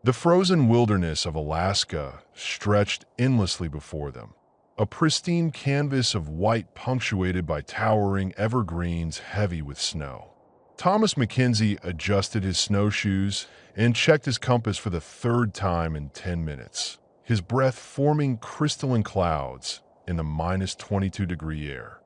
The frozen wilderness of Alaska stretched endlessly before them, a pristine canvas of white punctuated by towering evergreens heavy with snow. Thomas Mackenzie adjusted his snowshoes and checked his compass for the third time in 10 minutes, his breath forming crystalline clouds in the -22-degree air.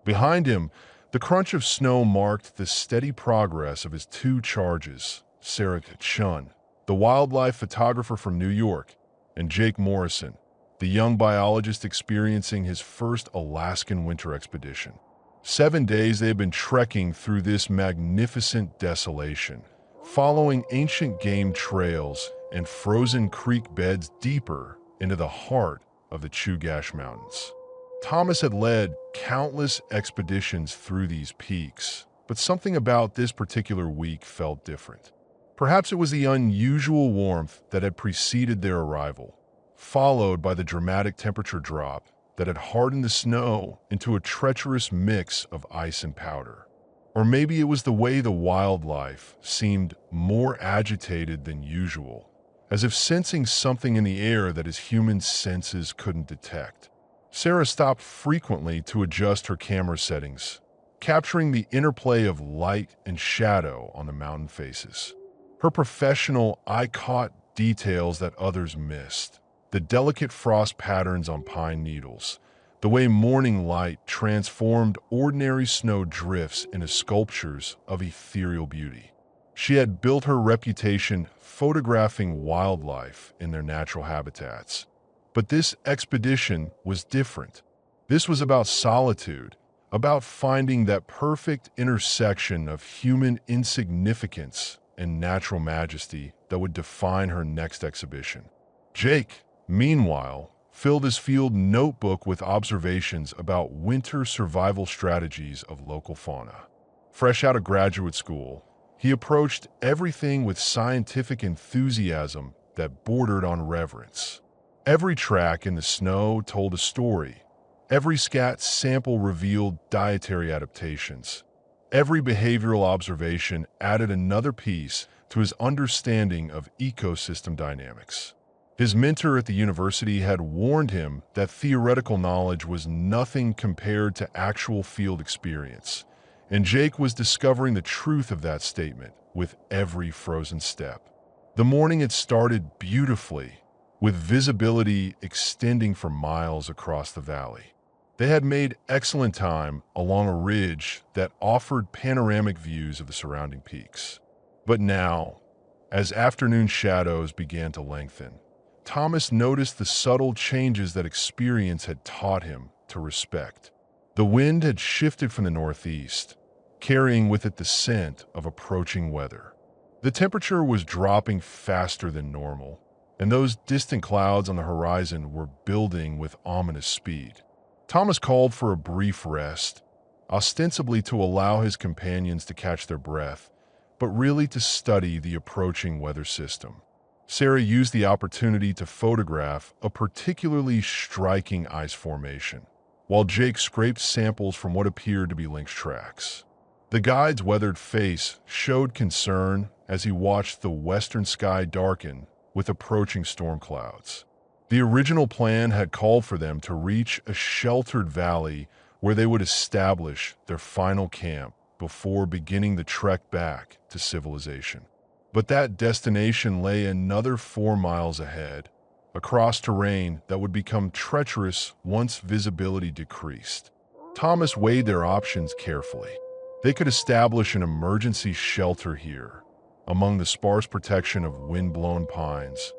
Behind him, the crunch of snow marked the steady progress of his two charges, Sarah Chun, the wildlife photographer from New York, and Jake Morrison, the young biologist experiencing his first Alaskan winter expedition. 7 days they had been trekking through this magnificent desolation, following ancient game trails and frozen creek beds deeper into the heart of the Chugach Mountains. Thomas had led countless expeditions through these peaks, but something about this particular week felt different. Perhaps it was the unusual warmth that had preceded their arrival, followed by the dramatic temperature drop that had hardened the snow into a treacherous mix of ice and powder. Or maybe it was the way the wildlife seemed more agitated than usual, as if sensing something in the air that his human senses couldn't detect. Sarah stopped frequently to adjust her camera settings, capturing the interplay of light and shadow on the mountain faces. Her professional eye caught details that others missed: the delicate frost patterns on pine needles, the way morning light transformed ordinary snow drifts into sculptures of ethereal beauty. She had built her reputation photographing wildlife in their natural habitats. But this expedition was different. This was about solitude, about finding that perfect intersection of human insignificance and natural majesty that would define her next exhibition. Jake, meanwhile, filled his field notebook with observations about winter survival strategies of local fauna. Fresh out of graduate school, he approached everything with scientific enthusiasm that bordered on reverence. Every track in the snow told a story. Every scat sample revealed dietary adaptations. Every behavioral observation added another piece to his understanding of ecosystem dynamics. His mentor at the university had warned him that theoretical knowledge was nothing compared to actual field experience, and Jake was discovering the truth of that statement with every frozen step. The morning had started beautifully, with visibility extending for miles across the valley. They had made excellent time along a ridge that offered panoramic views of the surrounding peaks. But now, as afternoon shadows began to lengthen, Thomas noticed the subtle changes that experience had taught him to respect. The wind had shifted from the northeast, carrying with it the scent of approaching weather. The temperature was dropping faster than normal, and those distant clouds on the horizon were building with ominous speed. Thomas called for a brief rest, ostensibly to allow his companions to catch their breath, but really to study the approaching weather system. Sarah used the opportunity to photograph a particularly striking ice formation, while Jake scraped samples from what appeared to be lynx tracks. The guide's weathered face showed concern as he watched the western sky darken with approaching storm clouds. The original plan had called for them to reach a sheltered valley where they would establish their final camp before beginning the trek back to civilization. But that destination lay another 4 miles ahead, across terrain that would become treacherous once visibility decreased. Thomas weighed their options carefully. They could establish an emergency shelter here, among the sparse protection of wind-blown pines,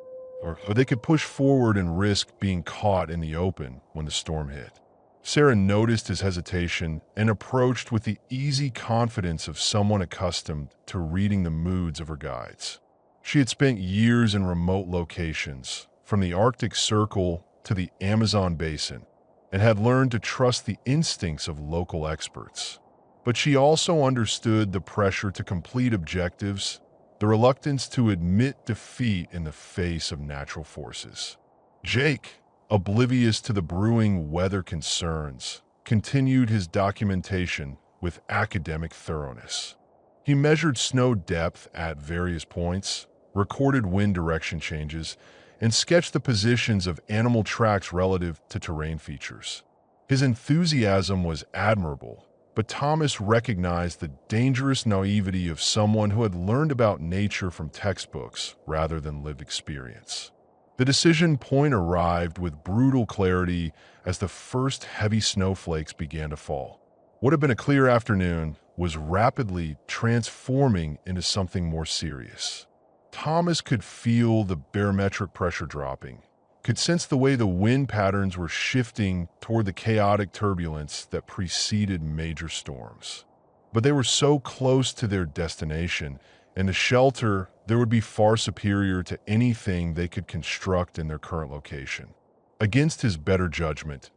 or they could push forward and risk being caught in the open when the storm hit. Sarah noticed his hesitation and approached with the easy confidence of someone accustomed to reading the moods of her guides. She had spent years in remote locations, from the Arctic Circle to the Amazon basin, and had learned to trust the instincts of local experts. But she also understood the pressure to complete objectives, the reluctance to admit defeat in the face of natural forces. Jake, oblivious to the brewing weather concerns, continued his documentation with academic thoroughness. He measured snow depth at various points, recorded wind direction changes, and sketched the positions of animal tracks relative to terrain features. His enthusiasm was admirable, but Thomas recognized the dangerous naivety of someone who had learned about nature from textbooks rather than lived experience. The decision point arrived with brutal clarity as the first heavy snowflakes began to fall. What had been a clear afternoon was rapidly transforming into something more serious. Thomas could feel the barometric pressure dropping, could sense the way the wind patterns were shifting toward the chaotic turbulence that preceded major storms. But they were so close to their destination, and the shelter there would be far superior to anything they could construct in their current location. Against his better judgment,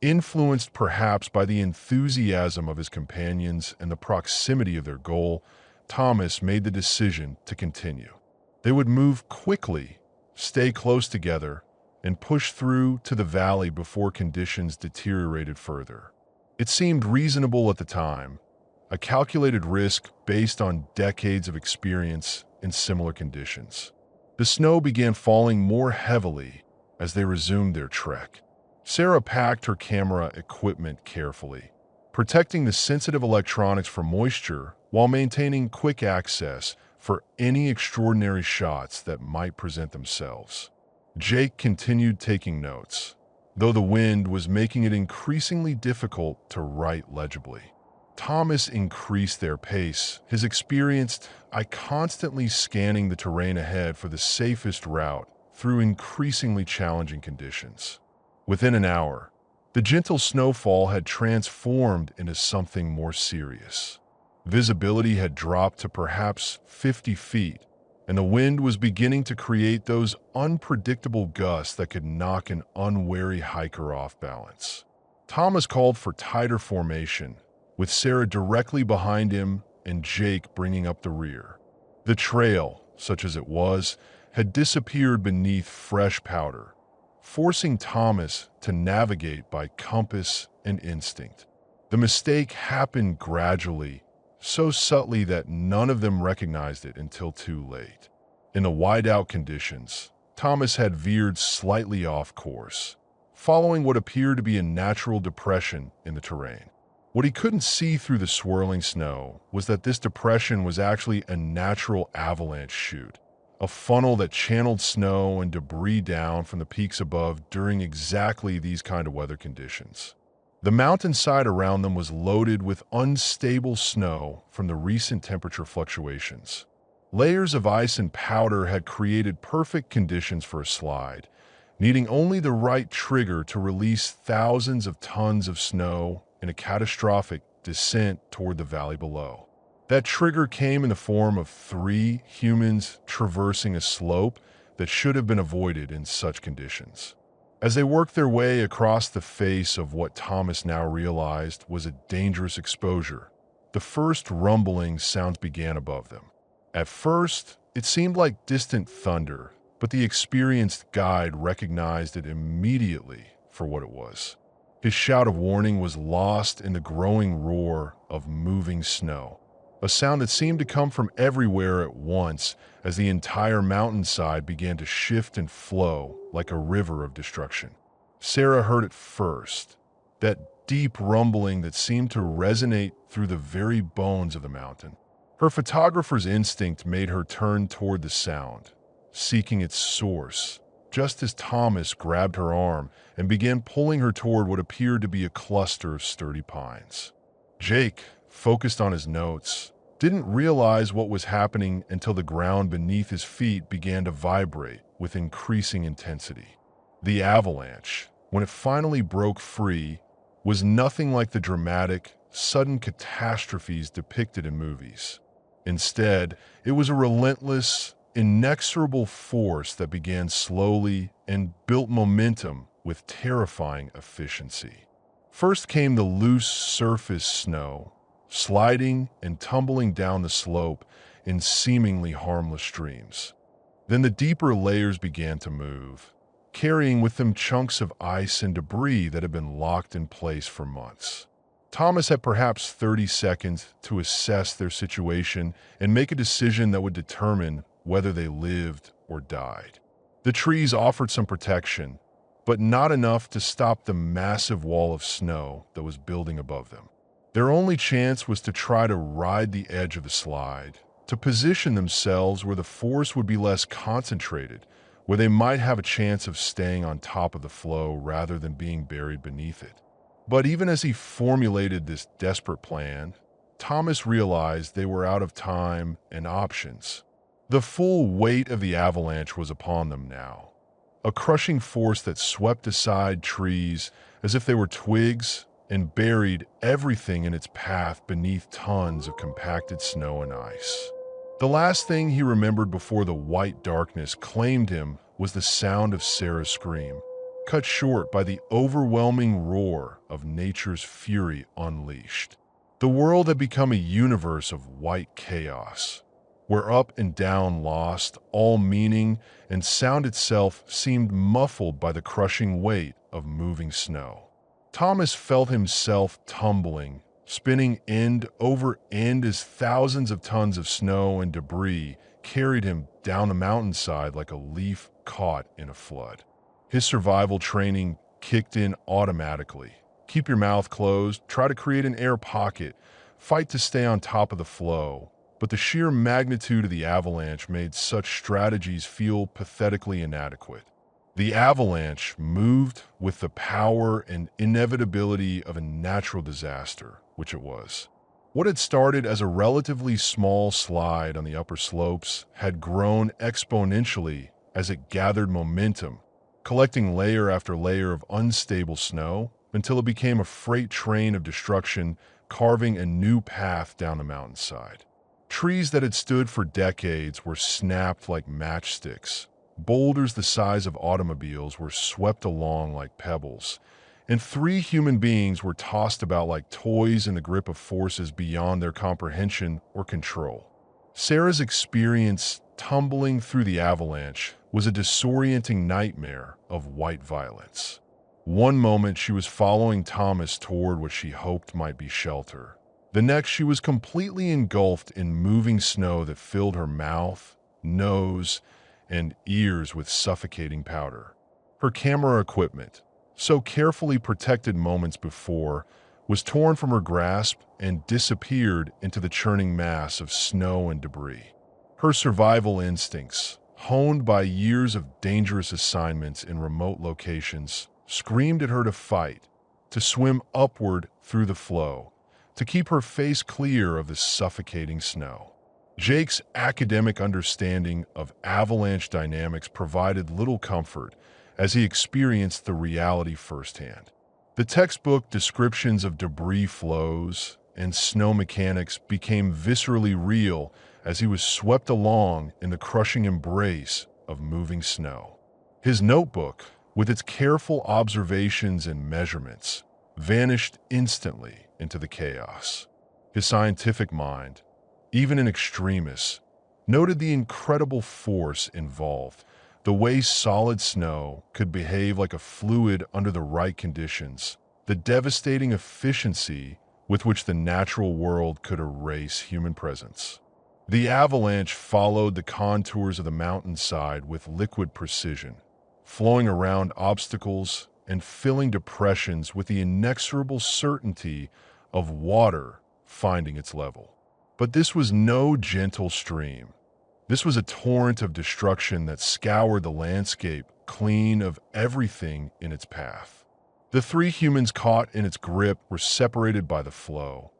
influenced perhaps by the enthusiasm of his companions and the proximity of their goal, Thomas made the decision to continue. They would move quickly, stay close together, and push through to the valley before conditions deteriorated further. It seemed reasonable at the time, a calculated risk based on decades of experience in similar conditions. The snow began falling more heavily as they resumed their trek. Sarah packed her camera equipment carefully, protecting the sensitive electronics from moisture while maintaining quick access for any extraordinary shots that might present themselves. Jake continued taking notes, though the wind was making it increasingly difficult to write legibly. Thomas increased their pace, his experienced eye constantly scanning the terrain ahead for the safest route through increasingly challenging conditions. Within an hour, the gentle snowfall had transformed into something more serious. Visibility had dropped to perhaps 50 feet, and the wind was beginning to create those unpredictable gusts that could knock an unwary hiker off balance. Thomas called for tighter formation, with Sarah directly behind him and Jake bringing up the rear. The trail, such as it was, had disappeared beneath fresh powder, forcing Thomas to navigate by compass and instinct. The mistake happened gradually, so subtly that none of them recognized it until too late. In the whiteout conditions, Thomas had veered slightly off course, following what appeared to be a natural depression in the terrain. What he couldn't see through the swirling snow was that this depression was actually a natural avalanche chute, a funnel that channeled snow and debris down from the peaks above during exactly these kind of weather conditions. The mountainside around them was loaded with unstable snow from the recent temperature fluctuations. Layers of ice and powder had created perfect conditions for a slide, needing only the right trigger to release thousands of tons of snow in a catastrophic descent toward the valley below. That trigger came in the form of 3 humans traversing a slope that should have been avoided in such conditions. As they worked their way across the face of what Thomas now realized was a dangerous exposure, the first rumbling sounds began above them. At first, it seemed like distant thunder, but the experienced guide recognized it immediately for what it was. His shout of warning was lost in the growing roar of moving snow, a sound that seemed to come from everywhere at once as the entire mountainside began to shift and flow like a river of destruction. Sarah heard it first, that deep rumbling that seemed to resonate through the very bones of the mountain. Her photographer's instinct made her turn toward the sound, seeking its source, just as Thomas grabbed her arm and began pulling her toward what appeared to be a cluster of sturdy pines. Jake, focused on his notes, didn't realize what was happening until the ground beneath his feet began to vibrate with increasing intensity. The avalanche, when it finally broke free, was nothing like the dramatic, sudden catastrophes depicted in movies. Instead, it was a relentless, inexorable force that began slowly and built momentum with terrifying efficiency. First came the loose surface snow, sliding and tumbling down the slope in seemingly harmless streams. Then the deeper layers began to move, carrying with them chunks of ice and debris that had been locked in place for months. Thomas had perhaps 30 seconds to assess their situation and make a decision that would determine whether they lived or died. The trees offered some protection, but not enough to stop the massive wall of snow that was building above them. Their only chance was to try to ride the edge of the slide, to position themselves where the force would be less concentrated, where they might have a chance of staying on top of the flow rather than being buried beneath it. But even as he formulated this desperate plan, Thomas realized they were out of time and options. The full weight of the avalanche was upon them now, a crushing force that swept aside trees as if they were twigs and buried everything in its path beneath tons of compacted snow and ice. The last thing he remembered before the white darkness claimed him was the sound of Sarah's scream, cut short by the overwhelming roar of nature's fury unleashed. The world had become a universe of white chaos, where up and down lost all meaning and sound itself seemed muffled by the crushing weight of moving snow. Thomas felt himself tumbling, spinning end over end as thousands of tons of snow and debris carried him down the mountainside like a leaf caught in a flood. His survival training kicked in automatically. Keep your mouth closed, try to create an air pocket, fight to stay on top of the flow. But the sheer magnitude of the avalanche made such strategies feel pathetically inadequate. The avalanche moved with the power and inevitability of a natural disaster, which it was. What had started as a relatively small slide on the upper slopes had grown exponentially as it gathered momentum, collecting layer after layer of unstable snow until it became a freight train of destruction, carving a new path down the mountainside. Trees that had stood for decades were snapped like matchsticks. Boulders the size of automobiles were swept along like pebbles, and 3 human beings were tossed about like toys in the grip of forces beyond their comprehension or control. Sarah's experience tumbling through the avalanche was a disorienting nightmare of white violence. One moment she was following Thomas toward what she hoped might be shelter. The next she was completely engulfed in moving snow that filled her mouth, nose, and ears with suffocating powder. Her camera equipment, so carefully protected moments before, was torn from her grasp and disappeared into the churning mass of snow and debris. Her survival instincts, honed by years of dangerous assignments in remote locations, screamed at her to fight, to swim upward through the flow, to keep her face clear of the suffocating snow. Jake's academic understanding of avalanche dynamics provided little comfort as he experienced the reality firsthand. The textbook descriptions of debris flows and snow mechanics became viscerally real as he was swept along in the crushing embrace of moving snow. His notebook, with its careful observations and measurements, vanished instantly into the chaos. His scientific mind, even in extremis, noted the incredible force involved, the way solid snow could behave like a fluid under the right conditions, the devastating efficiency with which the natural world could erase human presence. The avalanche followed the contours of the mountainside with liquid precision, flowing around obstacles and filling depressions with the inexorable certainty of water finding its level. But this was no gentle stream. This was a torrent of destruction that scoured the landscape clean of everything in its path. The 3 humans caught in its grip were separated by the flow,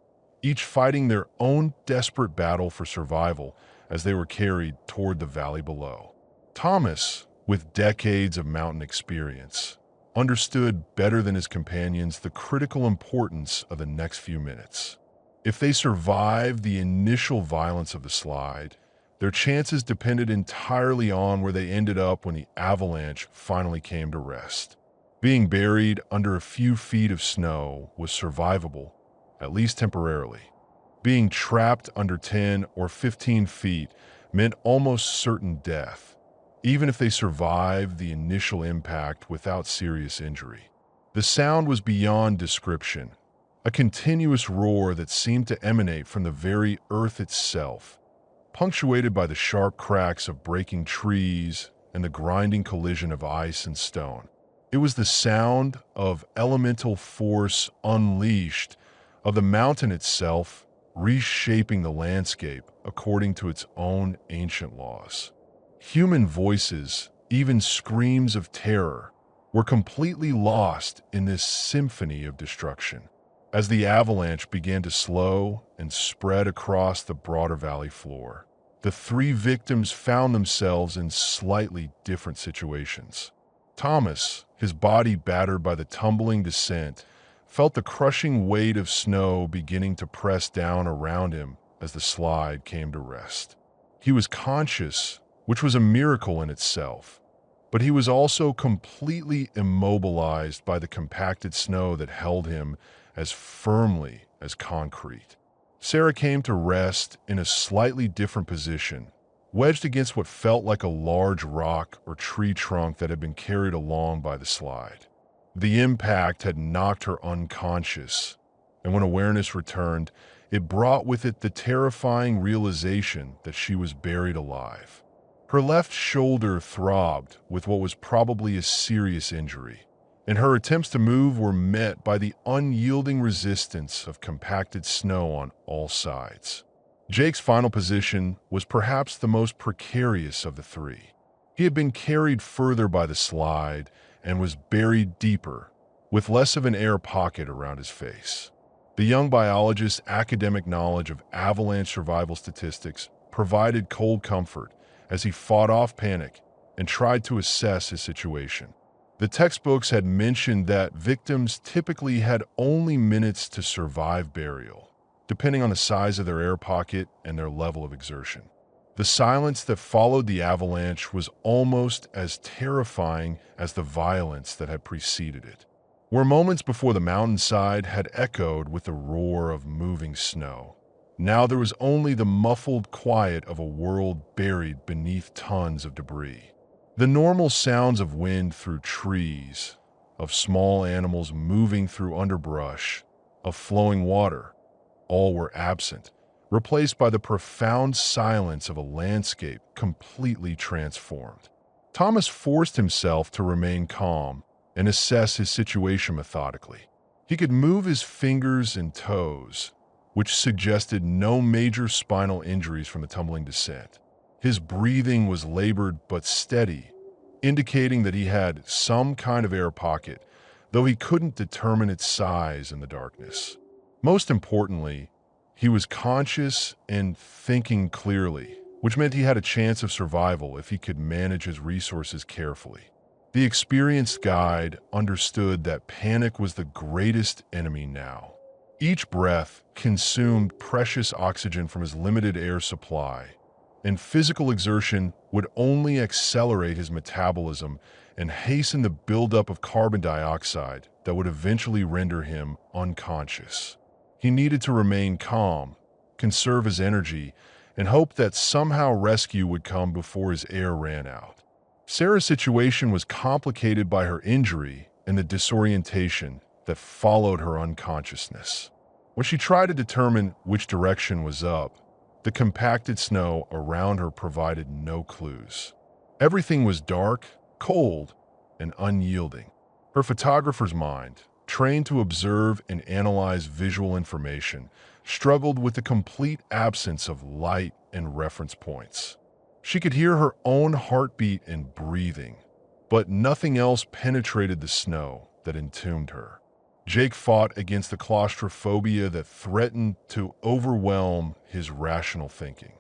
each fighting their own desperate battle for survival as they were carried toward the valley below. Thomas, with decades of mountain experience, understood better than his companions the critical importance of the next few minutes. If they survived the initial violence of the slide, their chances depended entirely on where they ended up when the avalanche finally came to rest. Being buried under a few feet of snow was survivable, at least temporarily. Being trapped under 10 or 15 feet meant almost certain death, even if they survived the initial impact without serious injury. The sound was beyond description, a continuous roar that seemed to emanate from the very earth itself, punctuated by the sharp cracks of breaking trees and the grinding collision of ice and stone. It was the sound of elemental force unleashed, of the mountain itself reshaping the landscape according to its own ancient laws. Human voices, even screams of terror, were completely lost in this symphony of destruction. As the avalanche began to slow and spread across the broader valley floor, the three victims found themselves in slightly different situations. Thomas, his body battered by the tumbling descent, felt the crushing weight of snow beginning to press down around him as the slide came to rest. He was conscious, which was a miracle in itself, but he was also completely immobilized by the compacted snow that held him as firmly as concrete. Sarah came to rest in a slightly different position, wedged against what felt like a large rock or tree trunk that had been carried along by the slide. The impact had knocked her unconscious, and when awareness returned, it brought with it the terrifying realization that she was buried alive. Her left shoulder throbbed with what was probably a serious injury, and her attempts to move were met by the unyielding resistance of compacted snow on all sides. Jake's final position was perhaps the most precarious of the three. He had been carried further by the slide and was buried deeper, with less of an air pocket around his face. The young biologist's academic knowledge of avalanche survival statistics provided cold comfort as he fought off panic and tried to assess his situation. The textbooks had mentioned that victims typically had only minutes to survive burial, depending on the size of their air pocket and their level of exertion. The silence that followed the avalanche was almost as terrifying as the violence that had preceded it. Where moments before the mountainside had echoed with the roar of moving snow, now there was only the muffled quiet of a world buried beneath tons of debris. The normal sounds of wind through trees, of small animals moving through underbrush, of flowing water, all were absent, replaced by the profound silence of a landscape completely transformed. Thomas forced himself to remain calm and assess his situation methodically. He could move his fingers and toes, which suggested no major spinal injuries from the tumbling descent. His breathing was labored but steady, indicating that he had some kind of air pocket, though he couldn't determine its size in the darkness. Most importantly, he was conscious and thinking clearly, which meant he had a chance of survival if he could manage his resources carefully. The experienced guide understood that panic was the greatest enemy now. Each breath consumed precious oxygen from his limited air supply, and physical exertion would only accelerate his metabolism and hasten the buildup of carbon dioxide that would eventually render him unconscious. He needed to remain calm, conserve his energy, and hope that somehow rescue would come before his air ran out. Sarah's situation was complicated by her injury and the disorientation that followed her unconsciousness. When she tried to determine which direction was up, the compacted snow around her provided no clues. Everything was dark, cold, and unyielding. Her photographer's mind, trained to observe and analyze visual information, struggled with the complete absence of light and reference points. She could hear her own heartbeat and breathing, but nothing else penetrated the snow that entombed her. Jake fought against the claustrophobia that threatened to overwhelm his rational thinking.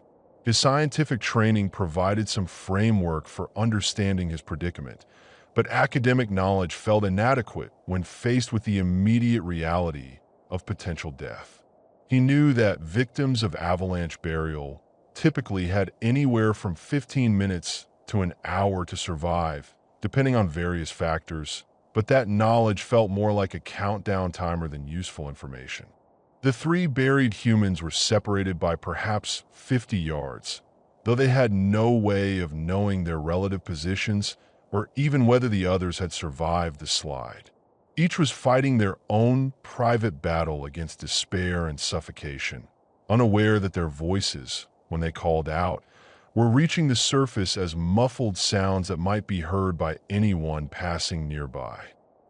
His scientific training provided some framework for understanding his predicament, but academic knowledge felt inadequate when faced with the immediate reality of potential death. He knew that victims of avalanche burial typically had anywhere from 15 minutes to an hour to survive, depending on various factors, but that knowledge felt more like a countdown timer than useful information. The three buried humans were separated by perhaps 50 yards, though they had no way of knowing their relative positions or even whether the others had survived the slide. Each was fighting their own private battle against despair and suffocation, unaware that their voices when they called out, were reaching the surface as muffled sounds that might be heard by anyone passing nearby.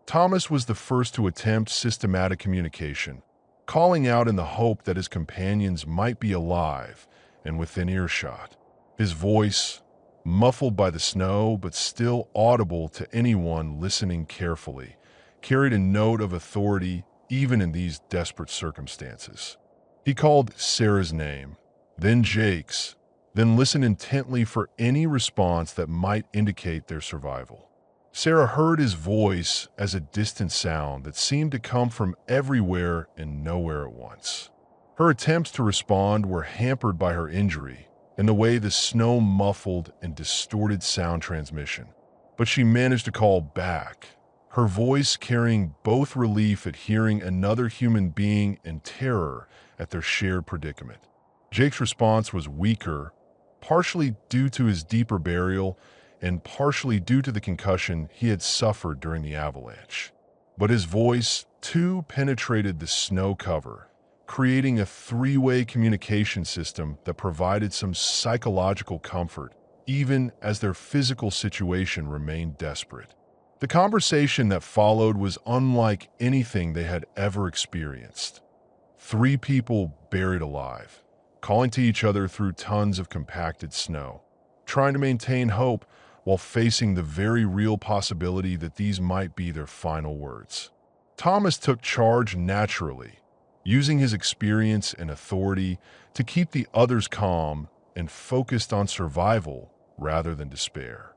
Thomas was the first to attempt systematic communication, calling out in the hope that his companions might be alive and within earshot. His voice, muffled by the snow but still audible to anyone listening carefully, carried a note of authority even in these desperate circumstances. He called Sarah's name, then Jake's, then listened intently for any response that might indicate their survival. Sarah heard his voice as a distant sound that seemed to come from everywhere and nowhere at once. Her attempts to respond were hampered by her injury and the way the snow muffled and distorted sound transmission. But she managed to call back, her voice carrying both relief at hearing another human being and terror at their shared predicament. Jake's response was weaker, partially due to his deeper burial and partially due to the concussion he had suffered during the avalanche. But his voice, too, penetrated the snow cover, creating a three-way communication system that provided some psychological comfort, even as their physical situation remained desperate. The conversation that followed was unlike anything they had ever experienced. Three people buried alive, calling to each other through tons of compacted snow, trying to maintain hope while facing the very real possibility that these might be their final words. Thomas took charge naturally, using his experience and authority to keep the others calm and focused on survival rather than despair.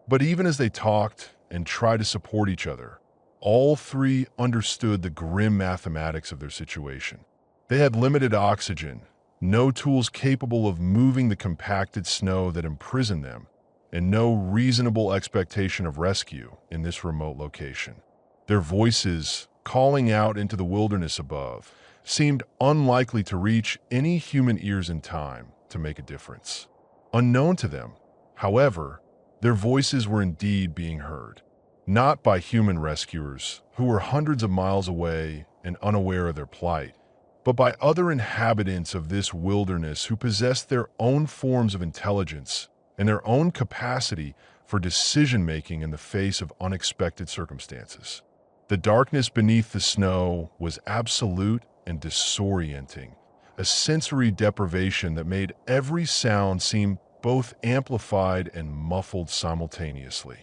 But even as they talked and tried to support each other, all three understood the grim mathematics of their situation. They had limited oxygen, no tools capable of moving the compacted snow that imprisoned them, and no reasonable expectation of rescue in this remote location. Their voices, calling out into the wilderness above, seemed unlikely to reach any human ears in time to make a difference. Unknown to them, however, their voices were indeed being heard, not by human rescuers who were hundreds of miles away and unaware of their plight, but by other inhabitants of this wilderness who possessed their own forms of intelligence and their own capacity for decision-making in the face of unexpected circumstances. The darkness beneath the snow was absolute and disorienting, a sensory deprivation that made every sound seem both amplified and muffled simultaneously.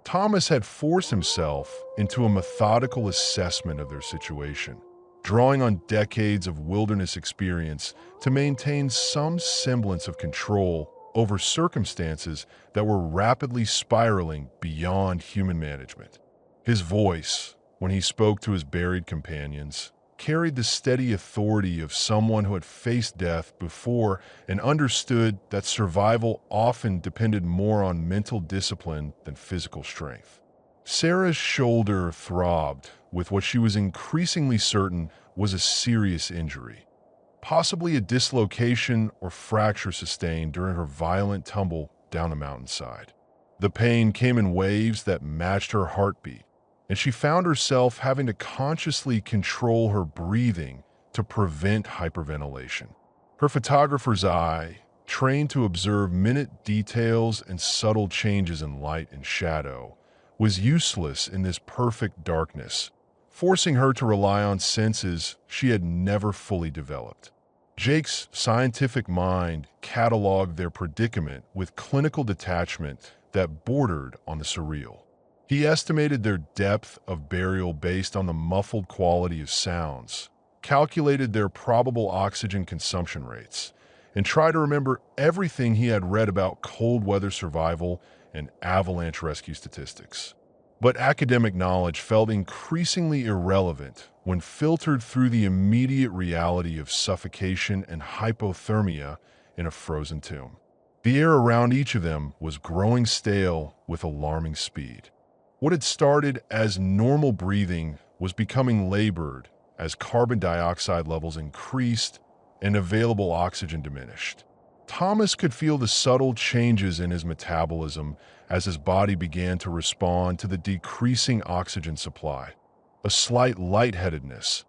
Thomas had forced himself into a methodical assessment of their situation, drawing on decades of wilderness experience to maintain some semblance of control over circumstances that were rapidly spiraling beyond human management. His voice, when he spoke to his buried companions, carried the steady authority of someone who had faced death before and understood that survival often depended more on mental discipline than physical strength. Sarah's shoulder throbbed with what she was increasingly certain was a serious injury, possibly a dislocation or fracture sustained during her violent tumble down a mountainside. The pain came in waves that matched her heartbeat, and she found herself having to consciously control her breathing to prevent hyperventilation. Her photographer's eye, trained to observe minute details and subtle changes in light and shadow, was useless in this perfect darkness, forcing her to rely on senses she had never fully developed. Jake's scientific mind cataloged their predicament with clinical detachment that bordered on the surreal. He estimated their depth of burial based on the muffled quality of sounds, calculated their probable oxygen consumption rates, and tried to remember everything he had read about cold weather survival and avalanche rescue statistics. But academic knowledge felt increasingly irrelevant when filtered through the immediate reality of suffocation and hypothermia in a frozen tomb. The air around each of them was growing stale with alarming speed. What had started as normal breathing was becoming labored as carbon dioxide levels increased and available oxygen diminished. Thomas could feel the subtle changes in his metabolism as his body began to respond to the decreasing oxygen supply. A slight lightheadedness,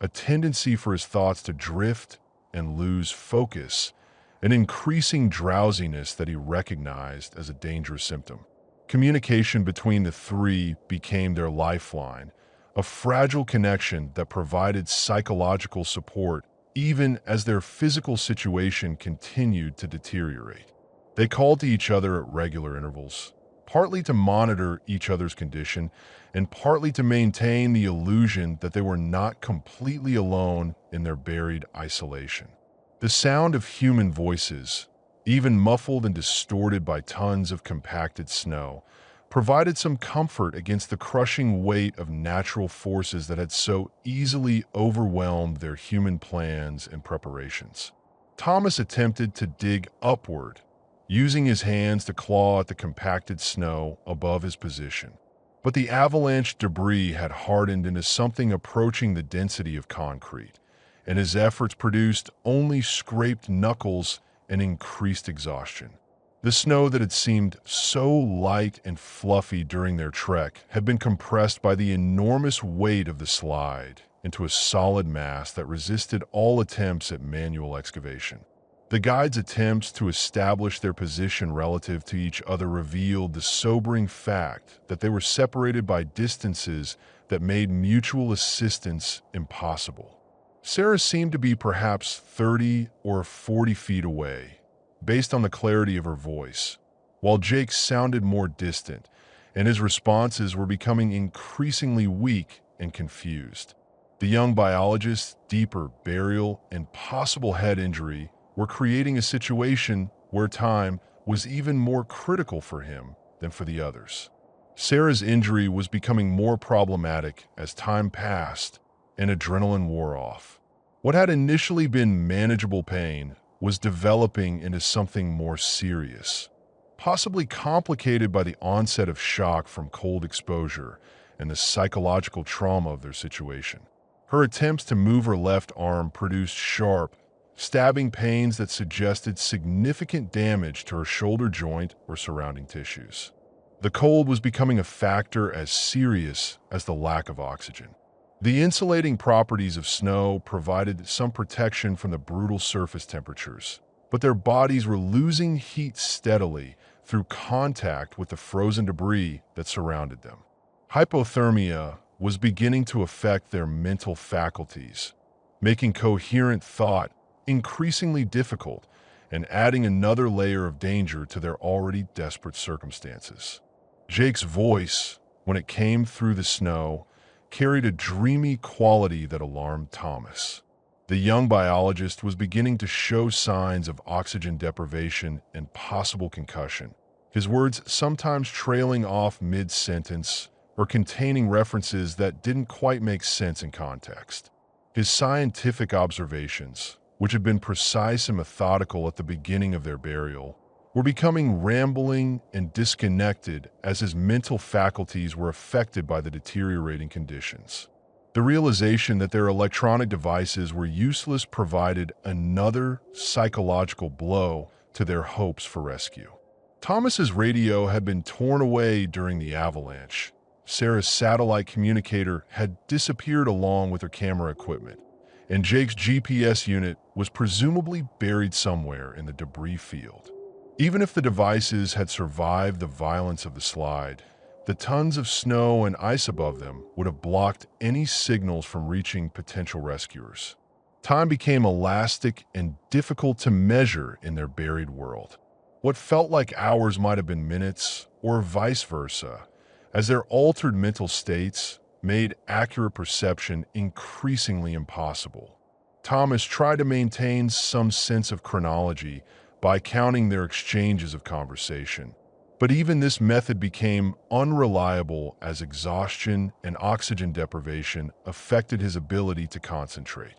a tendency for his thoughts to drift and lose focus an increasing drowsiness that he recognized as a dangerous symptom. Communication between the three became their lifeline, a fragile connection that provided psychological support even as their physical situation continued to deteriorate. They called to each other at regular intervals, partly to monitor each other's condition and partly to maintain the illusion that they were not completely alone in their buried isolation. The sound of human voices, even muffled and distorted by tons of compacted snow, provided some comfort against the crushing weight of natural forces that had so easily overwhelmed their human plans and preparations. Thomas attempted to dig upward, using his hands to claw at the compacted snow above his position. But the avalanche debris had hardened into something approaching the density of concrete, and his efforts produced only scraped knuckles and increased exhaustion. The snow that had seemed so light and fluffy during their trek had been compressed by the enormous weight of the slide into a solid mass that resisted all attempts at manual excavation. The guides' attempts to establish their position relative to each other revealed the sobering fact that they were separated by distances that made mutual assistance impossible. Sarah seemed to be perhaps 30 or 40 feet away, based on the clarity of her voice, while Jake sounded more distant, and his responses were becoming increasingly weak and confused. The young biologist's deeper burial and possible head injury were creating a situation where time was even more critical for him than for the others. Sarah's injury was becoming more problematic as time passed and adrenaline wore off. What had initially been manageable pain was developing into something more serious, possibly complicated by the onset of shock from cold exposure and the psychological trauma of their situation. Her attempts to move her left arm produced sharp, stabbing pains that suggested significant damage to her shoulder joint or surrounding tissues. The cold was becoming a factor as serious as the lack of oxygen. The insulating properties of snow provided some protection from the brutal surface temperatures, but their bodies were losing heat steadily through contact with the frozen debris that surrounded them. Hypothermia was beginning to affect their mental faculties, making coherent thought increasingly difficult and adding another layer of danger to their already desperate circumstances. Jake's voice, when it came through the snow, carried a dreamy quality that alarmed Thomas. The young biologist was beginning to show signs of oxygen deprivation and possible concussion, his words sometimes trailing off mid-sentence or containing references that didn't quite make sense in context. His scientific observations, which had been precise and methodical at the beginning of their burial, were becoming rambling and disconnected as his mental faculties were affected by the deteriorating conditions. The realization that their electronic devices were useless provided another psychological blow to their hopes for rescue. Thomas's radio had been torn away during the avalanche. Sarah's satellite communicator had disappeared along with her camera equipment, and Jake's GPS unit was presumably buried somewhere in the debris field. Even if the devices had survived the violence of the slide, the tons of snow and ice above them would have blocked any signals from reaching potential rescuers. Time became elastic and difficult to measure in their buried world. What felt like hours might have been minutes, or vice versa, as their altered mental states made accurate perception increasingly impossible. Thomas tried to maintain some sense of chronology by counting their exchanges of conversation, but even this method became unreliable as exhaustion and oxygen deprivation affected his ability to concentrate.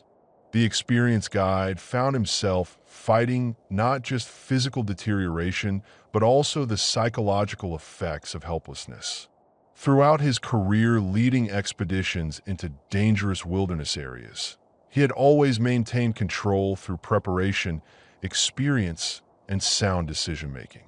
The experienced guide found himself fighting not just physical deterioration, but also the psychological effects of helplessness. Throughout his career leading expeditions into dangerous wilderness areas, he had always maintained control through preparation, experience, and sound decision-making.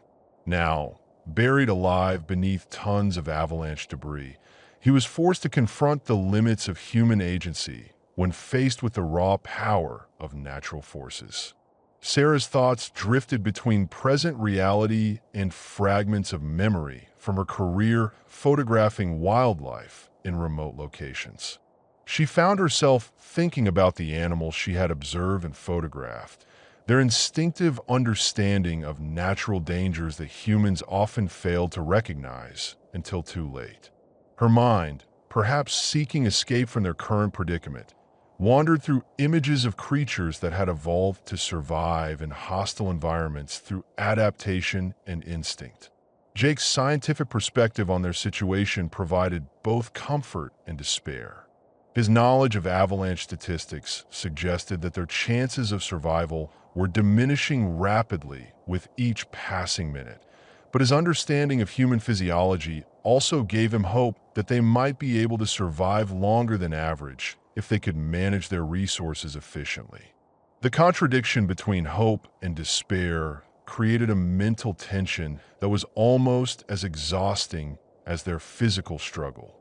Now, buried alive beneath tons of avalanche debris, he was forced to confront the limits of human agency when faced with the raw power of natural forces. Sarah's thoughts drifted between present reality and fragments of memory from her career photographing wildlife in remote locations. She found herself thinking about the animals she had observed and photographed, their instinctive understanding of natural dangers that humans often fail to recognize until too late. Her mind, perhaps seeking escape from their current predicament, wandered through images of creatures that had evolved to survive in hostile environments through adaptation and instinct. Jake's scientific perspective on their situation provided both comfort and despair. His knowledge of avalanche statistics suggested that their chances of survival were diminishing rapidly with each passing minute, but his understanding of human physiology also gave him hope that they might be able to survive longer than average if they could manage their resources efficiently. The contradiction between hope and despair created a mental tension that was almost as exhausting as their physical struggle.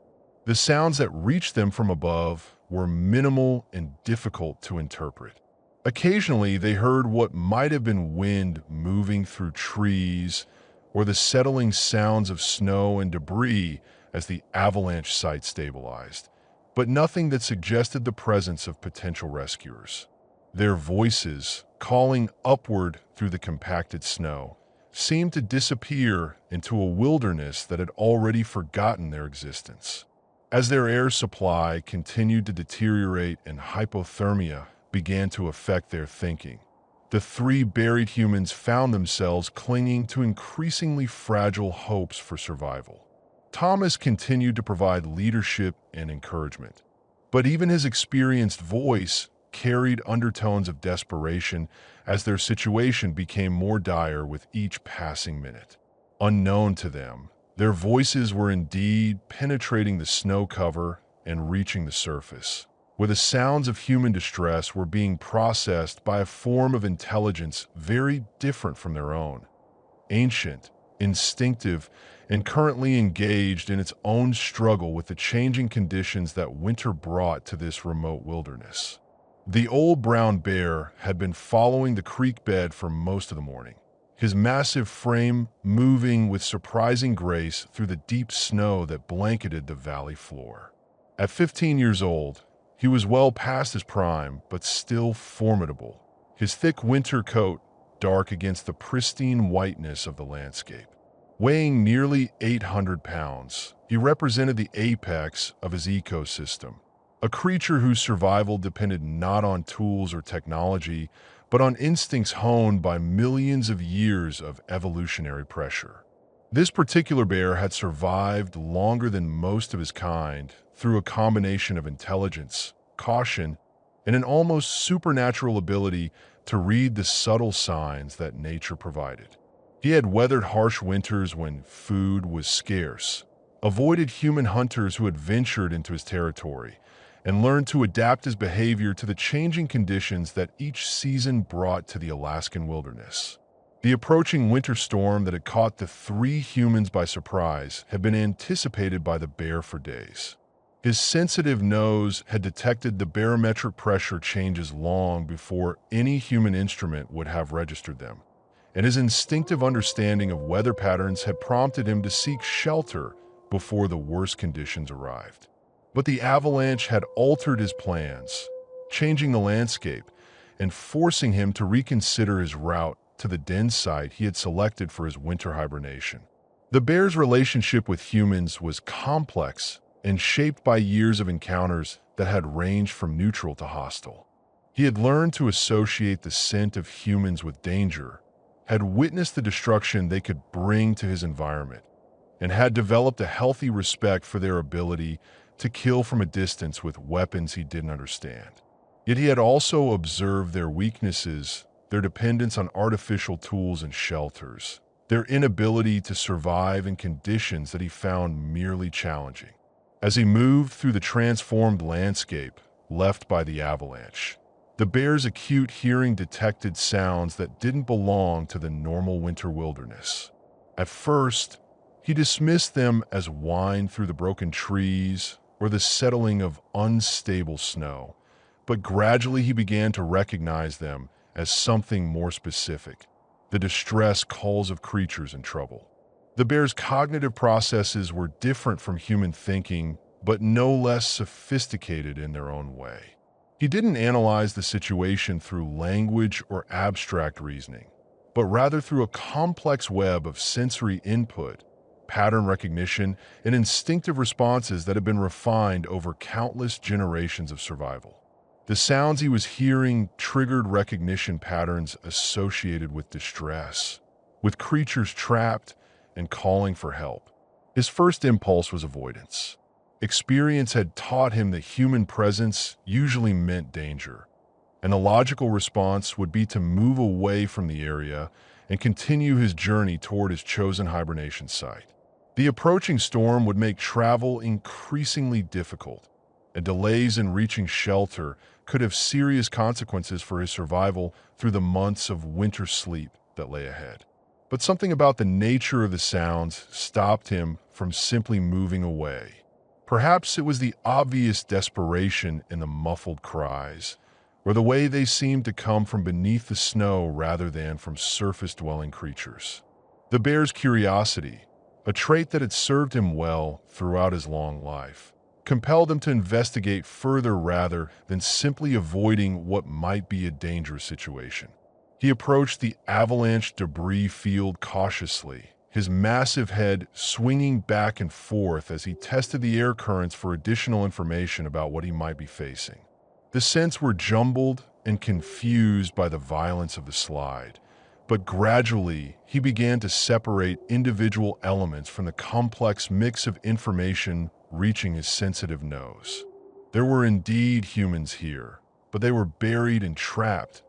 The sounds that reached them from above were minimal and difficult to interpret. Occasionally, they heard what might have been wind moving through trees or the settling sounds of snow and debris as the avalanche site stabilized, but nothing that suggested the presence of potential rescuers. Their voices, calling upward through the compacted snow, seemed to disappear into a wilderness that had already forgotten their existence. As their air supply continued to deteriorate and hypothermia began to affect their thinking, the three buried humans found themselves clinging to increasingly fragile hopes for survival. Thomas continued to provide leadership and encouragement, but even his experienced voice carried undertones of desperation as their situation became more dire with each passing minute. Unknown to them, their voices were indeed penetrating the snow cover and reaching the surface, where the sounds of human distress were being processed by a form of intelligence very different from their own. Ancient, instinctive, and currently engaged in its own struggle with the changing conditions that winter brought to this remote wilderness. The old brown bear had been following the creek bed for most of the morning, his massive frame moving with surprising grace through the deep snow that blanketed the valley floor. At 15 years old, he was well past his prime, but still formidable, his thick winter coat dark against the pristine whiteness of the landscape. Weighing nearly 800 pounds, he represented the apex of his ecosystem, a creature whose survival depended not on tools or technology, but on instincts honed by millions of years of evolutionary pressure. This particular bear had survived longer than most of his kind through a combination of intelligence, caution, and an almost supernatural ability to read the subtle signs that nature provided. He had weathered harsh winters when food was scarce, avoided human hunters who had ventured into his territory, and learned to adapt his behavior to the changing conditions that each season brought to the Alaskan wilderness. The approaching winter storm that had caught the three humans by surprise had been anticipated by the bear for days. His sensitive nose had detected the barometric pressure changes long before any human instrument would have registered them, and his instinctive understanding of weather patterns had prompted him to seek shelter before the worst conditions arrived. But the avalanche had altered his plans, changing the landscape and forcing him to reconsider his route to the den site he had selected for his winter hibernation. The bear's relationship with humans was complex and shaped by years of encounters that had ranged from neutral to hostile. He had learned to associate the scent of humans with danger, had witnessed the destruction they could bring to his environment, and had developed a healthy respect for their ability to kill from a distance with weapons he didn't understand. Yet he had also observed their weaknesses, their dependence on artificial tools and shelters, their inability to survive in conditions that he found merely challenging. As he moved through the transformed landscape left by the avalanche, the bear's acute hearing detected sounds that didn't belong to the normal winter wilderness. At first, he dismissed them as whine through the broken trees or the settling of unstable snow, but gradually he began to recognize them as something more specific: the distress calls of creatures in trouble. The bear's cognitive processes were different from human thinking, but no less sophisticated in their own way. He didn't analyze the situation through language or abstract reasoning, but rather through a complex web of sensory input, pattern recognition, and instinctive responses that had been refined over countless generations of survival. The sounds he was hearing triggered recognition patterns associated with distress, with creatures trapped and calling for help. His first impulse was avoidance. Experience had taught him that human presence usually meant danger, and the logical response would be to move away from the area and continue his journey toward his chosen hibernation site. The approaching storm would make travel increasingly difficult, and delays in reaching shelter could have serious consequences for his survival through the months of winter sleep that lay ahead. But something about the nature of the sounds stopped him from simply moving away. Perhaps it was the obvious desperation in the muffled cries, or the way they seemed to come from beneath the snow rather than from surface-dwelling creatures. The bear's curiosity, a trait that had served him well throughout his long life, compelled him to investigate further rather than simply avoiding what might be a dangerous situation. He approached the avalanche debris field cautiously, his massive head swinging back and forth as he tested the air currents for additional information about what he might be facing. The scents were jumbled and confused by the violence of the slide, but gradually he began to separate individual elements from the complex mix of information reaching his sensitive nose. There were indeed humans here, but they were buried and trapped,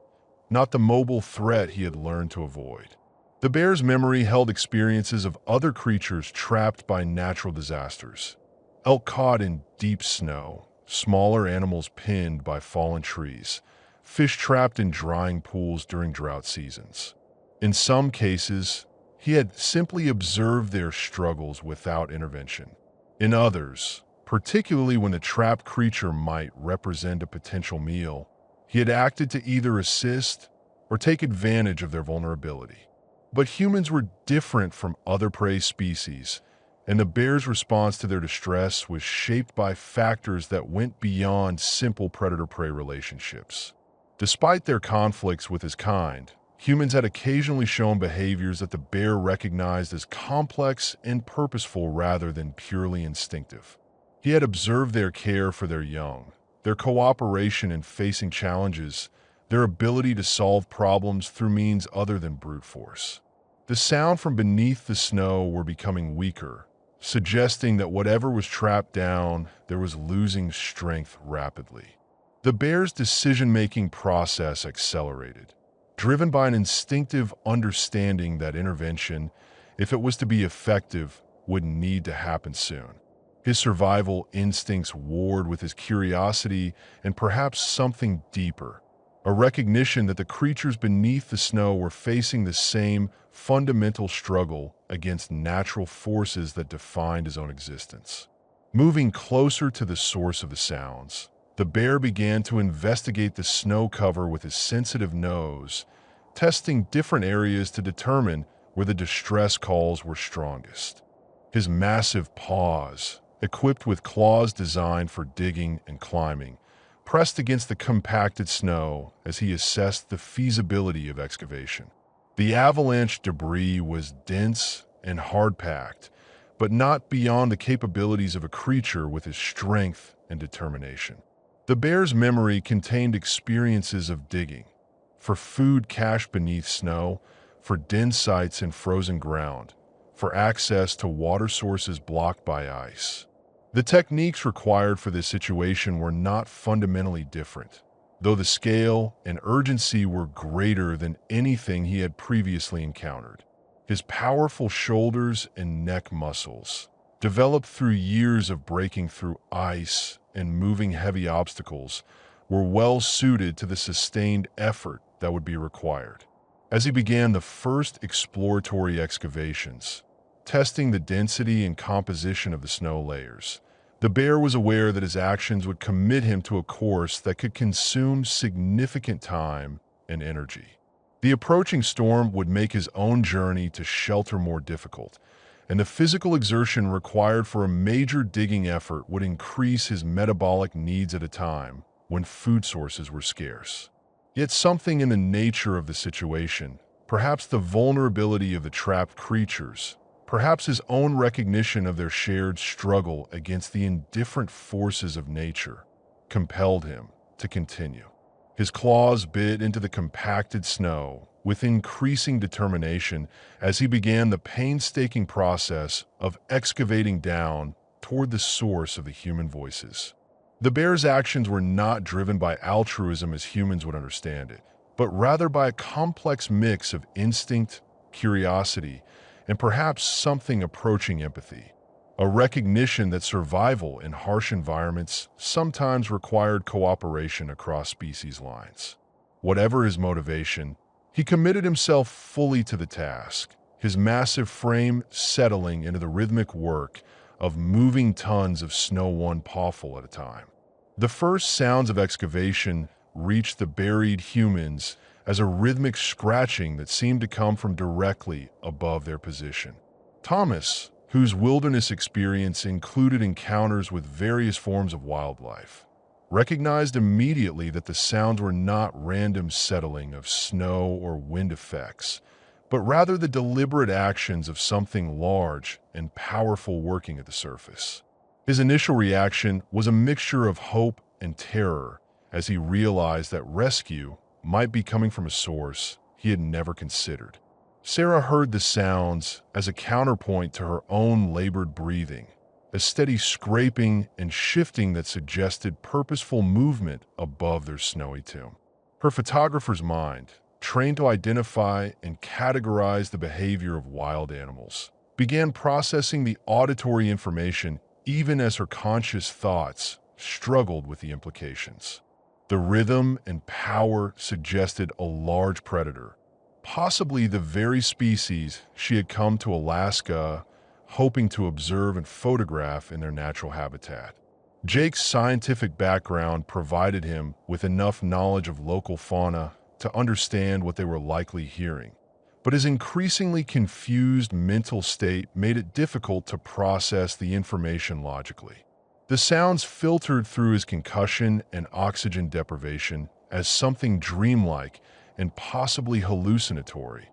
not the mobile threat he had learned to avoid. The bear's memory held experiences of other creatures trapped by natural disasters: elk caught in deep snow, smaller animals pinned by fallen trees, fish trapped in drying pools during drought seasons. In some cases, he had simply observed their struggles without intervention. In others, particularly when the trapped creature might represent a potential meal, he had acted to either assist or take advantage of their vulnerability. But humans were different from other prey species, and the bear's response to their distress was shaped by factors that went beyond simple predator-prey relationships. Despite their conflicts with his kind, humans had occasionally shown behaviors that the bear recognized as complex and purposeful rather than purely instinctive. He had observed their care for their young, their cooperation in facing challenges, their ability to solve problems through means other than brute force. The sound from beneath the snow were becoming weaker, suggesting that whatever was trapped down there was losing strength rapidly. The bear's decision-making process accelerated, driven by an instinctive understanding that intervention, if it was to be effective, would need to happen soon. His survival instincts warred with his curiosity and perhaps something deeper, a recognition that the creatures beneath the snow were facing the same fundamental struggle against natural forces that defined his own existence. Moving closer to the source of the sounds, the bear began to investigate the snow cover with his sensitive nose, testing different areas to determine where the distress calls were strongest. His massive paws, equipped with claws designed for digging and climbing, pressed against the compacted snow as he assessed the feasibility of excavation. The avalanche debris was dense and hard-packed, but not beyond the capabilities of a creature with his strength and determination. The bear's memory contained experiences of digging, for food cached beneath snow, for den sites in frozen ground, for access to water sources blocked by ice. The techniques required for this situation were not fundamentally different, though the scale and urgency were greater than anything he had previously encountered. His powerful shoulders and neck muscles, developed through years of breaking through ice and moving heavy obstacles, were well suited to the sustained effort that would be required. As he began the first exploratory excavations, testing the density and composition of the snow layers, the bear was aware that his actions would commit him to a course that could consume significant time and energy. The approaching storm would make his own journey to shelter more difficult, and the physical exertion required for a major digging effort would increase his metabolic needs at a time when food sources were scarce. Yet something in the nature of the situation, perhaps the vulnerability of the trapped creatures, perhaps his own recognition of their shared struggle against the indifferent forces of nature, compelled him to continue. His claws bit into the compacted snow with increasing determination as he began the painstaking process of excavating down toward the source of the human voices. The bear's actions were not driven by altruism as humans would understand it, but rather by a complex mix of instinct, curiosity, and perhaps something approaching empathy. A recognition that survival in harsh environments sometimes required cooperation across species lines. Whatever his motivation, he committed himself fully to the task, his massive frame settling into the rhythmic work of moving tons of snow one pawful at a time. The first sounds of excavation reached the buried humans as a rhythmic scratching that seemed to come from directly above their position. Thomas, whose wilderness experience included encounters with various forms of wildlife, recognized immediately that the sounds were not random settling of snow or wind effects, but rather the deliberate actions of something large and powerful working at the surface. His initial reaction was a mixture of hope and terror as he realized that rescue might be coming from a source he had never considered. Sarah heard the sounds as a counterpoint to her own labored breathing, a steady scraping and shifting that suggested purposeful movement above their snowy tomb. Her photographer's mind, trained to identify and categorize the behavior of wild animals, began processing the auditory information even as her conscious thoughts struggled with the implications. The rhythm and power suggested a large predator, possibly the very species she had come to Alaska hoping to observe and photograph in their natural habitat. Jake's scientific background provided him with enough knowledge of local fauna to understand what they were likely hearing, but his increasingly confused mental state made it difficult to process the information logically. The sounds filtered through his concussion and oxygen deprivation as something dreamlike and possibly hallucinatory,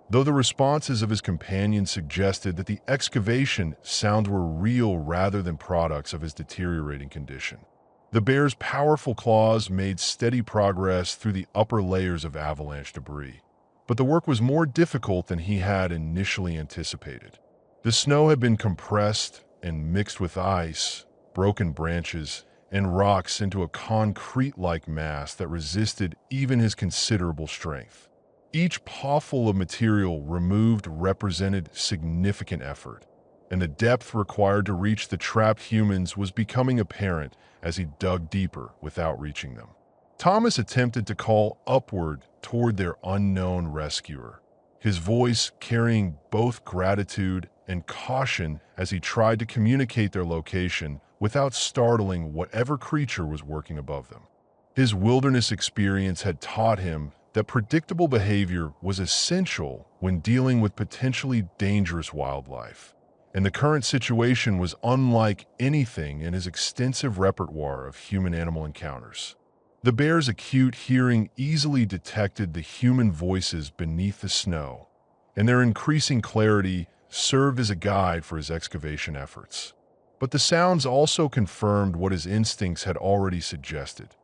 though the responses of his companions suggested that the excavation sounds were real rather than products of his deteriorating condition. The bear's powerful claws made steady progress through the upper layers of avalanche debris, but the work was more difficult than he had initially anticipated. The snow had been compressed and mixed with ice, broken branches, and rocks into a concrete-like mass that resisted even his considerable strength. Each pawful of material removed represented significant effort, and the depth required to reach the trapped humans was becoming apparent as he dug deeper without reaching them. Thomas attempted to call upward toward their unknown rescuer, his voice carrying both gratitude and caution as he tried to communicate their location without startling whatever creature was working above them. His wilderness experience had taught him that predictable behavior was essential when dealing with potentially dangerous wildlife, and the current situation was unlike anything in his extensive repertoire of human-animal encounters. The bear's acute hearing easily detected the human voices beneath the snow, and their increasing clarity served as a guide for his excavation efforts. But the sounds also confirmed what his instincts had already suggested.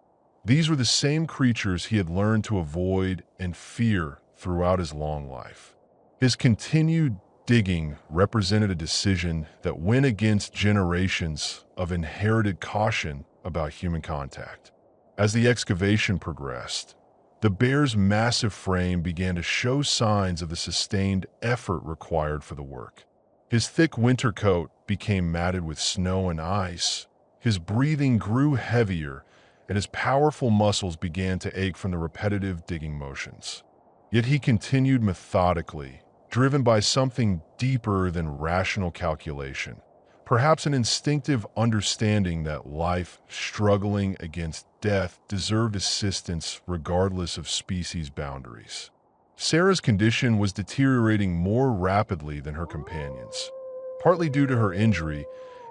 These were the same creatures he had learned to avoid and fear throughout his long life. His continued digging represented a decision that went against generations of inherited caution about human contact. As the excavation progressed, the bear's massive frame began to show signs of the sustained effort required for the work. His thick winter coat became matted with snow and ice. His breathing grew heavier, and his powerful muscles began to ache from the repetitive digging motions. Yet he continued methodically, driven by something deeper than rational calculation, perhaps an instinctive understanding that life struggling against death deserved assistance regardless of species boundaries. Sarah's condition was deteriorating more rapidly than her companions, partly due to her injury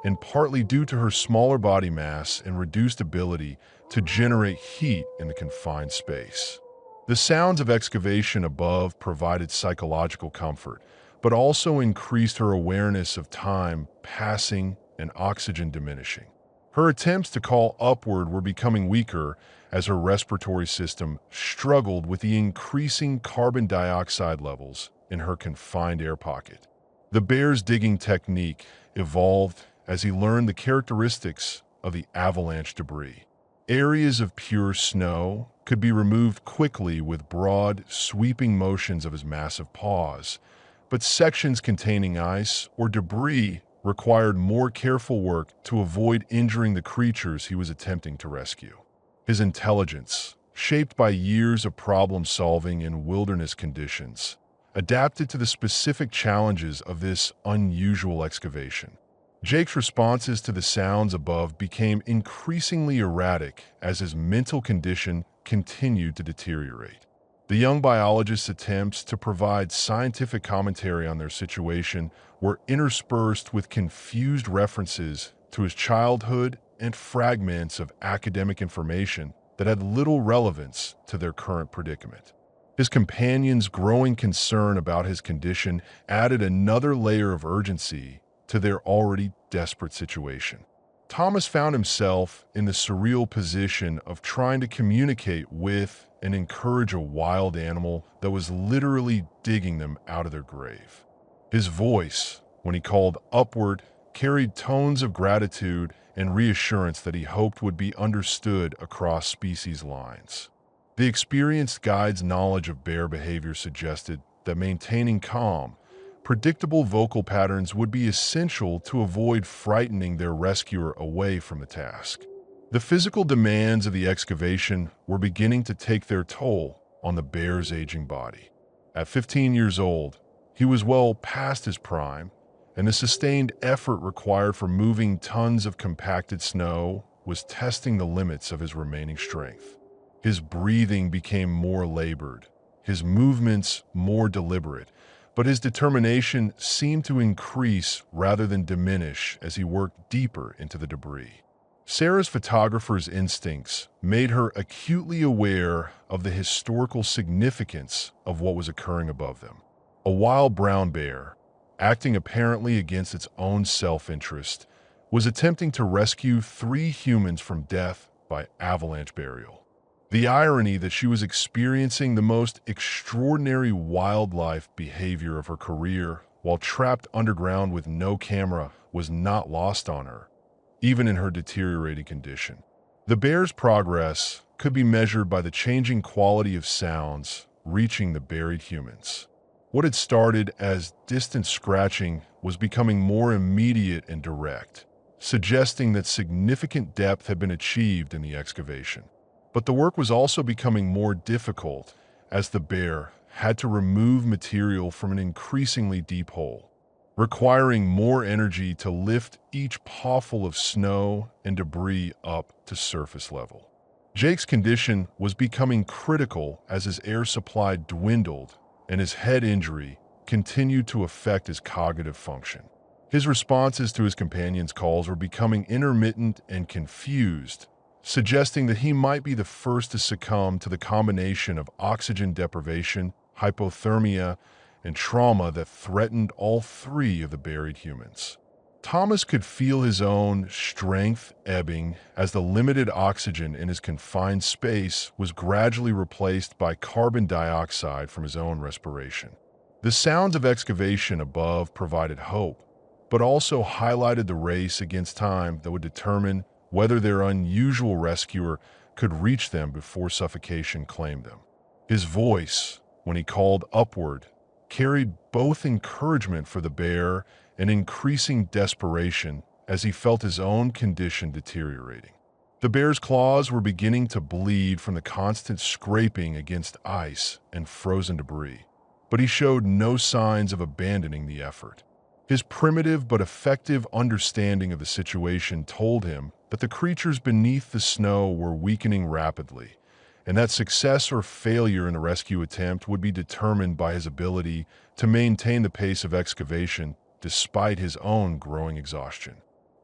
and partly due to her smaller body mass and reduced ability to generate heat in the confined space. The sounds of excavation above provided psychological comfort, but also increased her awareness of time passing and oxygen diminishing. Her attempts to call upward were becoming weaker as her respiratory system struggled with the increasing carbon dioxide levels in her confined air pocket. The bear's digging technique evolved as he learned the characteristics of the avalanche debris. Areas of pure snow could be removed quickly with broad, sweeping motions of his massive paws, but sections containing ice or debris required more careful work to avoid injuring the creatures he was attempting to rescue. His intelligence, shaped by years of problem-solving in wilderness conditions, adapted to the specific challenges of this unusual excavation. Jake's responses to the sounds above became increasingly erratic as his mental condition continued to deteriorate. The young biologist's attempts to provide scientific commentary on their situation were interspersed with confused references to his childhood and fragments of academic information that had little relevance to their current predicament. His companions' growing concern about his condition added another layer of urgency to their already desperate situation. Thomas found himself in the surreal position of trying to communicate with and encourage a wild animal that was literally digging them out of their grave. His voice, when he called upward, carried tones of gratitude and reassurance that he hoped would be understood across species lines. The experienced guide's knowledge of bear behavior suggested that maintaining calm, predictable vocal patterns would be essential to avoid frightening their rescuer away from the task. The physical demands of the excavation were beginning to take their toll on the bear's aging body. At 15 years old, he was well past his prime, and the sustained effort required for moving tons of compacted snow was testing the limits of his remaining strength. His breathing became more labored, his movements more deliberate, but his determination seemed to increase rather than diminish as he worked deeper into the debris. Sarah's photographer's instincts made her acutely aware of the historical significance of what was occurring above them. A wild brown bear, acting apparently against its own self-interest, was attempting to rescue 3 humans from death by avalanche burial. The irony that she was experiencing the most extraordinary wildlife behavior of her career while trapped underground with no camera was not lost on her, even in her deteriorating condition. The bear's progress could be measured by the changing quality of sounds reaching the buried humans. What had started as distant scratching was becoming more immediate and direct, suggesting that significant depth had been achieved in the excavation. But the work was also becoming more difficult as the bear had to remove material from an increasingly deep hole, requiring more energy to lift each pawful of snow and debris up to surface level. Jake's condition was becoming critical as his air supply dwindled and his head injury continued to affect his cognitive function. His responses to his companions' calls were becoming intermittent and confused, suggesting that he might be the first to succumb to the combination of oxygen deprivation, hypothermia, and trauma that threatened all 3 of the buried humans. Thomas could feel his own strength ebbing as the limited oxygen in his confined space was gradually replaced by carbon dioxide from his own respiration. The sounds of excavation above provided hope, but also highlighted the race against time that would determine whether their unusual rescuer could reach them before suffocation claimed them. His voice, when he called upward, carried both encouragement for the bear and increasing desperation as he felt his own condition deteriorating. The bear's claws were beginning to bleed from the constant scraping against ice and frozen debris, but he showed no signs of abandoning the effort. His primitive but effective understanding of the situation told him that the creatures beneath the snow were weakening rapidly, and that success or failure in the rescue attempt would be determined by his ability to maintain the pace of excavation despite his own growing exhaustion.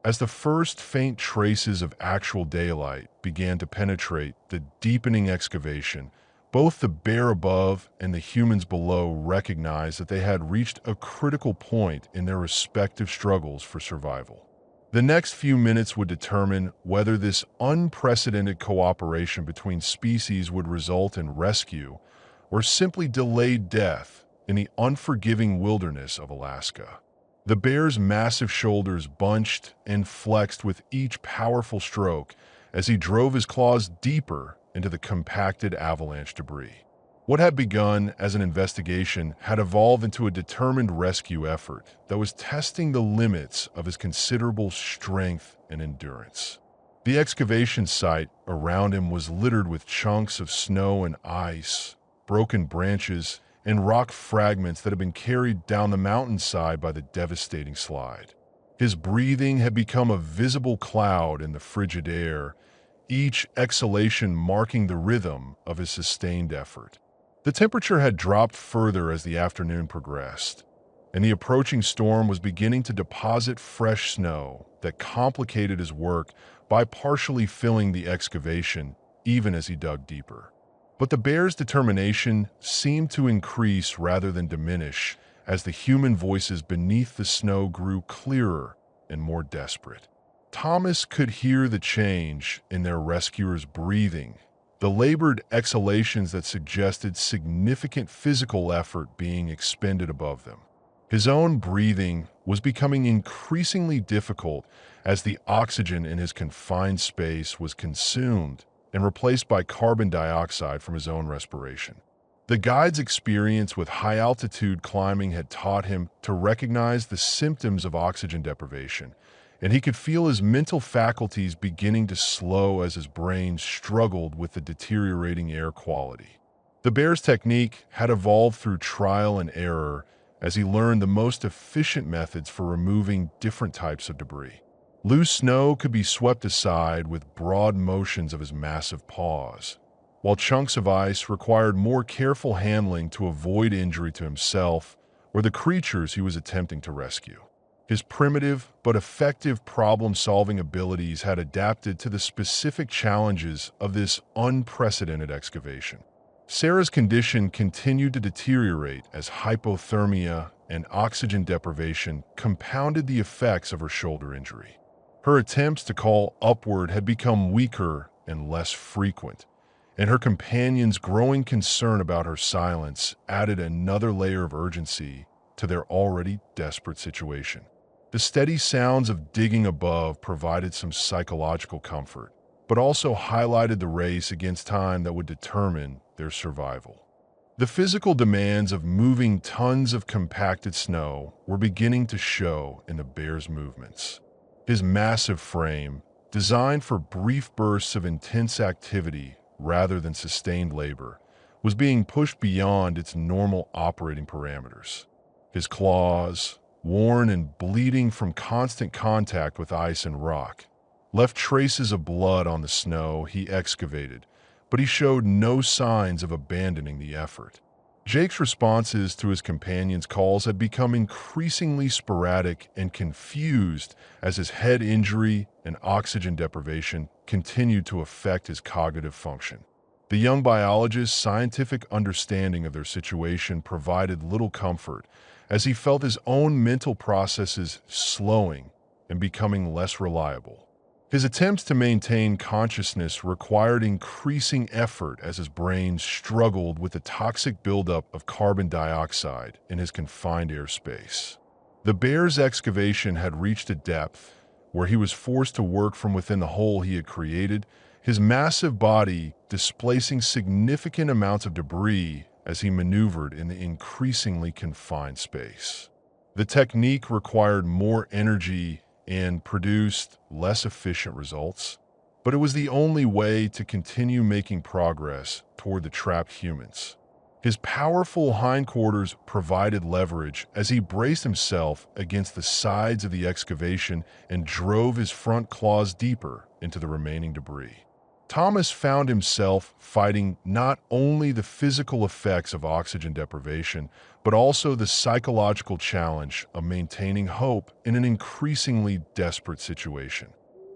As the first faint traces of actual daylight began to penetrate the deepening excavation, both the bear above and the humans below recognized that they had reached a critical point in their respective struggles for survival. The next few minutes would determine whether this unprecedented cooperation between species would result in rescue or simply delayed death in the unforgiving wilderness of Alaska. The bear's massive shoulders bunched and flexed with each powerful stroke as he drove his claws deeper into the compacted avalanche debris. What had begun as an investigation had evolved into a determined rescue effort that was testing the limits of his considerable strength and endurance. The excavation site around him was littered with chunks of snow and ice, broken branches, and rock fragments that had been carried down the mountainside by the devastating slide. His breathing had become a visible cloud in the frigid air, each exhalation marking the rhythm of his sustained effort. The temperature had dropped further as the afternoon progressed, and the approaching storm was beginning to deposit fresh snow that complicated his work by partially filling the excavation even as he dug deeper. But the bear's determination seemed to increase rather than diminish as the human voices beneath the snow grew clearer and more desperate. Thomas could hear the change in their rescuer's breathing, the labored exhalations that suggested significant physical effort being expended above them. His own breathing was becoming increasingly difficult as the oxygen in his confined space was consumed and replaced by carbon dioxide from his own respiration. The guide's experience with high-altitude climbing had taught him to recognize the symptoms of oxygen deprivation, and he could feel his mental faculties beginning to slow as his brain struggled with the deteriorating air quality. The bear's technique had evolved through trial and error as he learned the most efficient methods for removing different types of debris. Loose snow could be swept aside with broad motions of his massive paws, while chunks of ice required more careful handling to avoid injury to himself or the creatures he was attempting to rescue. His primitive but effective problem-solving abilities had adapted to the specific challenges of this unprecedented excavation. Sarah's condition continued to deteriorate as hypothermia and oxygen deprivation compounded the effects of her shoulder injury. Her attempts to call upward had become weaker and less frequent, and her companion's growing concern about her silence added another layer of urgency to their already desperate situation. The steady sounds of digging above provided some psychological comfort, but also highlighted the race against time that would determine their survival. The physical demands of moving tons of compacted snow were beginning to show in the bear's movements. His massive frame, designed for brief bursts of intense activity rather than sustained labor, was being pushed beyond its normal operating parameters. His claws, worn and bleeding from constant contact with ice and rock, left traces of blood on the snow he excavated, but he showed no signs of abandoning the effort. Jake's responses to his companion's calls had become increasingly sporadic and confused as his head injury and oxygen deprivation continued to affect his cognitive function. The young biologist's scientific understanding of their situation provided little comfort, as he felt his own mental processes slowing and becoming less reliable. His attempts to maintain consciousness required increasing effort as his brain struggled with the toxic buildup of carbon dioxide in his confined airspace. The bear's excavation had reached a depth where he was forced to work from within the hole he had created, his massive body displacing significant amounts of debris as he maneuvered in the increasingly confined space. The technique required more energy and produced less efficient results, but it was the only way to continue making progress toward the trapped humans. His powerful hindquarters provided leverage as he braced himself against the sides of the excavation and drove his front claws deeper into the remaining debris. Thomas found himself fighting not only the physical effects of oxygen deprivation, but also the psychological challenge of maintaining hope in an increasingly desperate situation.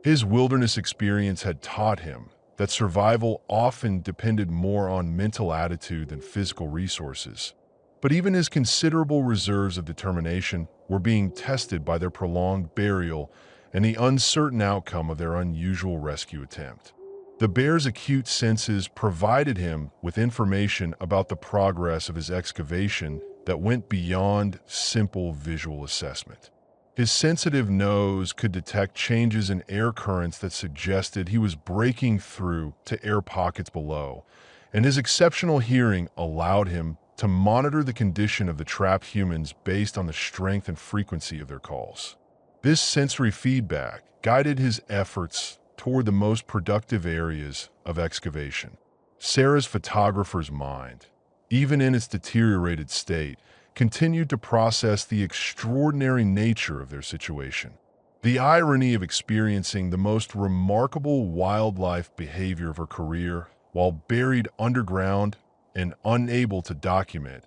His wilderness experience had taught him that survival often depended more on mental attitude than physical resources. But even his considerable reserves of determination were being tested by their prolonged burial and the uncertain outcome of their unusual rescue attempt. The bear's acute senses provided him with information about the progress of his excavation that went beyond simple visual assessment. His sensitive nose could detect changes in air currents that suggested he was breaking through to air pockets below, and his exceptional hearing allowed him to monitor the condition of the trapped humans based on the strength and frequency of their calls. This sensory feedback guided his efforts toward the most productive areas of excavation. Sarah's photographer's mind, even in its deteriorated state, continued to process the extraordinary nature of their situation. The irony of experiencing the most remarkable wildlife behavior of her career while buried underground and unable to document,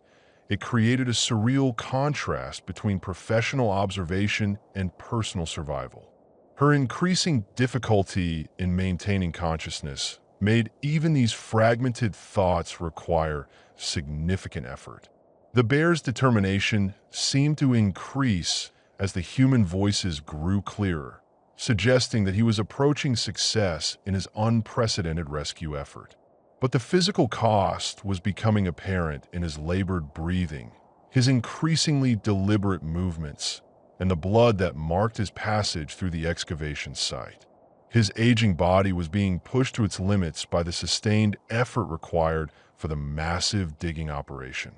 it created a surreal contrast between professional observation and personal survival. Her increasing difficulty in maintaining consciousness made even these fragmented thoughts require significant effort. The bear's determination seemed to increase as the human voices grew clearer, suggesting that he was approaching success in his unprecedented rescue effort. But the physical cost was becoming apparent in his labored breathing, his increasingly deliberate movements, and the blood that marked his passage through the excavation site. His aging body was being pushed to its limits by the sustained effort required for the massive digging operation.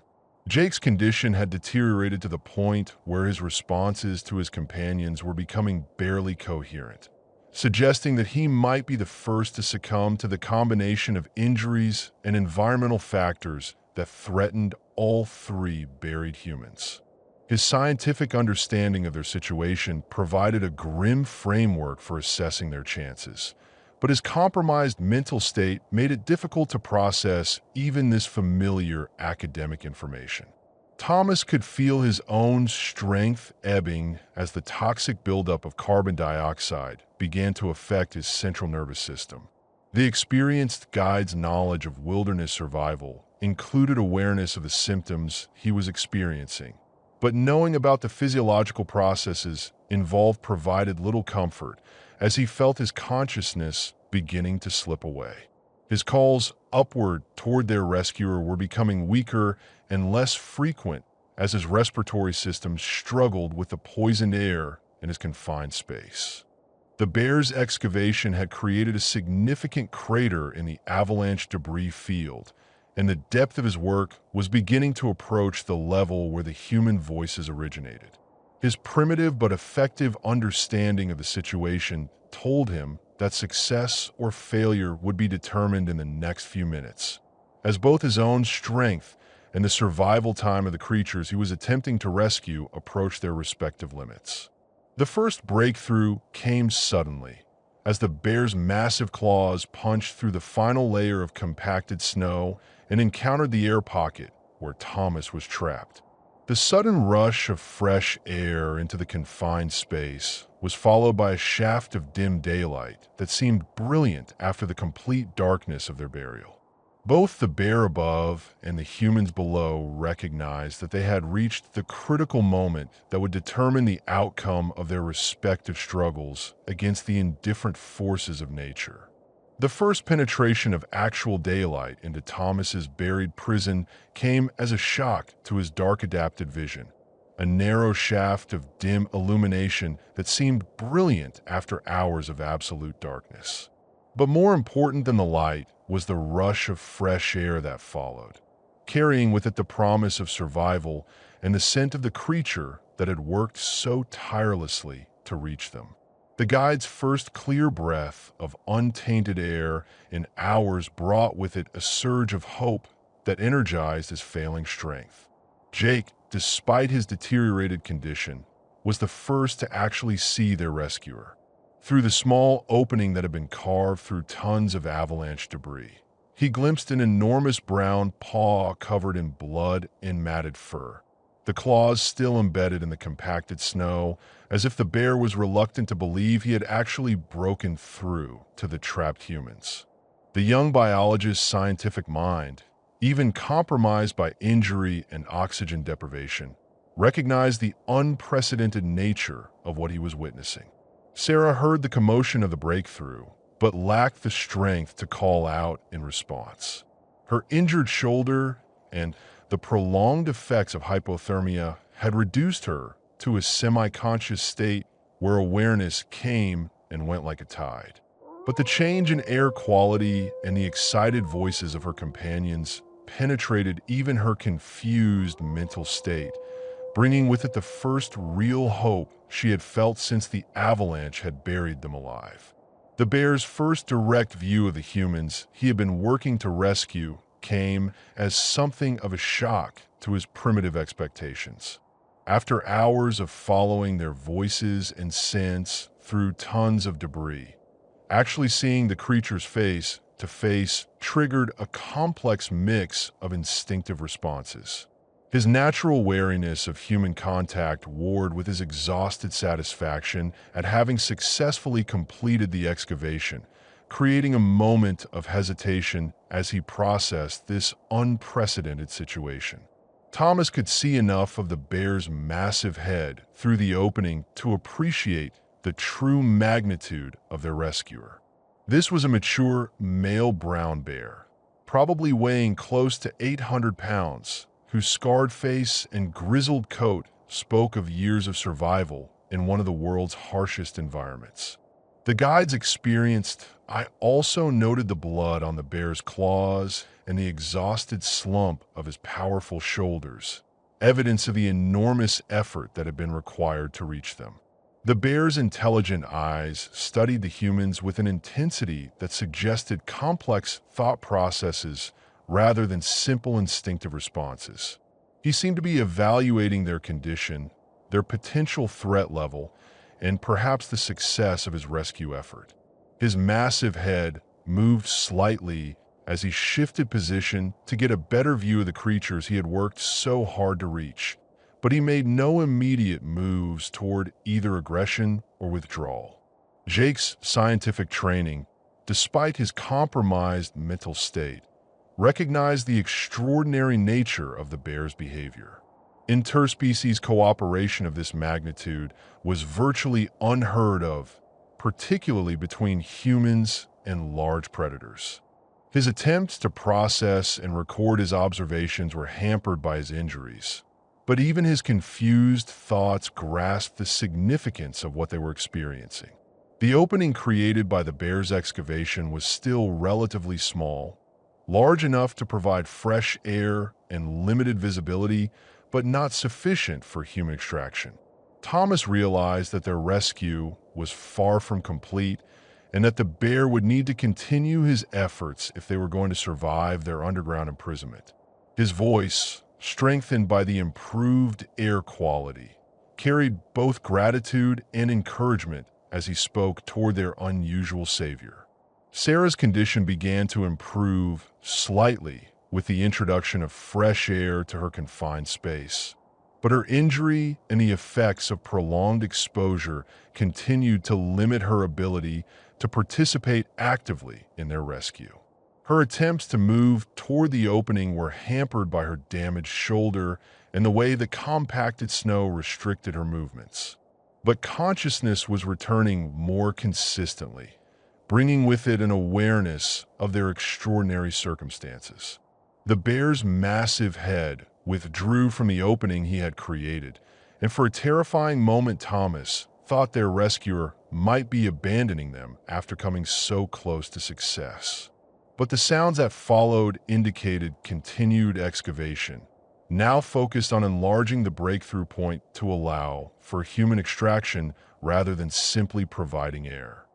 Jake's condition had deteriorated to the point where his responses to his companions were becoming barely coherent, suggesting that he might be the first to succumb to the combination of injuries and environmental factors that threatened all three buried humans. His scientific understanding of their situation provided a grim framework for assessing their chances, but his compromised mental state made it difficult to process even this familiar academic information. Thomas could feel his own strength ebbing as the toxic buildup of carbon dioxide began to affect his central nervous system. The experienced guide's knowledge of wilderness survival included awareness of the symptoms he was experiencing, but knowing about the physiological processes involved provided little comfort as he felt his consciousness beginning to slip away. His calls upward toward their rescuer were becoming weaker and less frequent as his respiratory system struggled with the poisoned air in his confined space. The bear's excavation had created a significant crater in the avalanche debris field, and the depth of his work was beginning to approach the level where the human voices originated. His primitive but effective understanding of the situation told him that success or failure would be determined in the next few minutes, as both his own strength and the survival time of the creatures he was attempting to rescue approached their respective limits. The first breakthrough came suddenly, as the bear's massive claws punched through the final layer of compacted snow and encountered the air pocket where Thomas was trapped. The sudden rush of fresh air into the confined space was followed by a shaft of dim daylight that seemed brilliant after the complete darkness of their burial. Both the bear above and the humans below recognized that they had reached the critical moment that would determine the outcome of their respective struggles against the indifferent forces of nature. The first penetration of actual daylight into Thomas's buried prison came as a shock to his dark-adapted vision, a narrow shaft of dim illumination that seemed brilliant after hours of absolute darkness. But more important than the light was the rush of fresh air that followed, carrying with it the promise of survival and the scent of the creature that had worked so tirelessly to reach them. The guide's first clear breath of untainted air in hours brought with it a surge of hope that energized his failing strength. Jake, despite his deteriorated condition, was the first to actually see their rescuer. Through the small opening that had been carved through tons of avalanche debris, he glimpsed an enormous brown paw covered in blood and matted fur, the claws still embedded in the compacted snow, as if the bear was reluctant to believe he had actually broken through to the trapped humans. The young biologist's scientific mind, even compromised by injury and oxygen deprivation, recognized the unprecedented nature of what he was witnessing. Sarah heard the commotion of the breakthrough, but lacked the strength to call out in response. Her injured shoulder and the prolonged effects of hypothermia had reduced her to a semi-conscious state where awareness came and went like a tide. But the change in air quality and the excited voices of her companions penetrated even her confused mental state, bringing with it the first real hope she had felt since the avalanche had buried them alive. The bear's first direct view of the humans he had been working to rescue came as something of a shock to his primitive expectations. After hours of following their voices and scents through tons of debris, actually seeing the creature's face to face triggered a complex mix of instinctive responses. His natural wariness of human contact warred with his exhausted satisfaction at having successfully completed the excavation, creating a moment of hesitation as he processed this unprecedented situation. Thomas could see enough of the bear's massive head through the opening to appreciate the true magnitude of their rescuer. This was a mature male brown bear, probably weighing close to 800 pounds, whose scarred face and grizzled coat spoke of years of survival in one of the world's harshest environments. The guides experienced, I also noted the blood on the bear's claws and the exhausted slump of his powerful shoulders, evidence of the enormous effort that had been required to reach them. The bear's intelligent eyes studied the humans with an intensity that suggested complex thought processes rather than simple instinctive responses. He seemed to be evaluating their condition, their potential threat level, and perhaps the success of his rescue effort. His massive head moved slightly as he shifted position to get a better view of the creatures he had worked so hard to reach, but he made no immediate moves toward either aggression or withdrawal. Jake's scientific training, despite his compromised mental state, recognized the extraordinary nature of the bear's behavior. Interspecies cooperation of this magnitude was virtually unheard of, particularly between humans and large predators. His attempts to process and record his observations were hampered by his injuries, but even his confused thoughts grasped the significance of what they were experiencing. The opening created by the bear's excavation was still relatively small, large enough to provide fresh air and limited visibility, but not sufficient for human extraction. Thomas realized that their rescue was far from complete and that the bear would need to continue his efforts if they were going to survive their underground imprisonment. His voice, strengthened by the improved air quality, carried both gratitude and encouragement as he spoke toward their unusual savior. Sarah's condition began to improve slightly with the introduction of fresh air to her confined space, but her injury and the effects of prolonged exposure continued to limit her ability to participate actively in their rescue. Her attempts to move toward the opening were hampered by her damaged shoulder and the way the compacted snow restricted her movements. But consciousness was returning more consistently, bringing with it an awareness of their extraordinary circumstances. The bear's massive head withdrew from the opening he had created, and for a terrifying moment Thomas thought their rescuer might be abandoning them after coming so close to success. But the sounds that followed indicated continued excavation, now focused on enlarging the breakthrough point to allow for human extraction rather than simply providing air.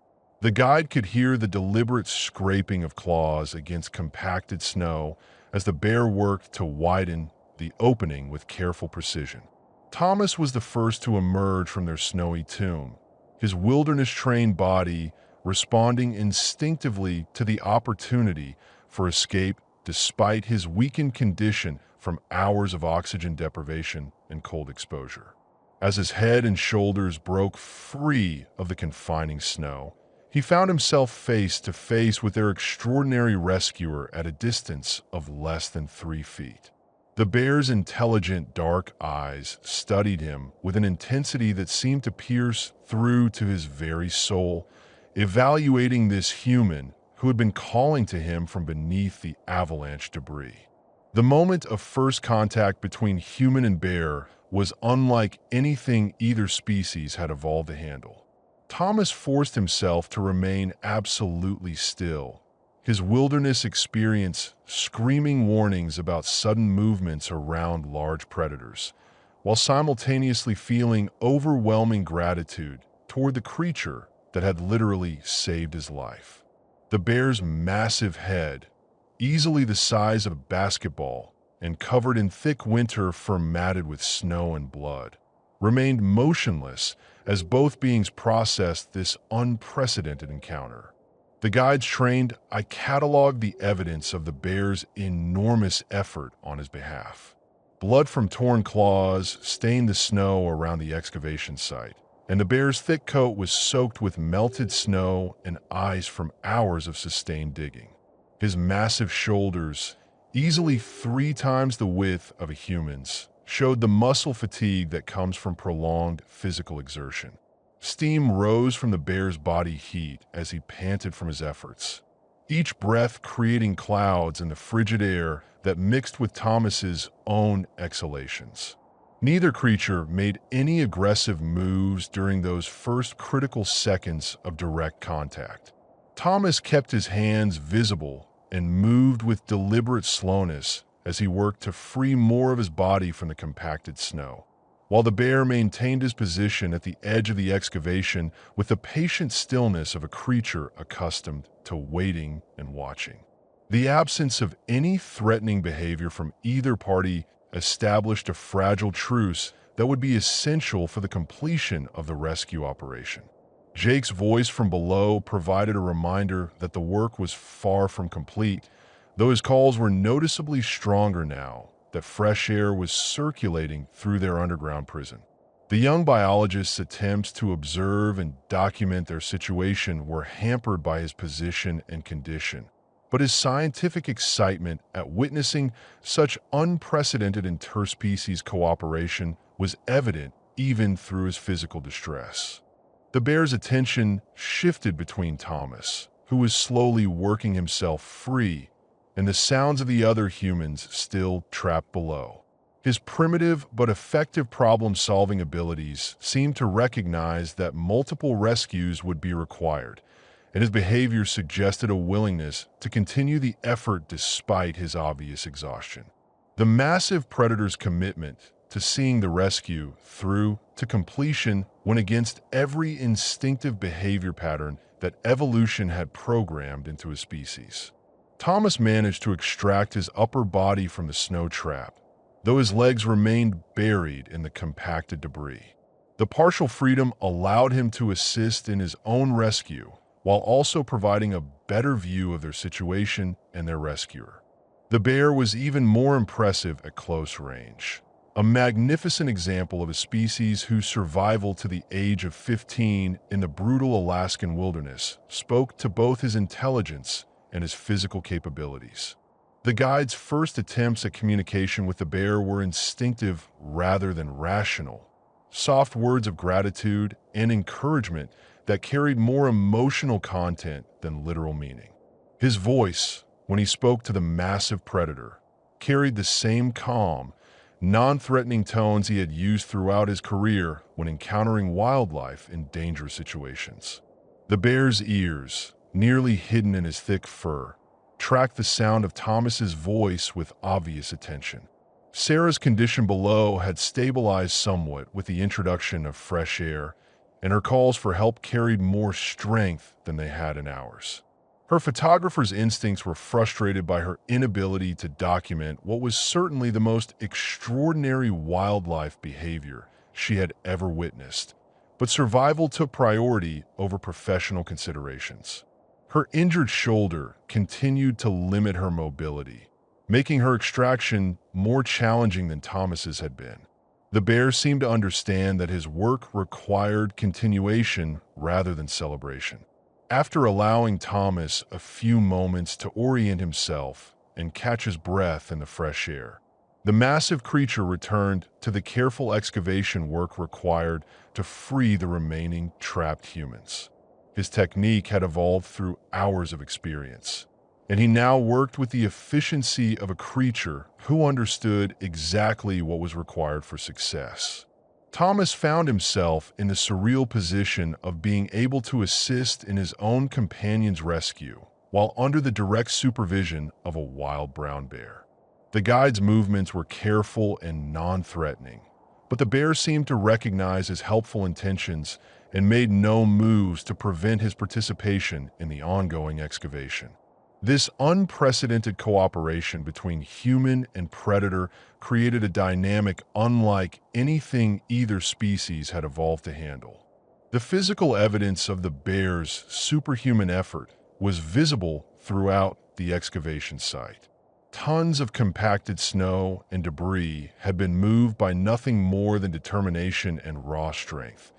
The guide could hear the deliberate scraping of claws against compacted snow as the bear worked to widen the opening with careful precision. Thomas was the first to emerge from their snowy tomb, his wilderness-trained body responding instinctively to the opportunity for escape despite his weakened condition from hours of oxygen deprivation and cold exposure. As his head and shoulders broke free of the confining snow, he found himself face to face with their extraordinary rescuer at a distance of less than 3 feet. The bear's intelligent, dark eyes studied him with an intensity that seemed to pierce through to his very soul, evaluating this human who had been calling to him from beneath the avalanche debris. The moment of first contact between human and bear was unlike anything either species had evolved to handle. Thomas forced himself to remain absolutely still, his wilderness experience screaming warnings about sudden movements around large predators, while simultaneously feeling overwhelming gratitude toward the creature that had literally saved his life. The bear's massive head, easily the size of a basketball and covered in thick winter fur matted with snow and blood, remained motionless as both beings processed this unprecedented encounter. The guides trained, I cataloged the evidence of the bear's enormous effort on his behalf. Blood from torn claws stained the snow around the excavation site, and the bear's thick coat was soaked with melted snow and ice from hours of sustained digging. His massive shoulders, easily 3 times the width of a human's, showed the muscle fatigue that comes from prolonged physical exertion. Steam rose from the bear's body heat as he panted from his efforts, each breath creating clouds in the frigid air that mixed with Thomas's own exhalations. Neither creature made any aggressive moves during those first critical seconds of direct contact. Thomas kept his hands visible and moved with deliberate slowness as he worked to free more of his body from the compacted snow, while the bear maintained his position at the edge of the excavation with the patient stillness of a creature accustomed to waiting and watching. The absence of any threatening behavior from either party established a fragile truce that would be essential for the completion of the rescue operation. Jake's voice from below provided a reminder that the work was far from complete, though his calls were noticeably stronger now that fresh air was circulating through their underground prison. The young biologist's attempts to observe and document their situation were hampered by his position and condition, but his scientific excitement at witnessing such unprecedented interspecies cooperation was evident even through his physical distress. The bear's attention shifted between Thomas, who was slowly working himself free, and the sounds of the other humans still trapped below. His primitive but effective problem-solving abilities seemed to recognize that multiple rescues would be required, and his behavior suggested a willingness to continue the effort despite his obvious exhaustion. The massive predator's commitment to seeing the rescue through to completion went against every instinctive behavior pattern that evolution had programmed into his species. Thomas managed to extract his upper body from the snow trap, though his legs remained buried in the compacted debris. The partial freedom allowed him to assist in his own rescue, while also providing a better view of their situation and their rescuer. The bear was even more impressive at close range, a magnificent example of a species whose survival to the age of 15 in the brutal Alaskan wilderness spoke to both his intelligence and his physical capabilities. The guide's first attempts at communication with the bear were instinctive rather than rational, soft words of gratitude and encouragement that carried more emotional content than literal meaning. His voice, when he spoke to the massive predator, carried the same calm, non-threatening tones he had used throughout his career when encountering wildlife in dangerous situations. The bear's ears, nearly hidden in his thick fur, tracked the sound of Thomas's voice with obvious attention. Sarah's condition below had stabilized somewhat with the introduction of fresh air, and her calls for help carried more strength than they had in hours. Her photographer's instincts were frustrated by her inability to document what was certainly the most extraordinary wildlife behavior she had ever witnessed, but survival took priority over professional considerations. Her injured shoulder continued to limit her mobility, making her extraction more challenging than Thomas's had been. The bear seemed to understand that his work required continuation rather than celebration. After allowing Thomas a few moments to orient himself and catch his breath in the fresh air, the massive creature returned to the careful excavation work required to free the remaining trapped humans. His technique had evolved through hours of experience, and he now worked with the efficiency of a creature who understood exactly what was required for success. Thomas found himself in the surreal position of being able to assist in his own companion's rescue while under the direct supervision of a wild brown bear. The guide's movements were careful and non-threatening, but the bear seemed to recognize his helpful intentions and made no moves to prevent his participation in the ongoing excavation. This unprecedented cooperation between human and predator created a dynamic unlike anything either species had evolved to handle. The physical evidence of the bear's superhuman effort was visible throughout the excavation site. Tons of compacted snow and debris had been moved by nothing more than determination and raw strength,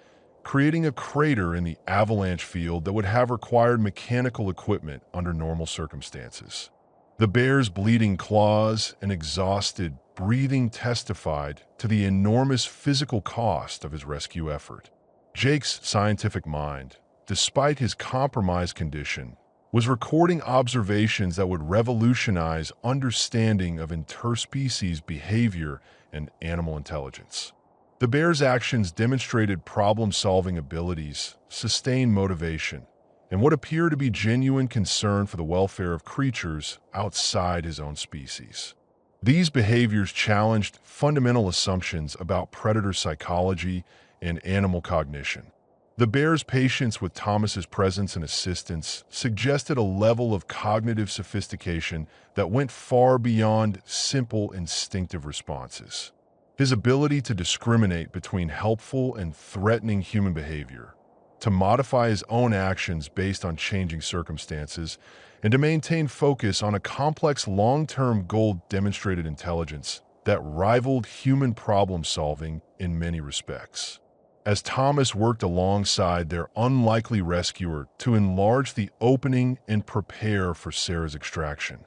creating a crater in the avalanche field that would have required mechanical equipment under normal circumstances. The bear's bleeding claws and exhausted breathing testified to the enormous physical cost of his rescue effort. Jake's scientific mind, despite his compromised condition, was recording observations that would revolutionize understanding of interspecies behavior and animal intelligence. The bear's actions demonstrated problem-solving abilities, sustained motivation, and what appeared to be genuine concern for the welfare of creatures outside his own species. These behaviors challenged fundamental assumptions about predator psychology and animal cognition. The bear's patience with Thomas's presence and assistance suggested a level of cognitive sophistication that went far beyond simple instinctive responses. His ability to discriminate between helpful and threatening human behavior, to modify his own actions based on changing circumstances, and to maintain focus on a complex long-term goal demonstrated intelligence that rivaled human problem-solving in many respects. As Thomas worked alongside their unlikely rescuer to enlarge the opening and prepare for Sarah's extraction,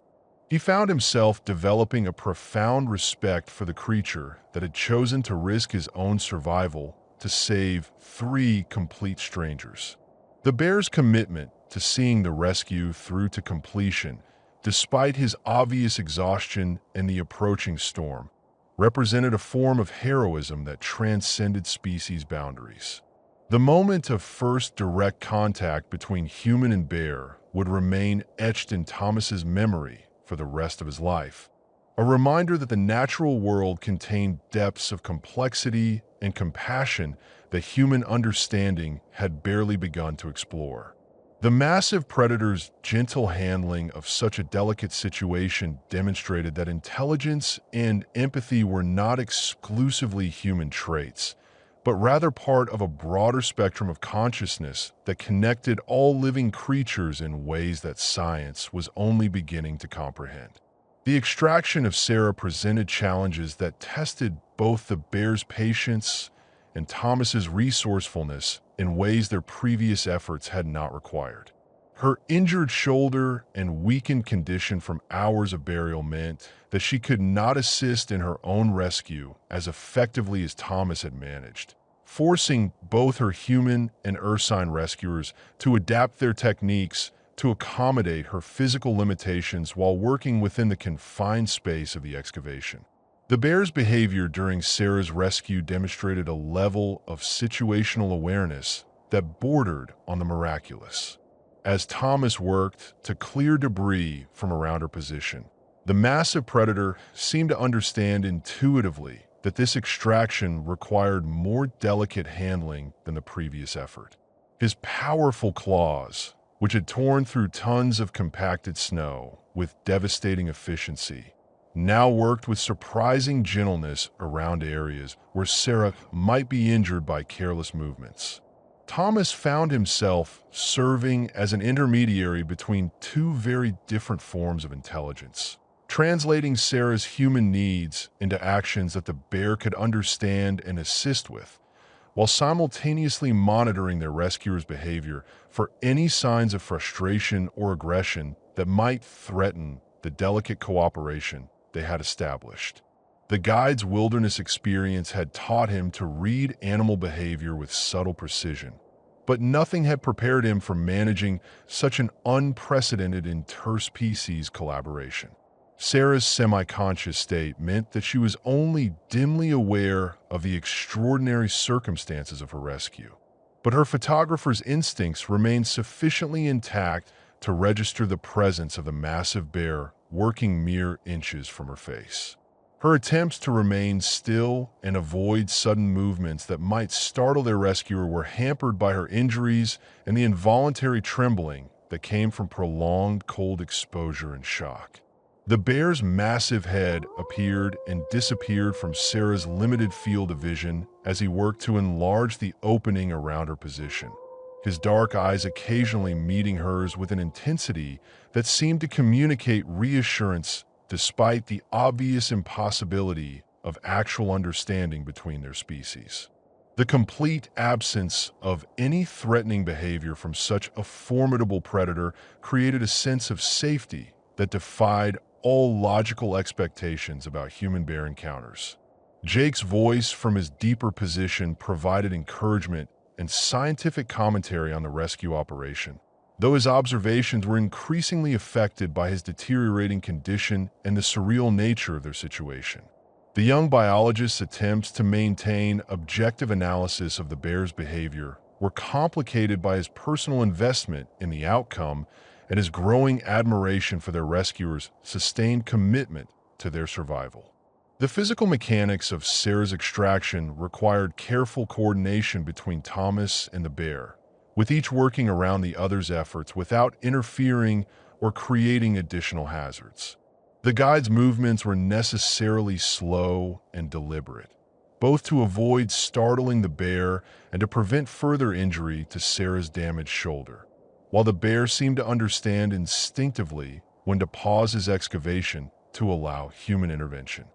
he found himself developing a profound respect for the creature that had chosen to risk his own survival to save 3 complete strangers. The bear's commitment to seeing the rescue through to completion, despite his obvious exhaustion and the approaching storm, represented a form of heroism that transcended species boundaries. The moment of first direct contact between human and bear would remain etched in Thomas's memory for the rest of his life, a reminder that the natural world contained depths of complexity and compassion that human understanding had barely begun to explore. The massive predator's gentle handling of such a delicate situation demonstrated that intelligence and empathy were not exclusively human traits, but rather part of a broader spectrum of consciousness that connected all living creatures in ways that science was only beginning to comprehend. The extraction of Sarah presented challenges that tested both the bear's patience and Thomas's resourcefulness in ways their previous efforts had not required. Her injured shoulder and weakened condition from hours of burial meant that she could not assist in her own rescue as effectively as Thomas had managed, forcing both her human and ursine rescuers to adapt their techniques to accommodate her physical limitations while working within the confined space of the excavation. The bear's behavior during Sarah's rescue demonstrated a level of situational awareness that bordered on the miraculous. As Thomas worked to clear debris from around her position, the massive predator seemed to understand intuitively that this extraction required more delicate handling than the previous effort. His powerful claws, which had torn through tons of compacted snow with devastating efficiency, now worked with surprising gentleness around areas where Sarah might be injured by careless movements. Thomas found himself serving as an intermediary between two very different forms of intelligence, translating Sarah's human needs into actions that the bear could understand and assist with, while simultaneously monitoring their rescuer's behavior for any signs of frustration or aggression that might threaten the delicate cooperation they had established. The guide's wilderness experience had taught him to read animal behavior with subtle precision, but nothing had prepared him for managing such an unprecedented interspecies collaboration. Sarah's semi-conscious state meant that she was only dimly aware of the extraordinary circumstances of her rescue, but her photographer's instincts remained sufficiently intact to register the presence of the massive bear working mere inches from her face. Her attempts to remain still and avoid sudden movements that might startle their rescuer were hampered by her injuries and the involuntary trembling that came from prolonged cold exposure and shock. The bear's massive head appeared and disappeared from Sarah's limited field of vision as he worked to enlarge the opening around her position, his dark eyes occasionally meeting hers with an intensity that seemed to communicate reassurance despite the obvious impossibility of actual understanding between their species. The complete absence of any threatening behavior from such a formidable predator created a sense of safety that defied all logical expectations about human-bear encounters. Jake's voice from his deeper position provided encouragement and scientific commentary on the rescue operation, though his observations were increasingly affected by his deteriorating condition and the surreal nature of their situation. The young biologist's attempts to maintain objective analysis of the bear's behavior were complicated by his personal investment in the outcome and his growing admiration for their rescuer's sustained commitment to their survival. The physical mechanics of Sarah's extraction required careful coordination between Thomas and the bear, with each working around the other's efforts without interfering or creating additional hazards. The guide's movements were necessarily slow and deliberate, both to avoid startling the bear and to prevent further injury to Sarah's damaged shoulder, while the bear seemed to understand instinctively when to pause his excavation to allow human intervention.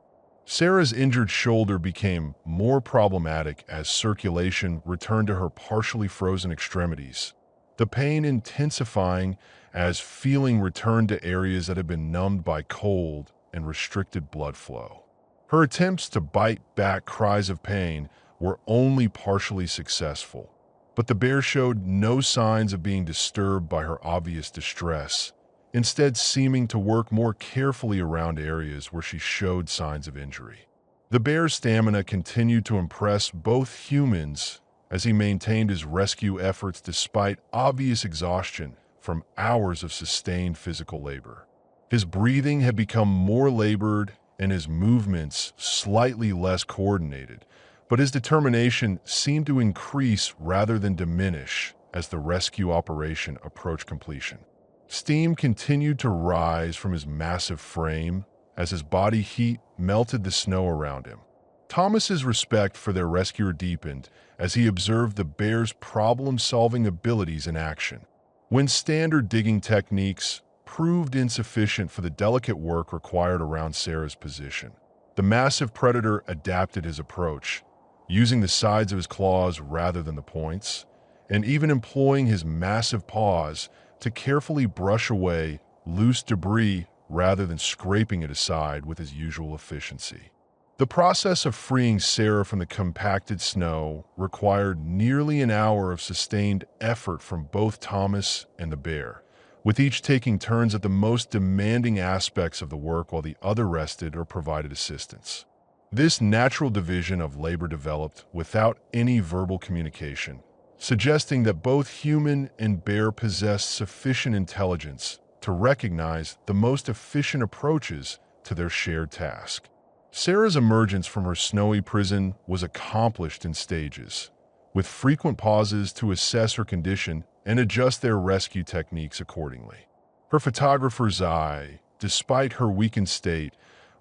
Sarah's injured shoulder became more problematic as circulation returned to her partially frozen extremities, the pain intensifying as feeling returned to areas that had been numbed by cold and restricted blood flow. Her attempts to bite back cries of pain were only partially successful, but the bear showed no signs of being disturbed by her obvious distress, instead seeming to work more carefully around areas where she showed signs of injury. The bear's stamina continued to impress both humans as he maintained his rescue efforts despite obvious exhaustion from hours of sustained physical labor. His breathing had become more labored and his movements slightly less coordinated, but his determination seemed to increase rather than diminish as the rescue operation approached completion. Steam continued to rise from his massive frame as his body heat melted the snow around him. Thomas's respect for their rescuer deepened as he observed the bear's problem-solving abilities in action. When standard digging techniques proved insufficient for the delicate work required around Sarah's position, the massive predator adapted his approach, using the sides of his claws rather than the points, and even employing his massive paws to carefully brush away loose debris rather than scraping it aside with his usual efficiency. The process of freeing Sarah from the compacted snow required nearly an hour of sustained effort from both Thomas and the bear, with each taking turns at the most demanding aspects of the work while the other rested or provided assistance. This natural division of labor developed without any verbal communication, suggesting that both human and bear possessed sufficient intelligence to recognize the most efficient approaches to their shared task. Sarah's emergence from her snowy prison was accomplished in stages, with frequent pauses to assess her condition and adjust their rescue techniques accordingly. Her photographer's eye, despite her weakened state,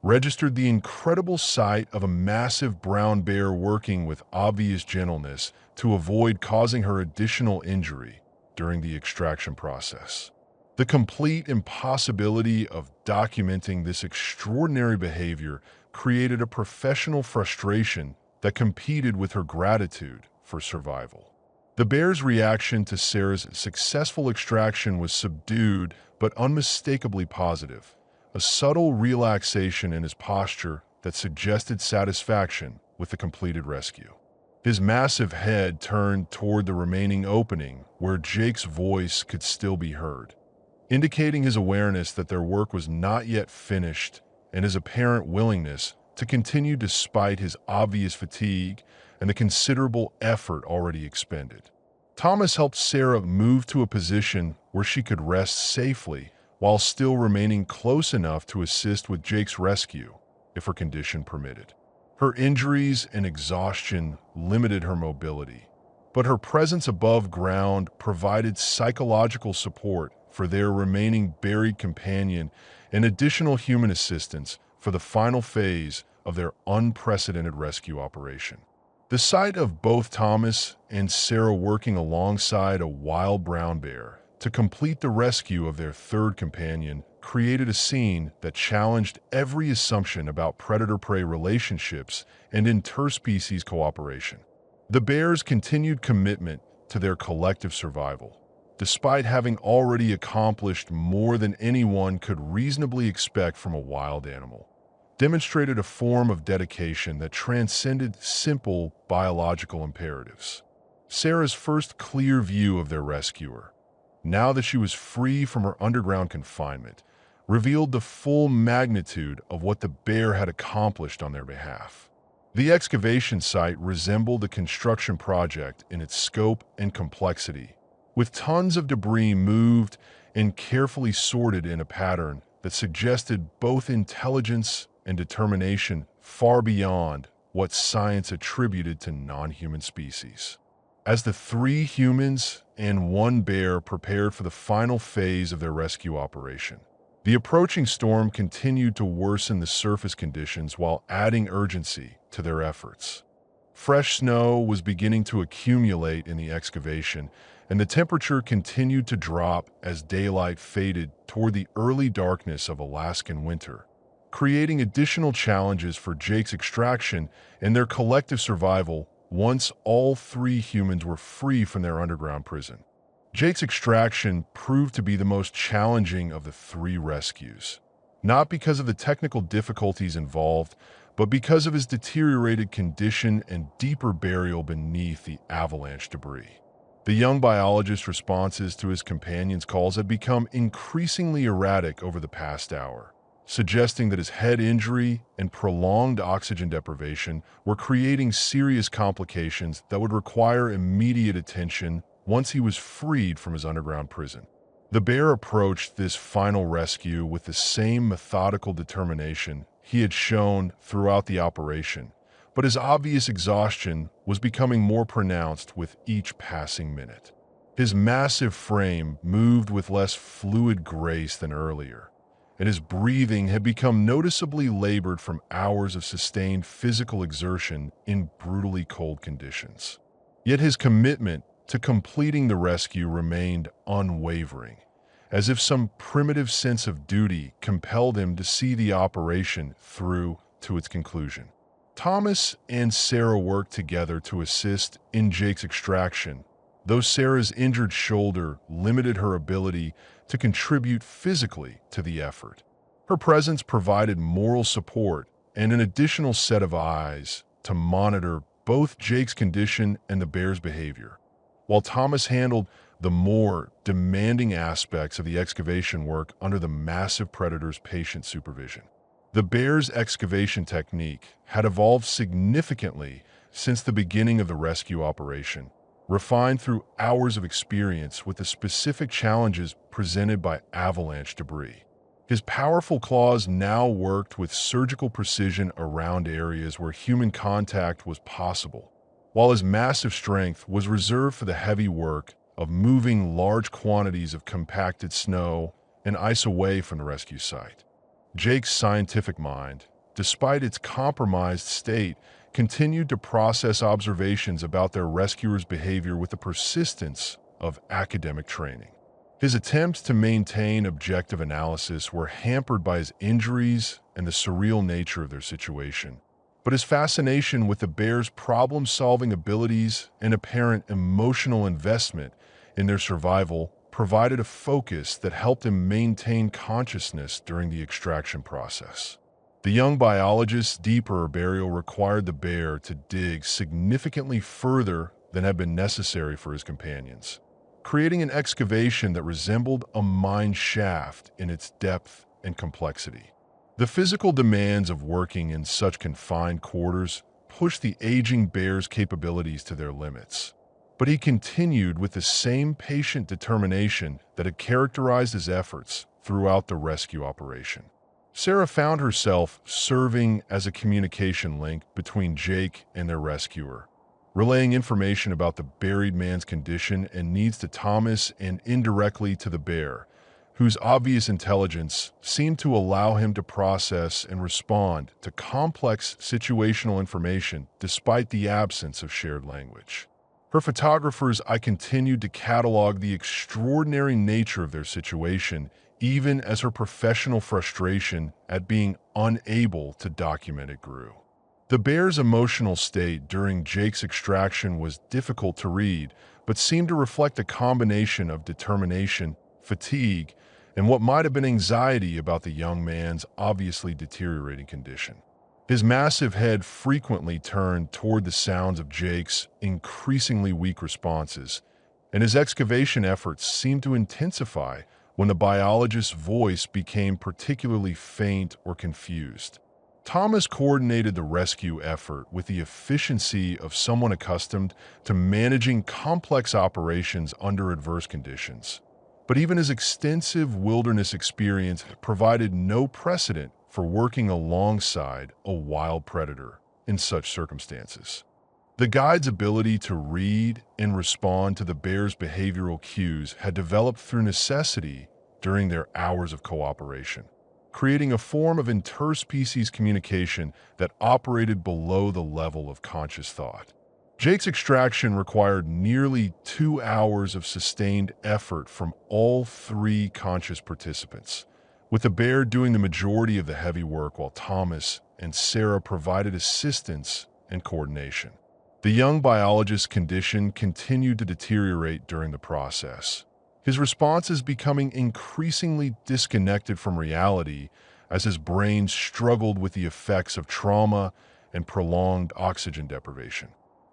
registered the incredible sight of a massive brown bear working with obvious gentleness to avoid causing her additional injury during the extraction process. The complete impossibility of documenting this extraordinary behavior created a professional frustration that competed with her gratitude for survival. The bear's reaction to Sarah's successful extraction was subdued but unmistakably positive, a subtle relaxation in his posture that suggested satisfaction with the completed rescue. His massive head turned toward the remaining opening where Jake's voice could still be heard, indicating his awareness that their work was not yet finished and his apparent willingness to continue despite his obvious fatigue and the considerable effort already expended. Thomas helped Sarah move to a position where she could rest safely while still remaining close enough to assist with Jake's rescue, if her condition permitted. Her injuries and exhaustion limited her mobility, but her presence above ground provided psychological support for their remaining buried companion and additional human assistance for the final phase of their unprecedented rescue operation. The sight of both Thomas and Sarah working alongside a wild brown bear to complete the rescue of their third companion created a scene that challenged every assumption about predator-prey relationships and interspecies cooperation. The bears' continued commitment to their collective survival, despite having already accomplished more than anyone could reasonably expect from a wild animal, demonstrated a form of dedication that transcended simple biological imperatives. Sarah's first clear view of their rescuer, now that she was free from her underground confinement, revealed the full magnitude of what the bear had accomplished on their behalf. The excavation site resembled a construction project in its scope and complexity, with tons of debris moved and carefully sorted in a pattern that suggested both intelligence and determination far beyond what science attributed to non-human species. As the 3 humans and 1 bear prepared for the final phase of their rescue operation, the approaching storm continued to worsen the surface conditions while adding urgency to their efforts. Fresh snow was beginning to accumulate in the excavation, and the temperature continued to drop as daylight faded toward the early darkness of Alaskan winter, creating additional challenges for Jake's extraction and their collective survival once all 3 humans were free from their underground prison. Jake's extraction proved to be the most challenging of the 3 rescues, not because of the technical difficulties involved, but because of his deteriorated condition and deeper burial beneath the avalanche debris. The young biologist's responses to his companion's calls had become increasingly erratic over the past hour, suggesting that his head injury and prolonged oxygen deprivation were creating serious complications that would require immediate attention once he was freed from his underground prison. The bear approached this final rescue with the same methodical determination he had shown throughout the operation, but his obvious exhaustion was becoming more pronounced with each passing minute. His massive frame moved with less fluid grace than earlier, and his breathing had become noticeably labored from hours of sustained physical exertion in brutally cold conditions. Yet his commitment to completing the rescue remained unwavering, as if some primitive sense of duty compelled him to see the operation through to its conclusion. Thomas and Sarah worked together to assist in Jake's extraction, though Sarah's injured shoulder limited her ability to contribute physically to the effort. Her presence provided moral support and an additional set of eyes to monitor both Jake's condition and the bear's behavior, while Thomas handled the more demanding aspects of the excavation work under the massive predator's patient supervision. The bear's excavation technique had evolved significantly since the beginning of the rescue operation, refined through hours of experience with the specific challenges presented by avalanche debris. His powerful claws now worked with surgical precision around areas where human contact was possible, while his massive strength was reserved for the heavy work of moving large quantities of compacted snow and ice away from the rescue site. Jake's scientific mind, despite its compromised state, continued to process observations about their rescuer's behavior with the persistence of academic training. His attempts to maintain objective analysis were hampered by his injuries and the surreal nature of their situation. But his fascination with the bear's problem-solving abilities and apparent emotional investment in their survival provided a focus that helped him maintain consciousness during the extraction process. The young biologist's deeper burial required the bear to dig significantly further than had been necessary for his companions, creating an excavation that resembled a mine shaft in its depth and complexity. The physical demands of working in such confined quarters pushed the aging bear's capabilities to their limits. But he continued with the same patient determination that had characterized his efforts throughout the rescue operation. Sarah found herself serving as a communication link between Jake and their rescuer, relaying information about the buried man's condition and needs to Thomas and indirectly to the bear, whose obvious intelligence seemed to allow him to process and respond to complex situational information despite the absence of shared language. Her photographer's eye continued to catalog the extraordinary nature of their situation, even as her professional frustration at being unable to document it grew. The bear's emotional state during Jake's extraction was difficult to read, but seemed to reflect a combination of determination, fatigue, and what might have been anxiety about the young man's obviously deteriorating condition. His massive head frequently turned toward the sounds of Jake's increasingly weak responses, and his excavation efforts seemed to intensify when the biologist's voice became particularly faint or confused. Thomas coordinated the rescue effort with the efficiency of someone accustomed to managing complex operations under adverse conditions. But even his extensive wilderness experience provided no precedent for working alongside a wild predator in such circumstances. The guide's ability to read and respond to the bear's behavioral cues had developed through necessity during their hours of cooperation, creating a form of interspecies communication that operated below the level of conscious thought. Jake's extraction required nearly 2 hours of sustained effort from all 3 conscious participants, with the bear doing the majority of the heavy work while Thomas and Sarah provided assistance and coordination. The young biologist's condition continued to deteriorate during the process, his responses becoming increasingly disconnected from reality as his brain struggled with the effects of trauma and prolonged oxygen deprivation.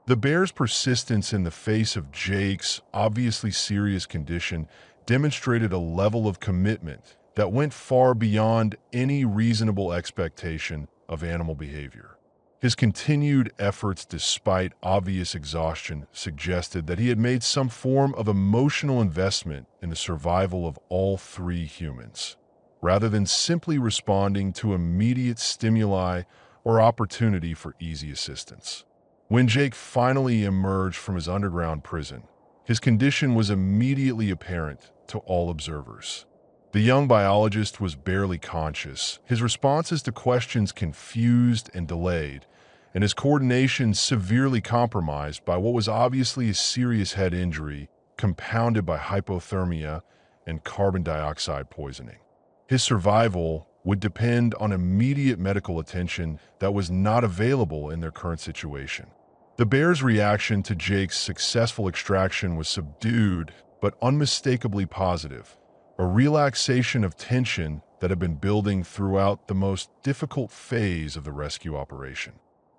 The bear's persistence in the face of Jake's obviously serious condition demonstrated a level of commitment that went far beyond any reasonable expectation of animal behavior. His continued efforts despite obvious exhaustion suggested that he had made some form of emotional investment in the survival of all 3 humans, rather than simply responding to immediate stimuli or opportunity for easy assistance. When Jake finally emerged from his underground prison, his condition was immediately apparent to all observers. The young biologist was barely conscious, his responses to questions confused and delayed, and his coordination severely compromised by what was obviously a serious head injury compounded by hypothermia and carbon dioxide poisoning. His survival would depend on immediate medical attention that was not available in their current situation. The bear's reaction to Jake's successful extraction was subdued but unmistakably positive, a relaxation of tension that had been building throughout the most difficult phase of the rescue operation.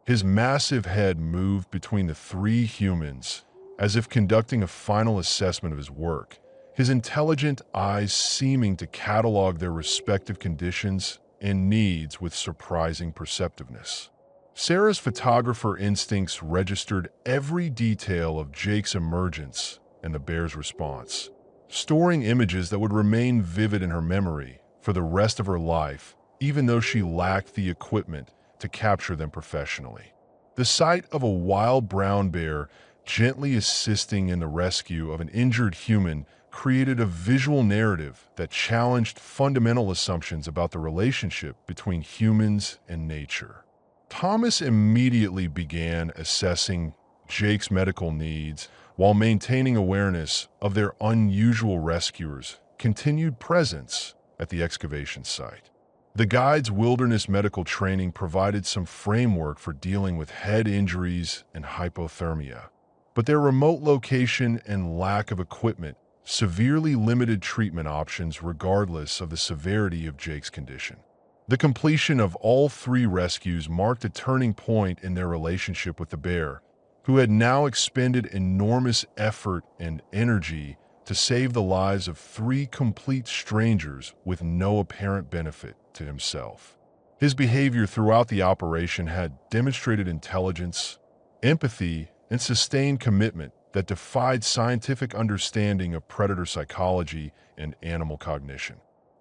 His massive head moved between the 3 humans as if conducting a final assessment of his work, his intelligent eyes seeming to catalog their respective conditions and needs with surprising perceptiveness. Sarah's photographer instincts registered every detail of Jake's emergence and the bear's response, storing images that would remain vivid in her memory for the rest of her life, even though she lacked the equipment to capture them professionally. The sight of a wild brown bear gently assisting in the rescue of an injured human created a visual narrative that challenged fundamental assumptions about the relationship between humans and nature. Thomas immediately began assessing Jake's medical needs while maintaining awareness of their unusual rescuer's continued presence at the excavation site. The guide's wilderness medical training provided some framework for dealing with head injuries and hypothermia, but their remote location and lack of equipment severely limited treatment options regardless of the severity of Jake's condition. The completion of all 3 rescues marked a turning point in their relationship with the bear, who had now expended enormous effort and energy to save the lives of 3 complete strangers with no apparent benefit to himself. His behavior throughout the operation had demonstrated intelligence, empathy, and sustained commitment that defied scientific understanding of predator psychology and animal cognition.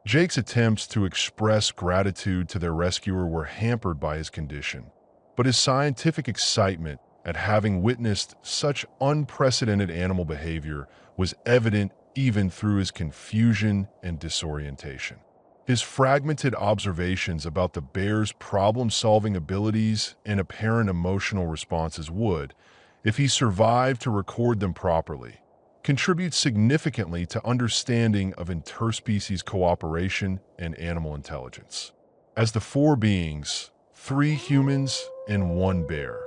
Jake's attempts to express gratitude to their rescuer were hampered by his condition, but his scientific excitement at having witnessed such unprecedented animal behavior was evident even through his confusion and disorientation. His fragmented observations about the bear's problem-solving abilities and apparent emotional responses would, if he survived to record them properly, contribute significantly to understanding of interspecies cooperation and animal intelligence. As the 4 beings, 3 humans and 1 bear,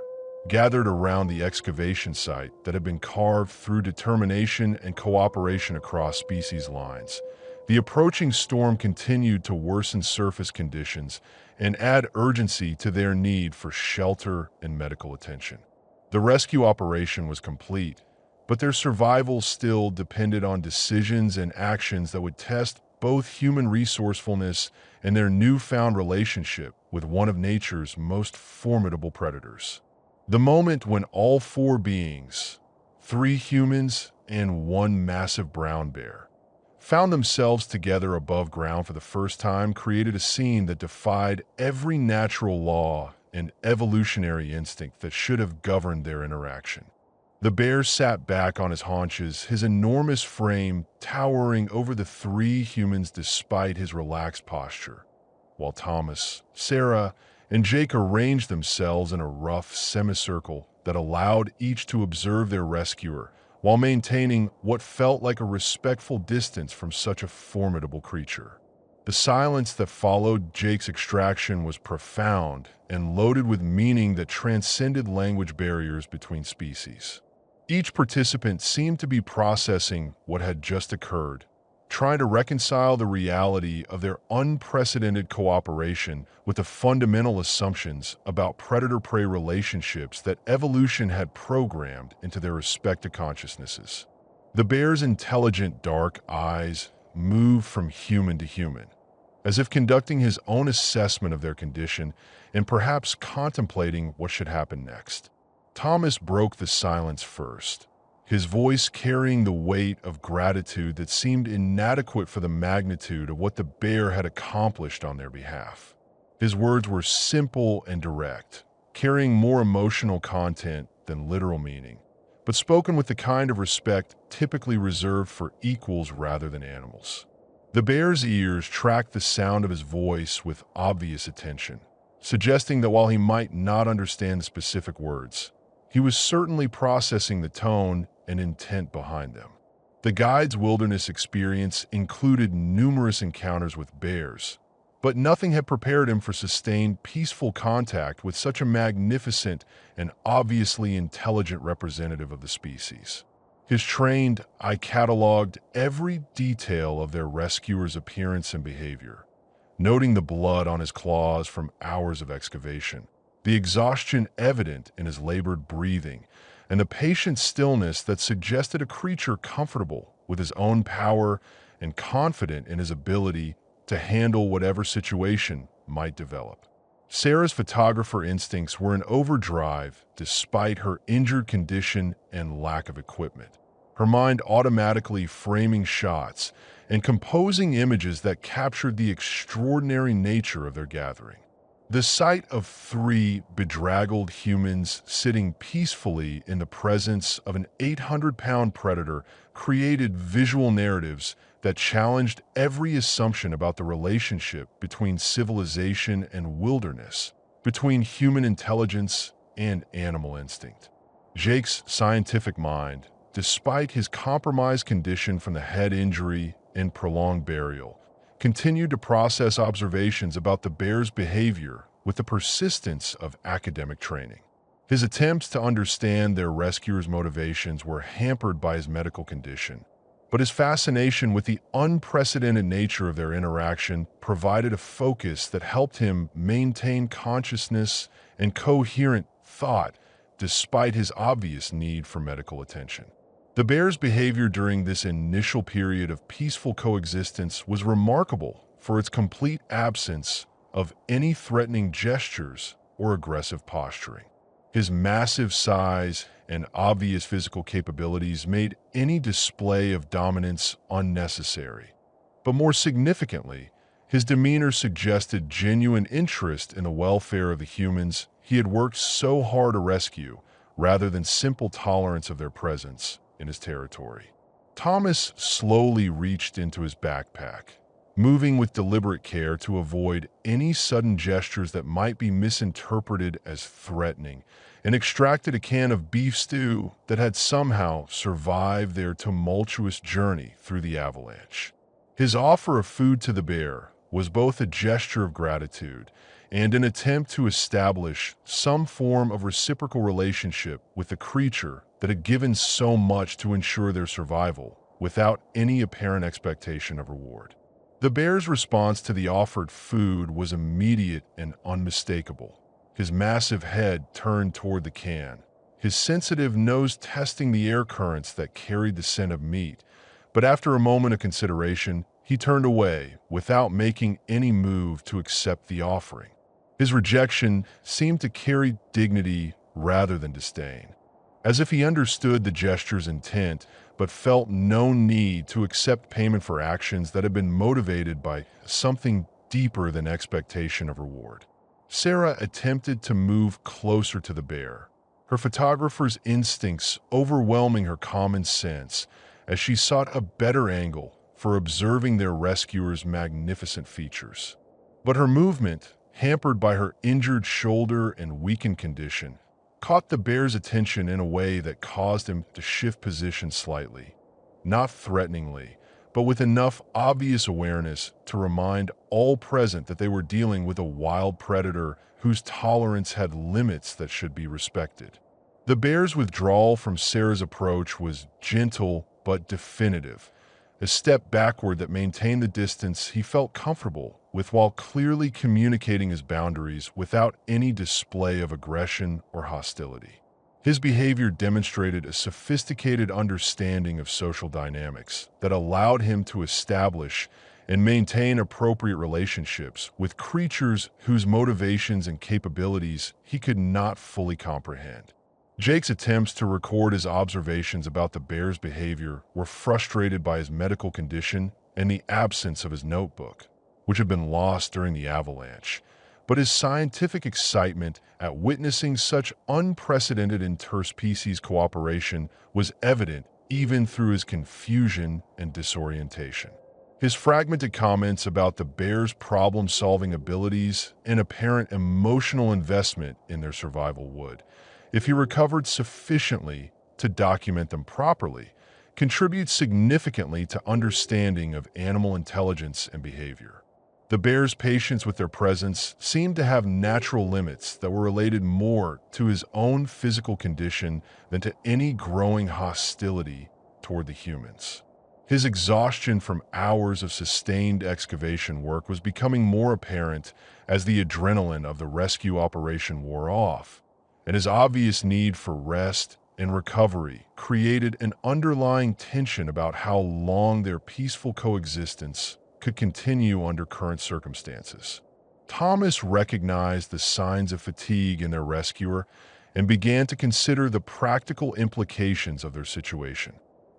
gathered around the excavation site that had been carved through determination and cooperation across species lines, the approaching storm continued to worsen surface conditions and add urgency to their need for shelter and medical attention. The rescue operation was complete, but their survival still depended on decisions and actions that would test both human resourcefulness and their newfound relationship with one of nature's most formidable predators. The moment when all 4 beings, 3 humans and 1 massive brown bear, found themselves together above ground for the first time created a scene that defied every natural law and evolutionary instinct that should have governed their interaction. The bear sat back on his haunches, his enormous frame towering over the 3 humans despite his relaxed posture, while Thomas, Sarah, and Jake arranged themselves in a rough semicircle that allowed each to observe their rescuer while maintaining what felt like a respectful distance from such a formidable creature. The silence that followed Jake's extraction was profound and loaded with meaning that transcended language barriers between species. Each participant seemed to be processing what had just occurred, trying to reconcile the reality of their unprecedented cooperation with the fundamental assumptions about predator-prey relationships that evolution had programmed into their respective consciousnesses. The bear's intelligent dark eyes moved from human to human, as if conducting his own assessment of their condition and perhaps contemplating what should happen next. Thomas broke the silence first, his voice carrying the weight of gratitude that seemed inadequate for the magnitude of what the bear had accomplished on their behalf. His words were simple and direct, carrying more emotional content than literal meaning, but spoken with the kind of respect typically reserved for equals rather than animals. The bear's ears tracked the sound of his voice with obvious attention, suggesting that while he might not understand the specific words, he was certainly processing the tone and intent behind them. The guide's wilderness experience included numerous encounters with bears, but nothing had prepared him for sustained, peaceful contact with such a magnificent and obviously intelligent representative of the species. His trained eye cataloged every detail of their rescuer's appearance and behavior, noting the blood on his claws from hours of excavation, the exhaustion evident in his labored breathing, and the patient stillness that suggested a creature comfortable with his own power and confident in his ability to handle whatever situation might develop. Sarah's photographer instincts were in overdrive despite her injured condition and lack of equipment. her mind automatically framing shots and composing images that captured the extraordinary nature of their gathering. The sight of three bedraggled humans sitting peacefully in the presence of an 800-pound predator created visual narratives that challenged every assumption about the relationship between civilization and wilderness, between human intelligence and animal instinct. Jake's scientific mind, despite his compromised condition from the head injury and prolonged burial, continued to process observations about the bear's behavior with the persistence of academic training. His attempts to understand their rescuer's motivations were hampered by his medical condition, but his fascination with the unprecedented nature of their interaction provided a focus that helped him maintain consciousness and coherent thought despite his obvious need for medical attention. The bear's behavior during this initial period of peaceful coexistence was remarkable for its complete absence of any threatening gestures or aggressive posturing. His massive size and obvious physical capabilities made any display of dominance unnecessary. But more significantly, his demeanor suggested genuine interest in the welfare of the humans he had worked so hard to rescue, rather than simple tolerance of their presence in his territory. Thomas slowly reached into his backpack, moving with deliberate care to avoid any sudden gestures that might be misinterpreted as threatening, and extracted a can of beef stew that had somehow survived their tumultuous journey through the avalanche. His offer of food to the bear was both a gesture of gratitude and an attempt to establish some form of reciprocal relationship with the creature that had given so much to ensure their survival without any apparent expectation of reward. The bear's response to the offered food was immediate and unmistakable. His massive head turned toward the can, his sensitive nose testing the air currents that carried the scent of meat. But after a moment of consideration, he turned away without making any move to accept the offering. His rejection seemed to carry dignity rather than disdain, as if he understood the gesture's intent but felt no need to accept payment for actions that had been motivated by something deeper than expectation of reward. Sarah attempted to move closer to the bear, her photographer's instincts overwhelming her common sense as she sought a better angle for observing their rescuer's magnificent features. But her movement, hampered by her injured shoulder and weakened condition, caught the bear's attention in a way that caused him to shift position slightly, not threateningly, but with enough obvious awareness to remind all present that they were dealing with a wild predator whose tolerance had limits that should be respected. The bear's withdrawal from Sarah's approach was gentle but definitive, a step backward that maintained the distance he felt comfortable with while clearly communicating his boundaries without any display of aggression or hostility. His behavior demonstrated a sophisticated understanding of social dynamics that allowed him to establish and maintain appropriate relationships with creatures whose motivations and capabilities he could not fully comprehend. Jake's attempts to record his observations about the bear's behavior were frustrated by his medical condition and the absence of his notebook, which had been lost during the avalanche. But his scientific excitement at witnessing such unprecedented interspecies cooperation was evident even through his confusion and disorientation. His fragmented comments about the bear's problem-solving abilities and apparent emotional investment in their survival would, if he recovered sufficiently to document them properly, contribute significantly to understanding of animal intelligence and behavior. The bear's patience with their presence seemed to have natural limits that were related more to his own physical condition than to any growing hostility toward the humans. His exhaustion from hours of sustained excavation work was becoming more apparent as the adrenaline of the rescue operation wore off, and his obvious need for rest and recovery created an underlying tension about how long their peaceful coexistence could continue under current circumstances. Thomas recognized the signs of fatigue in their rescuer and began to consider the practical implications of their situation.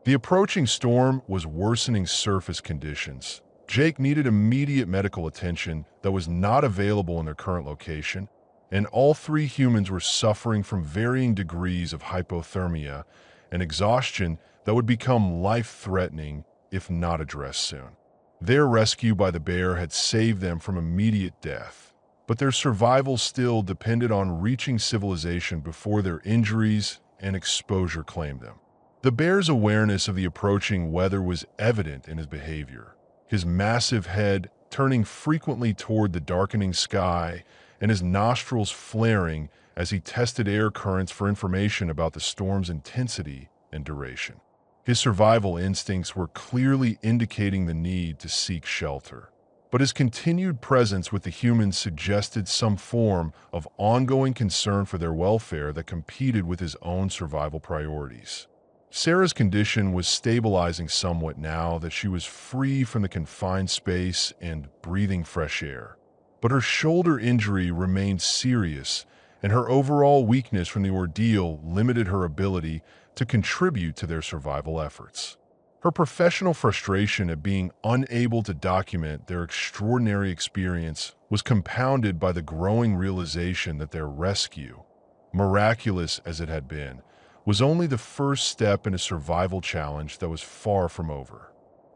The approaching storm was worsening surface conditions. Jake needed immediate medical attention that was not available in their current location, and all three humans were suffering from varying degrees of hypothermia and exhaustion that would become life-threatening if not addressed soon. Their rescue by the bear had saved them from immediate death, but their survival still depended on reaching civilization before their injuries and exposure claimed them. The bear's awareness of the approaching weather was evident in his behavior, his massive head turning frequently toward the darkening sky and his nostrils flaring as he tested air currents for information about the storm's intensity and duration. His survival instincts were clearly indicating the need to seek shelter, but his continued presence with the humans suggested some form of ongoing concern for their welfare that competed with his own survival priorities. Sarah's condition was stabilizing somewhat now that she was free from the confined space and breathing fresh air. But her shoulder injury remained serious, and her overall weakness from the ordeal limited her ability to contribute to their survival efforts. Her professional frustration at being unable to document their extraordinary experience was compounded by the growing realization that their rescue, miraculous as it had been, was only the first step in a survival challenge that was far from over.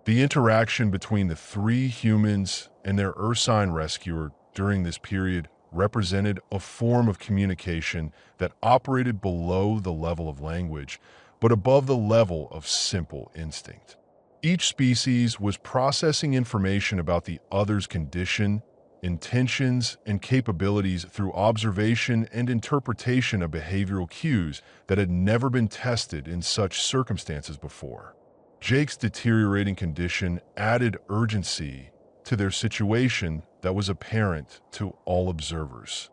The interaction between the three humans and their ursine rescuer during this period represented a form of communication that operated below the level of language, but above the level of simple instinct. Each species was processing information about the other's condition, intentions, and capabilities through observation and interpretation of behavioral cues that had never been tested in such circumstances before. Jake's deteriorating condition added urgency to their situation that was apparent to all observers,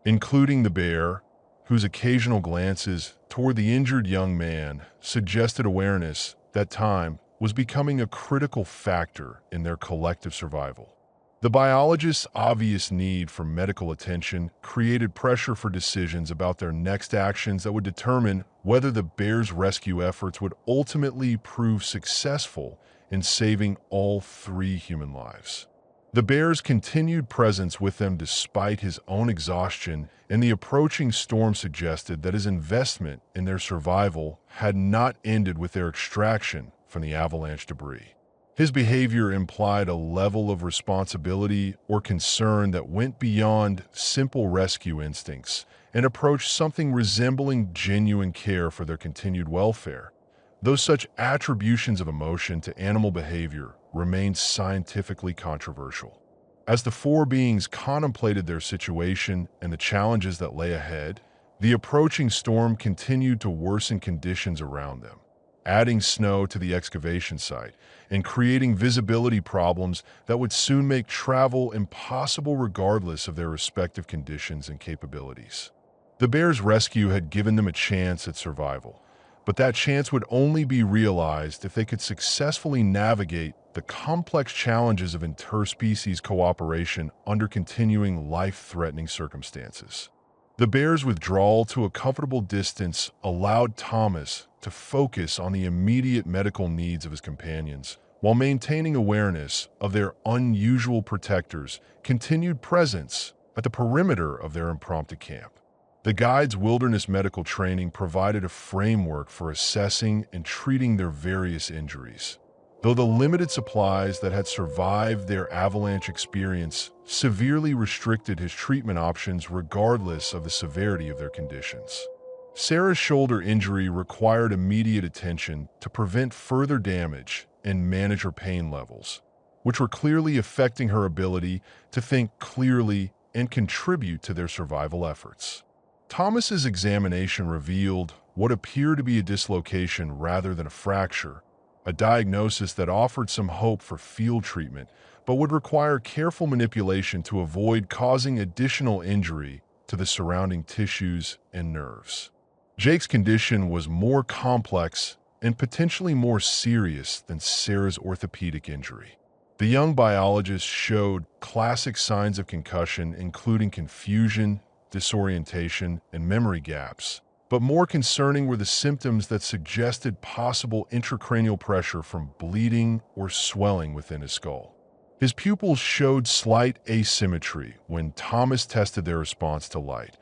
including the bear, whose occasional glances toward the injured young man suggested awareness that time was becoming a critical factor in their collective survival. The biologist's obvious need for medical attention created pressure for decisions about their next actions that would determine whether the bear's rescue efforts would ultimately prove successful in saving all three human lives. The bear's continued presence with them despite his own exhaustion and the approaching storm suggested that his investment in their survival had not ended with their extraction from the avalanche debris. His behavior implied a level of responsibility or concern that went beyond simple rescue instincts and approached something resembling genuine care for their continued welfare, though such attributions of emotion to animal behavior remained scientifically controversial. As the four beings contemplated their situation and the challenges that lay ahead, the approaching storm continued to worsen conditions around them, adding snow to the excavation site and creating visibility problems that would soon make travel impossible regardless of their respective conditions and capabilities. The bear's rescue had given them a chance at survival, but that chance would only be realized if they could successfully navigate the complex challenges of interspecies cooperation under continuing life-threatening circumstances. The bear's withdrawal to a comfortable distance allowed Thomas to focus on the immediate medical needs of his companions, while maintaining awareness of their unusual protectors' continued presence at the perimeter of their impromptu camp. The guide's wilderness medical training provided a framework for assessing and treating their various injuries, though the limited supplies that had survived their avalanche experience severely restricted his treatment options regardless of the severity of their conditions. Sarah's shoulder injury required immediate attention to prevent further damage and manage her pain levels, which were clearly affecting her ability to think clearly and contribute to their survival efforts. Thomas's examination revealed what appeared to be a dislocation rather than a fracture, a diagnosis that offered some hope for field treatment, but would require careful manipulation to avoid causing additional injury to the surrounding tissues and nerves. Jake's condition was more complex and potentially more serious than Sarah's orthopedic injury. The young biologist showed classic signs of concussion, including confusion, disorientation, and memory gaps, But more concerning were the symptoms that suggested possible intracranial pressure from bleeding or swelling within his skull. His pupils showed slight asymmetry when Thomas tested their response to light,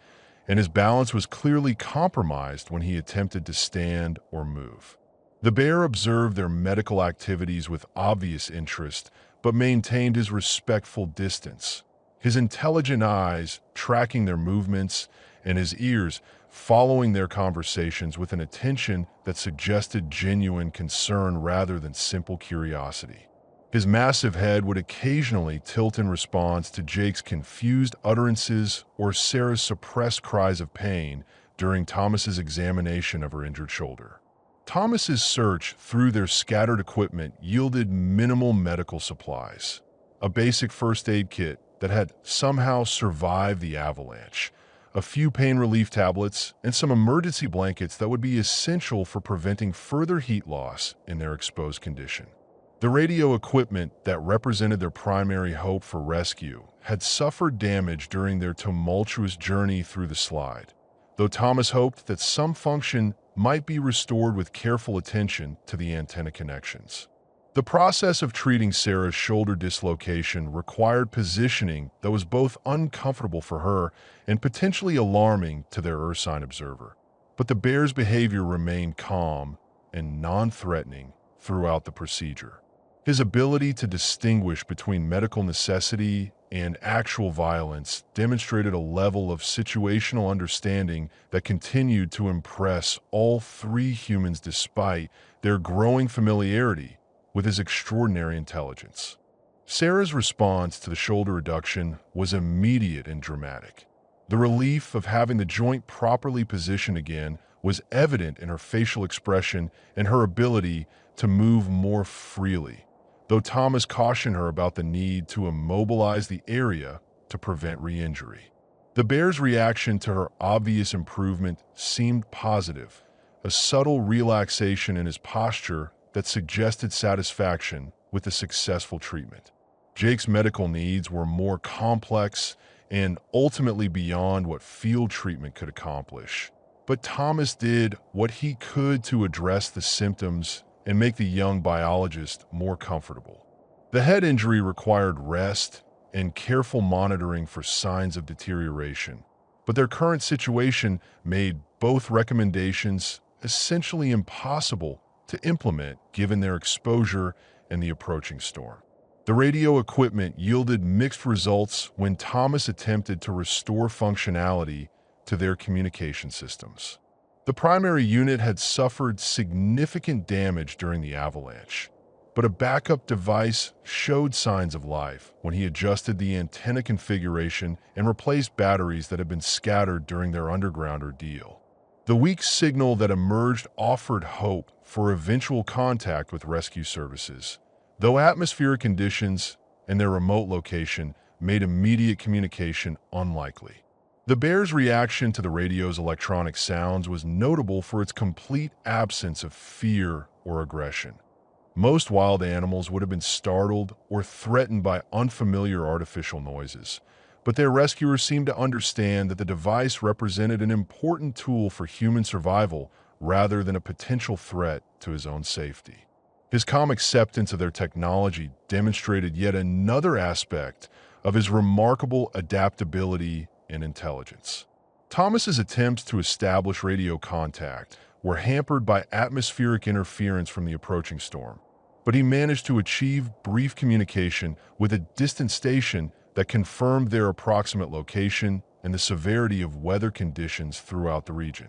and his balance was clearly compromised when he attempted to stand or move. The bear observed their medical activities with obvious interest, but maintained his respectful distance, his intelligent eyes tracking their movements and his ears following their conversations with an attention that suggested genuine concern rather than simple curiosity. His massive head would occasionally tilt in response to Jake's confused utterances or Sarah's suppressed cries of pain during Thomas's examination of her injured shoulder. Thomas's search through their scattered equipment yielded minimal medical supplies, a basic first aid kit that had somehow survived the avalanche, a few pain relief tablets, and some emergency blankets that would be essential for preventing further heat loss in their exposed condition. The radio equipment that represented their primary hope for rescue had suffered damage during their tumultuous journey through the slide, though Thomas hoped that some function might be restored with careful attention to the antenna connections. The process of treating Sarah's shoulder dislocation required positioning that was both uncomfortable for her and potentially alarming to their ursine observer. But the bear's behavior remained calm and non-threatening throughout the procedure. His ability to distinguish between medical necessity and actual violence demonstrated a level of situational understanding that continued to impress all three humans despite their growing familiarity with his extraordinary intelligence. Sarah's response to the shoulder reduction was immediate and dramatic. The relief of having the joint properly positioned again was evident in her facial expression and her ability to move more freely, though Thomas cautioned her about the need to immobilize the area to prevent re-injury. The bear's reaction to her obvious improvement seemed positive, a subtle relaxation in his posture that suggested satisfaction with the successful treatment. Jake's medical needs were more complex and ultimately beyond what field treatment could accomplish. But Thomas did what he could to address the symptoms and make the young biologist more comfortable. The head injury required rest and careful monitoring for signs of deterioration, but their current situation made both recommendations essentially impossible to implement given their exposure and the approaching storm. The radio equipment yielded mixed results when Thomas attempted to restore functionality to their communication systems. The primary unit had suffered significant damage during the avalanche, but a backup device showed signs of life when he adjusted the antenna configuration and replaced batteries that had been scattered during their underground ordeal. The weak signal that emerged offered hope for eventual contact with rescue services, though atmospheric conditions and their remote location made immediate communication unlikely. The bear's reaction to the radio's electronic sounds was notable for its complete absence of fear or aggression. Most wild animals would have been startled or threatened by unfamiliar artificial noises, but their rescuers seemed to understand that the device represented an important tool for human survival rather than a potential threat to his own safety. His calm acceptance of their technology demonstrated yet another aspect of his remarkable adaptability and intelligence. Thomas's attempts to establish radio contact were hampered by atmospheric interference from the approaching storm, but he managed to achieve brief communication with a distant station that confirmed their approximate location and the severity of weather conditions throughout the region.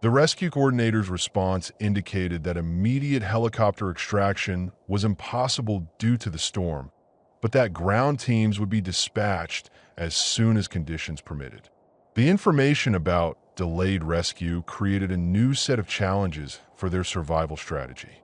The rescue coordinator's response indicated that immediate helicopter extraction was impossible due to the storm, but that ground teams would be dispatched as soon as conditions permitted. The information about delayed rescue created a new set of challenges for their survival strategy.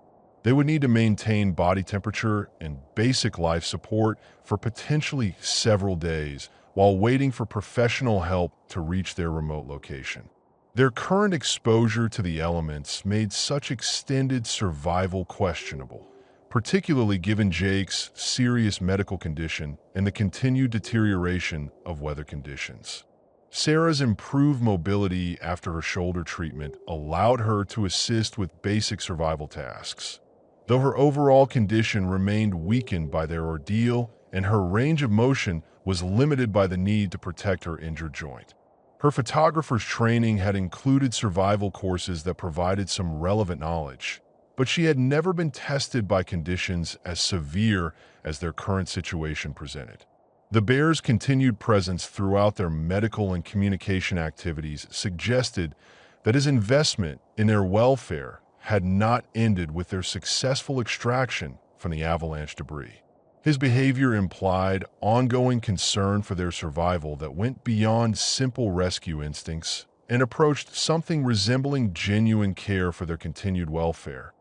They would need to maintain body temperature and basic life support for potentially several days while waiting for professional help to reach their remote location. Their current exposure to the elements made such extended survival questionable, particularly given Jake's serious medical condition and the continued deterioration of weather conditions. Sarah's improved mobility after her shoulder treatment allowed her to assist with basic survival tasks. Though her overall condition remained weakened by their ordeal and her range of motion was limited by the need to protect her injured joint. Her photographer's training had included survival courses that provided some relevant knowledge, but she had never been tested by conditions as severe as their current situation presented. The bear's continued presence throughout their medical and communication activities suggested that his investment in their welfare had not ended with their successful extraction from the avalanche debris. His behavior implied ongoing concern for their survival that went beyond simple rescue instincts and approached something resembling genuine care for their continued welfare,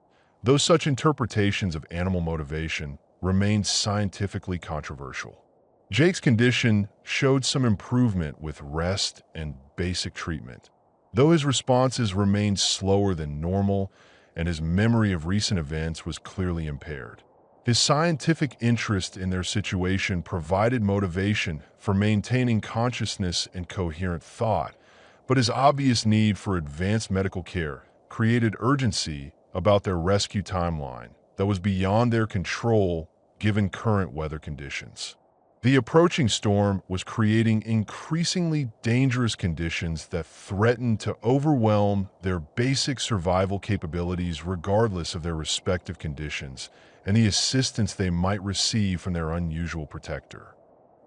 though such interpretations of animal motivation remained scientifically controversial. Jake's condition showed some improvement with rest and basic treatment, though his responses remained slower than normal and his memory of recent events was clearly impaired. His scientific interest in their situation provided motivation for maintaining consciousness and coherent thought, but his obvious need for advanced medical care created urgency about their rescue timeline that was beyond their control given current weather conditions. The approaching storm was creating increasingly dangerous conditions that threatened to overwhelm their basic survival capabilities regardless of their respective conditions and the assistance they might receive from their unusual protector.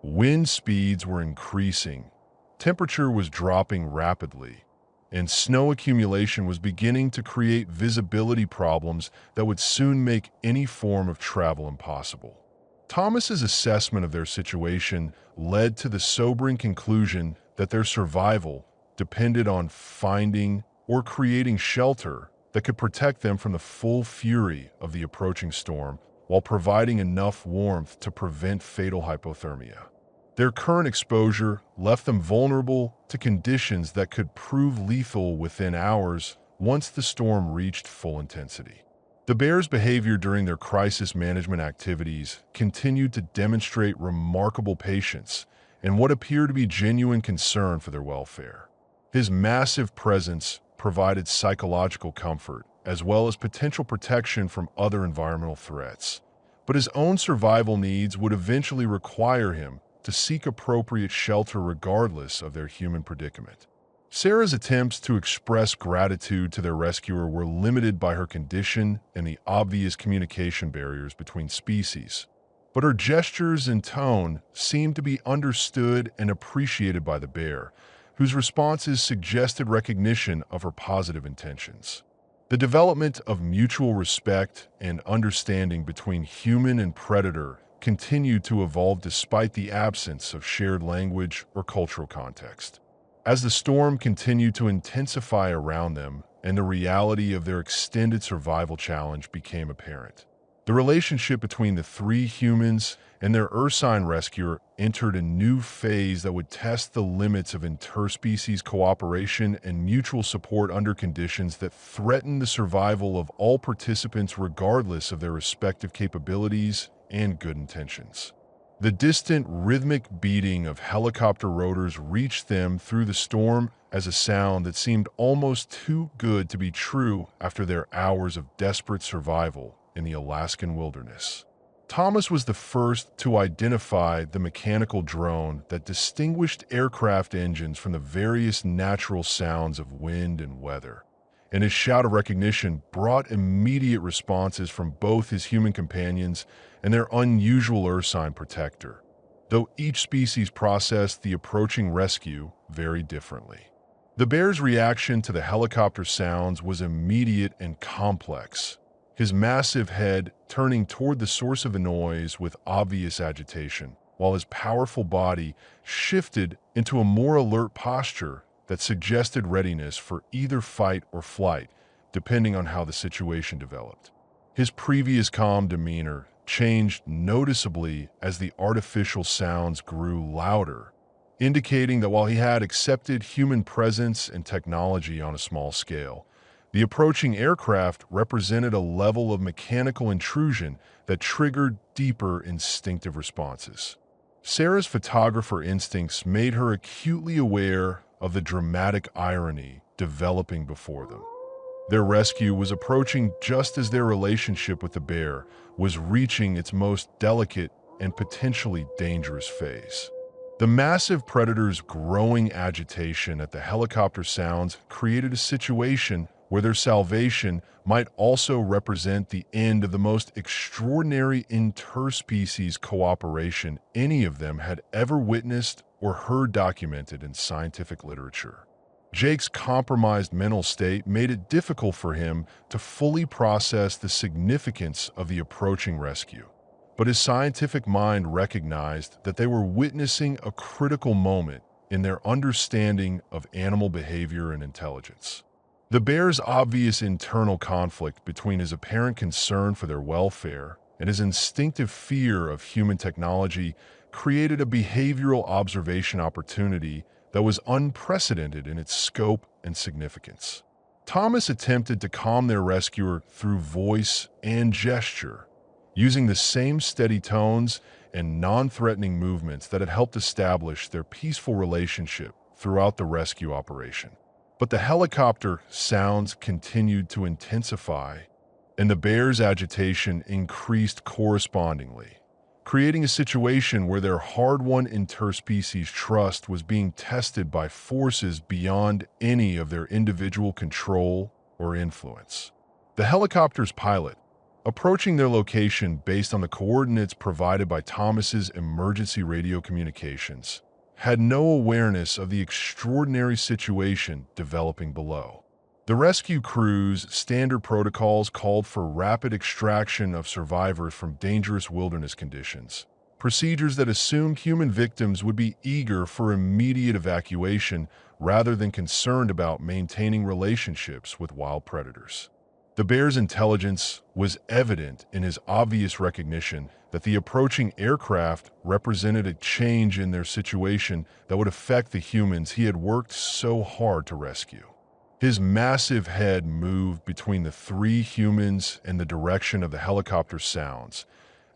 Wind speeds were increasing, temperature was dropping rapidly, and snow accumulation was beginning to create visibility problems that would soon make any form of travel impossible. Thomas's assessment of their situation led to the sobering conclusion that their survival depended on finding or creating shelter that could protect them from the full fury of the approaching storm while providing enough warmth to prevent fatal hypothermia. Their current exposure left them vulnerable to conditions that could prove lethal within hours once the storm reached full intensity. The bear's behavior during their crisis management activities continued to demonstrate remarkable patience and what appeared to be genuine concern for their welfare. His massive presence provided psychological comfort as well as potential protection from other environmental threats, but his own survival needs would eventually require him to seek appropriate shelter regardless of their human predicament. Sarah's attempts to express gratitude to their rescuer were limited by her condition and the obvious communication barriers between species, but her gestures and tone seemed to be understood and appreciated by the bear, whose responses suggested recognition of her positive intentions. The development of mutual respect and understanding between human and predator continued to evolve despite the absence of shared language or cultural context. As the storm continued to intensify around them and the reality of their extended survival challenge became apparent, the relationship between the three humans and their ursine rescuer entered a new phase that would test the limits of interspecies cooperation and mutual support under conditions that threatened the survival of all participants regardless of their respective capabilities and good intentions. The distant, rhythmic beating of helicopter rotors reached them through the storm as a sound that seemed almost too good to be true after their hours of desperate survival in the Alaskan wilderness. Thomas was the first to identify the mechanical drone that distinguished aircraft engines from the various natural sounds of wind and weather, and his shout of recognition brought immediate responses from both his human companions and their unusual ursine protector, though each species processed the approaching rescue very differently. The bear's reaction to the helicopter sounds was immediate and complex, his massive head turning toward the source of the noise with obvious agitation, while his powerful body shifted into a more alert posture that suggested readiness for either fight or flight, depending on how the situation developed. His previous calm demeanor changed noticeably as the artificial sounds grew louder, indicating that while he had accepted human presence and technology on a small scale, the approaching aircraft represented a level of mechanical intrusion that triggered deeper instinctive responses. Sarah's photographer instincts made her acutely aware of the dramatic irony developing before them. Their rescue was approaching just as their relationship with the bear was reaching its most delicate and potentially dangerous phase. The massive predator's growing agitation at the helicopter sounds created a situation where their salvation might also represent the end of the most extraordinary interspecies cooperation any of them had ever witnessed or heard documented in scientific literature. Jake's compromised mental state made it difficult for him to fully process the significance of the approaching rescue. But his scientific mind recognized that they were witnessing a critical moment in their understanding of animal behavior and intelligence. The bear's obvious internal conflict between his apparent concern for their welfare and his instinctive fear of human technology created a behavioral observation opportunity that was unprecedented in its scope and significance. Thomas attempted to calm their rescuer through voice and gesture, using the same steady tones and non-threatening movements that had helped establish their peaceful relationship throughout the rescue operation. But the helicopter sounds continued to intensify, and the bear's agitation increased correspondingly, creating a situation where their hard-won interspecies trust was being tested by forces beyond any of their individual control or influence. The helicopter's pilot, approaching their location based on the coordinates provided by Thomas's emergency radio communications, had no awareness of the extraordinary situation developing below. The rescue crew's standard protocols called for rapid extraction of survivors from dangerous wilderness conditions, procedures that assumed human victims would be eager for immediate evacuation rather than concerned about maintaining relationships with wild predators. The bear's intelligence was evident in his obvious recognition that the approaching aircraft represented a change in their situation that would affect the humans he had worked so hard to rescue. His massive head moved between the three humans and the direction of the helicopter's sounds,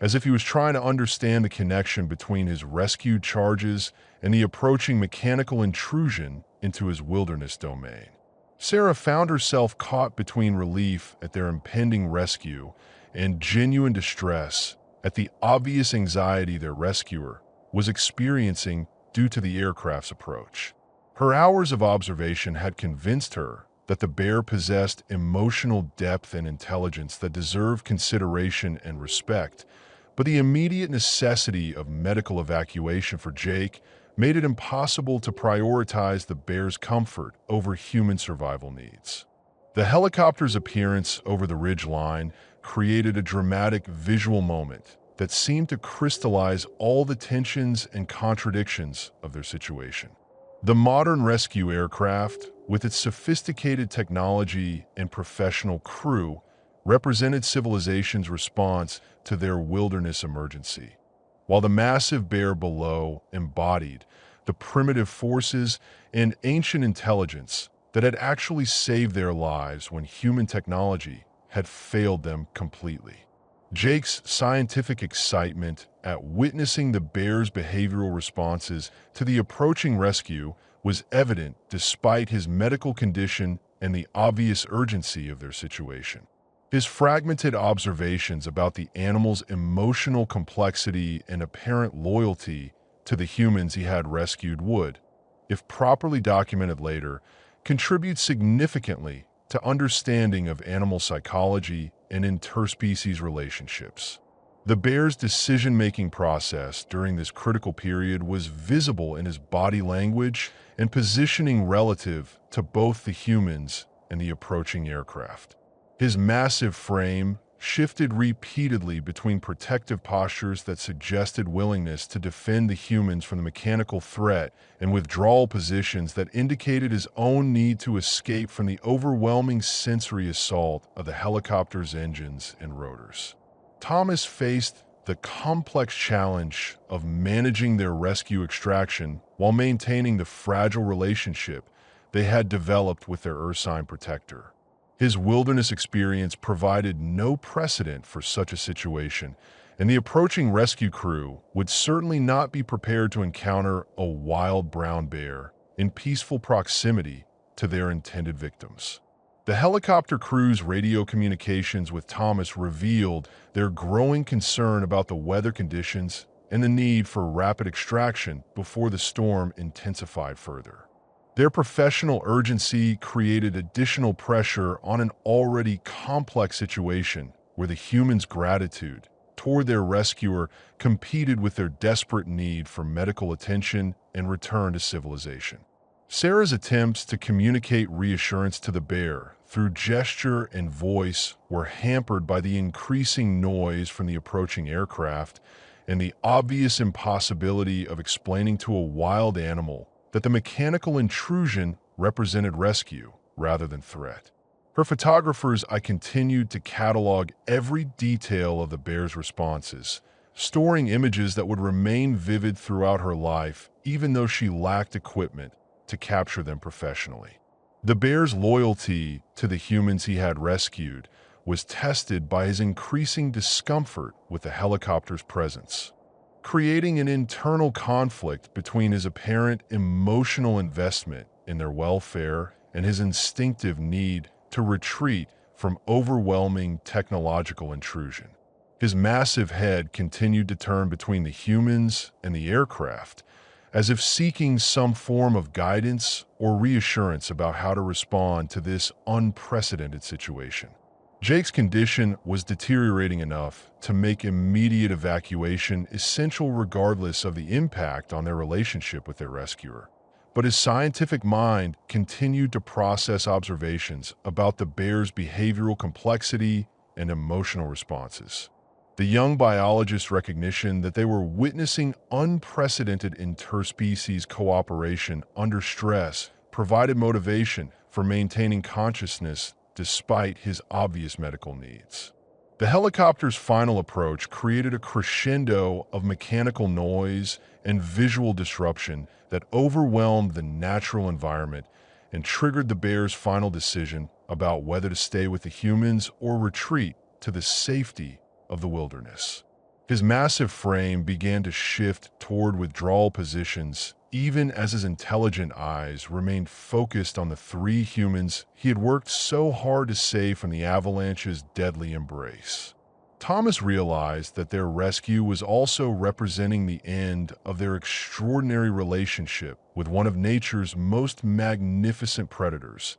as if he was trying to understand the connection between his rescued charges and the approaching mechanical intrusion into his wilderness domain. Sarah found herself caught between relief at their impending rescue and genuine distress at the obvious anxiety their rescuer was experiencing due to the aircraft's approach. Her hours of observation had convinced her that the bear possessed emotional depth and intelligence that deserved consideration and respect, but the immediate necessity of medical evacuation for Jake made it impossible to prioritize the bear's comfort over human survival needs. The helicopter's appearance over the ridge line created a dramatic visual moment that seemed to crystallize all the tensions and contradictions of their situation. The modern rescue aircraft, with its sophisticated technology and professional crew, represented civilization's response to their wilderness emergency, while the massive bear below embodied the primitive forces and ancient intelligence that had actually saved their lives when human technology had failed them completely. Jake's scientific excitement at witnessing the bear's behavioral responses to the approaching rescue was evident despite his medical condition and the obvious urgency of their situation. His fragmented observations about the animal's emotional complexity and apparent loyalty to the humans he had rescued would, if properly documented later, contribute significantly to understanding of animal psychology and interspecies relationships. The bear's decision-making process during this critical period was visible in his body language and positioning relative to both the humans and the approaching aircraft. His massive frame shifted repeatedly between protective postures that suggested willingness to defend the humans from the mechanical threat and withdrawal positions that indicated his own need to escape from the overwhelming sensory assault of the helicopter's engines and rotors. Thomas faced the complex challenge of managing their rescue extraction while maintaining the fragile relationship they had developed with their ursine protector. His wilderness experience provided no precedent for such a situation, and the approaching rescue crew would certainly not be prepared to encounter a wild brown bear in peaceful proximity to their intended victims. The helicopter crew's radio communications with Thomas revealed their growing concern about the weather conditions and the need for rapid extraction before the storm intensified further. Their professional urgency created additional pressure on an already complex situation where the humans' gratitude toward their rescuer competed with their desperate need for medical attention and return to civilization. Sarah's attempts to communicate reassurance to the bear through gesture and voice were hampered by the increasing noise from the approaching aircraft and the obvious impossibility of explaining to a wild animal that the mechanical intrusion represented rescue rather than threat. Her photographers continued to catalog every detail of the bear's responses, storing images that would remain vivid throughout her life, even though she lacked equipment to capture them professionally. The bear's loyalty to the humans he had rescued was tested by his increasing discomfort with the helicopter's presence, creating an internal conflict between his apparent emotional investment in their welfare and his instinctive need to retreat from overwhelming technological intrusion. His massive head continued to turn between the humans and the aircraft, as if seeking some form of guidance or reassurance about how to respond to this unprecedented situation. Jake's condition was deteriorating enough to make immediate evacuation essential regardless of the impact on their relationship with their rescuer. But his scientific mind continued to process observations about the bear's behavioral complexity and emotional responses. The young biologist's recognition that they were witnessing unprecedented interspecies cooperation under stress provided motivation for maintaining consciousness despite his obvious medical needs. The helicopter's final approach created a crescendo of mechanical noise and visual disruption that overwhelmed the natural environment and triggered the bear's final decision about whether to stay with the humans or retreat to the safety of the wilderness. His massive frame began to shift toward withdrawal positions, even as his intelligent eyes remained focused on the three humans he had worked so hard to save from the avalanche's deadly embrace. Thomas realized that their rescue was also representing the end of their extraordinary relationship with one of nature's most magnificent predators,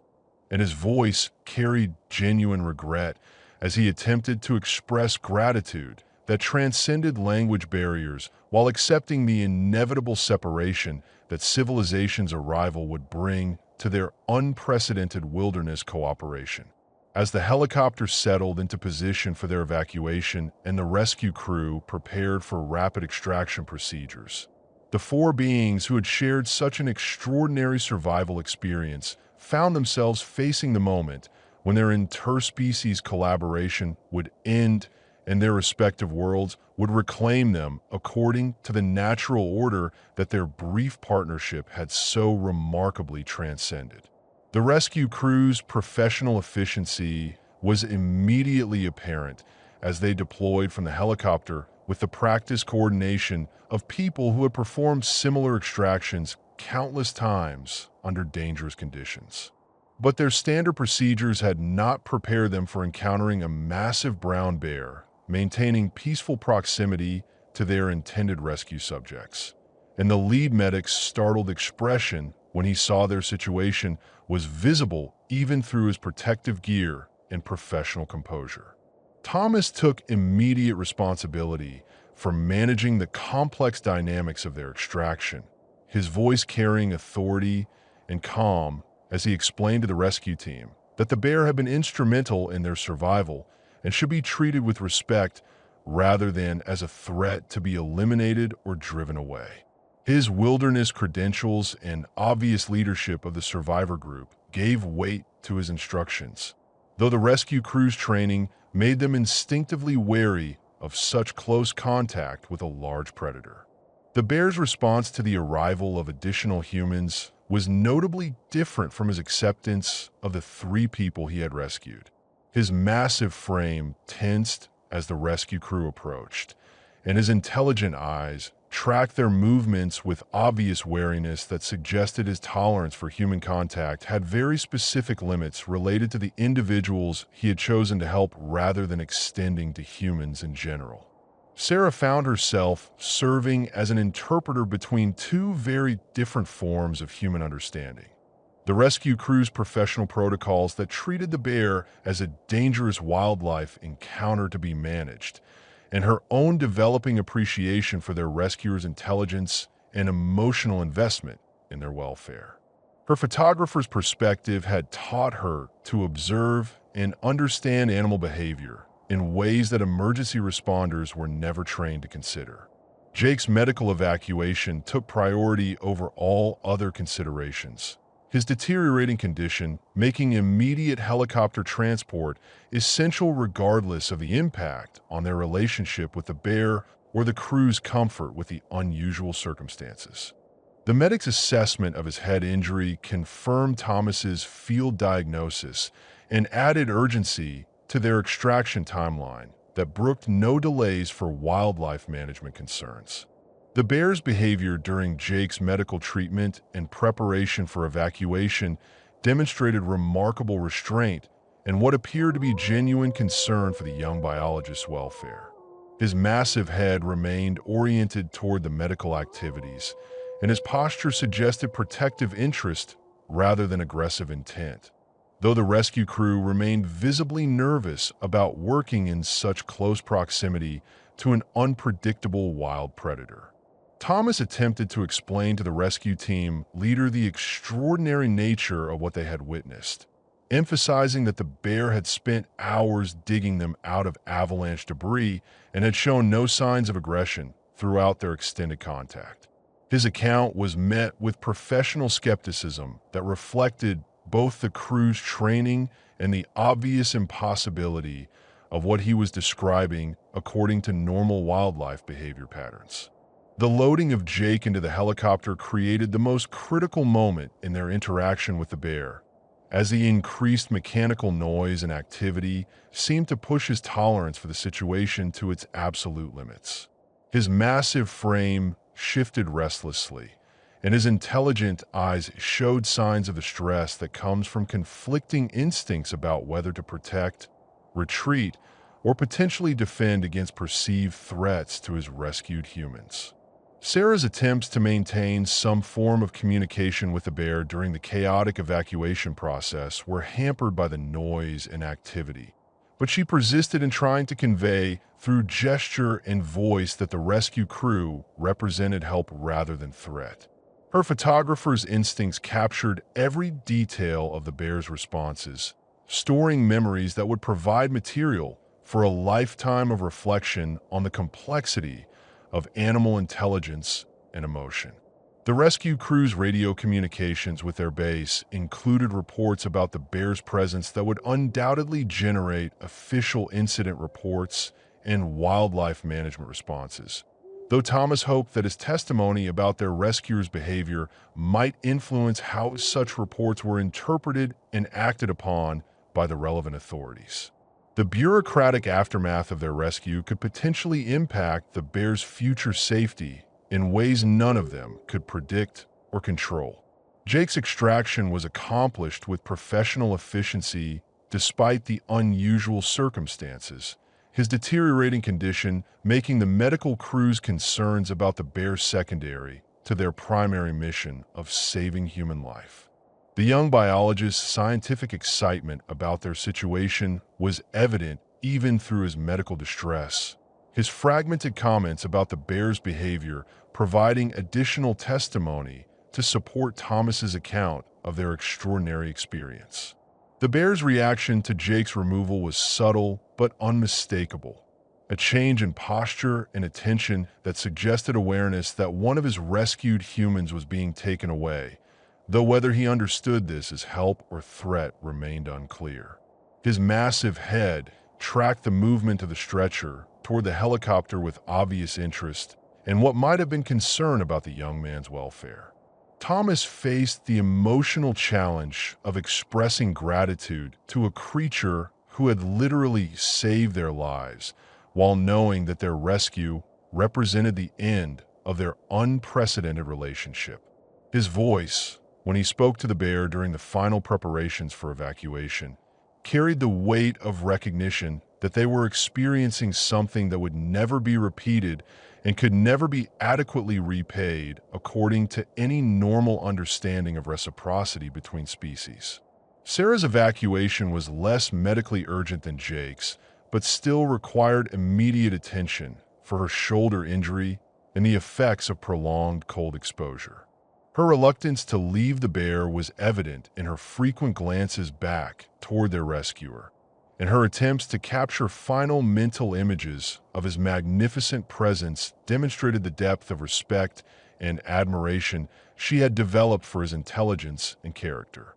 and his voice carried genuine regret as he attempted to express gratitude that transcended language barriers while accepting the inevitable separation that civilization's arrival would bring to their unprecedented wilderness cooperation. As the helicopter settled into position for their evacuation and the rescue crew prepared for rapid extraction procedures, the four beings who had shared such an extraordinary survival experience found themselves facing the moment when their interspecies collaboration would end and their respective worlds would reclaim them according to the natural order that their brief partnership had so remarkably transcended. The rescue crew's professional efficiency was immediately apparent as they deployed from the helicopter with the practiced coordination of people who had performed similar extractions countless times under dangerous conditions. But their standard procedures had not prepared them for encountering a massive brown bear, maintaining peaceful proximity to their intended rescue subjects. And the lead medic's startled expression when he saw their situation was visible even through his protective gear and professional composure. Thomas took immediate responsibility for managing the complex dynamics of their extraction, his voice carrying authority and calm as he explained to the rescue team that the bear had been instrumental in their survival and should be treated with respect rather than as a threat to be eliminated or driven away. His wilderness credentials and obvious leadership of the survivor group gave weight to his instructions, though the rescue crew's training made them instinctively wary of such close contact with a large predator. The bear's response to the arrival of additional humans was notably different from his acceptance of the three people he had rescued. His massive frame tensed as the rescue crew approached, and his intelligent eyes tracked their movements with obvious wariness that suggested his tolerance for human contact had very specific limits related to the individuals he had chosen to help rather than extending to humans in general. Sarah found herself serving as an interpreter between two very different forms of human understanding. The rescue crew's professional protocols that treated the bear as a dangerous wildlife encounter to be managed, and her own developing appreciation for their rescuers' intelligence and emotional investment in their welfare. Her photographer's perspective had taught her to observe and understand animal behavior in ways that emergency responders were never trained to consider. Jake's medical evacuation took priority over all other considerations. His deteriorating condition, making immediate helicopter transport essential regardless of the impact on their relationship with the bear or the crew's comfort with the unusual circumstances. The medic's assessment of his head injury confirmed Thomas's field diagnosis and added urgency to their extraction timeline that brooked no delays for wildlife management concerns. The bear's behavior during Jake's medical treatment and preparation for evacuation demonstrated remarkable restraint and what appeared to be genuine concern for the young biologist's welfare. His massive head remained oriented toward the medical activities, and his posture suggested protective interest rather than aggressive intent, though the rescue crew remained visibly nervous about working in such close proximity to an unpredictable wild predator. Thomas attempted to explain to the rescue team leader the extraordinary nature of what they had witnessed, emphasizing that the bear had spent hours digging them out of avalanche debris and had shown no signs of aggression throughout their extended contact. His account was met with professional skepticism that reflected both the crew's training and the obvious impossibility of what he was describing according to normal wildlife behavior patterns. The loading of Jake into the helicopter created the most critical moment in their interaction with the bear, as the increased mechanical noise and activity seemed to push his tolerance for the situation to its absolute limits. His massive frame shifted restlessly, and his intelligent eyes showed signs of the stress that comes from conflicting instincts about whether to protect, retreat, or potentially defend against perceived threats to his rescued humans. Sarah's attempts to maintain some form of communication with the bear during the chaotic evacuation process were hampered by the noise and activity, but she persisted in trying to convey through gesture and voice that the rescue crew represented help rather than threat. Her photographer's instincts captured every detail of the bear's responses, storing memories that would provide material for a lifetime of reflection on the complexity of animal intelligence and emotion. The rescue crew's radio communications with their base included reports about the bear's presence that would undoubtedly generate official incident reports and wildlife management responses, though Thomas hoped that his testimony about their rescuer's behavior might influence how such reports were interpreted and acted upon by the relevant authorities. The bureaucratic aftermath of their rescue could potentially impact the bear's future safety in ways none of them could predict or control. Jake's extraction was accomplished with professional efficiency despite the unusual circumstances, his deteriorating condition making the medical crew's concerns about the bear secondary to their primary mission of saving human life. The young biologist's scientific excitement about their situation was evident even through his medical distress, his fragmented comments about the bear's behavior providing additional testimony to support Thomas's account of their extraordinary experience. The bear's reaction to Jake's removal was subtle but unmistakable, a change in posture and attention that suggested awareness that one of his rescued humans was being taken away, though whether he understood this as help or threat remained unclear. His massive head tracked the movement of the stretcher toward the helicopter with obvious interest and what might have been concern about the young man's welfare. Thomas faced the emotional challenge of expressing gratitude to a creature who had literally saved their lives, while knowing that their rescue represented the end of their unprecedented relationship. His voice, when he spoke to the bear during the final preparations for evacuation, carried the weight of recognition that they were experiencing something that would never be repeated and could never be adequately repaid according to any normal understanding of reciprocity between species. Sarah's evacuation was less medically urgent than Jake's, but still required immediate attention for her shoulder injury and the effects of prolonged cold exposure. Her reluctance to leave the bear was evident in her frequent glances back toward their rescuer, and her attempts to capture final mental images of his magnificent presence demonstrated the depth of respect and admiration she had developed for his intelligence and character.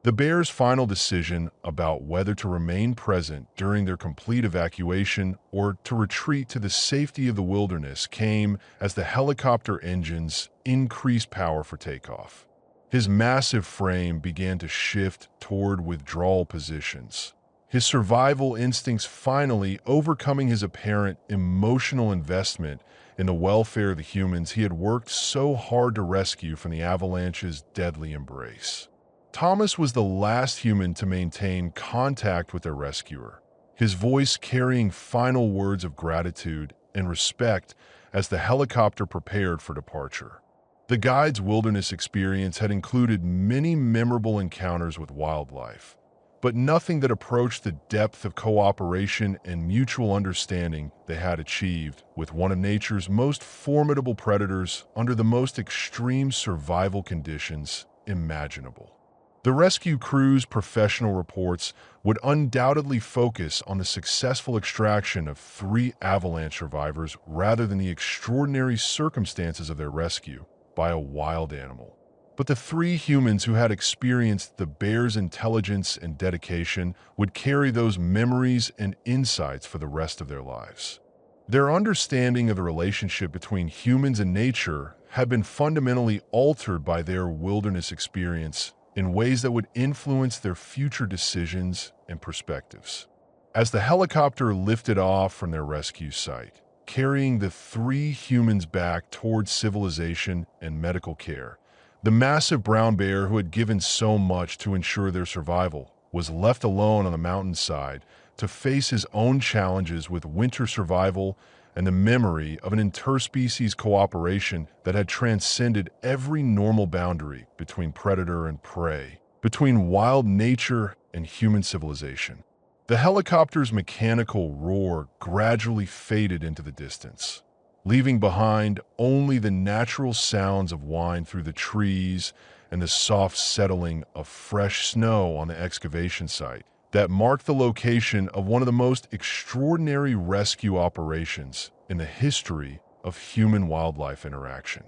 The bear's final decision about whether to remain present during their complete evacuation or to retreat to the safety of the wilderness came as the helicopter engines increased power for takeoff. His massive frame began to shift toward withdrawal positions, his survival instincts finally overcoming his apparent emotional investment in the welfare of the humans he had worked so hard to rescue from the avalanche's deadly embrace. Thomas was the last human to maintain contact with their rescuer, his voice carrying final words of gratitude and respect as the helicopter prepared for departure. The guide's wilderness experience had included many memorable encounters with wildlife, but nothing that approached the depth of cooperation and mutual understanding they had achieved with one of nature's most formidable predators under the most extreme survival conditions imaginable. The rescue crew's professional reports would undoubtedly focus on the successful extraction of 3 avalanche survivors rather than the extraordinary circumstances of their rescue by a wild animal. But the 3 humans who had experienced the bear's intelligence and dedication would carry those memories and insights for the rest of their lives. Their understanding of the relationship between humans and nature had been fundamentally altered by their wilderness experience in ways that would influence their future decisions and perspectives. As the helicopter lifted off from their rescue site, carrying the 3 humans back towards civilization and medical care, the massive brown bear who had given so much to ensure their survival was left alone on the mountainside to face his own challenges with winter survival and the memory of an interspecies cooperation that had transcended every normal boundary between predator and prey, between wild nature and human civilization. The helicopter's mechanical roar gradually faded into the distance, leaving behind only the natural sounds of wind through the trees and the soft settling of fresh snow on the excavation site that marked the location of one of the most extraordinary rescue operations in the history of human-wildlife interaction.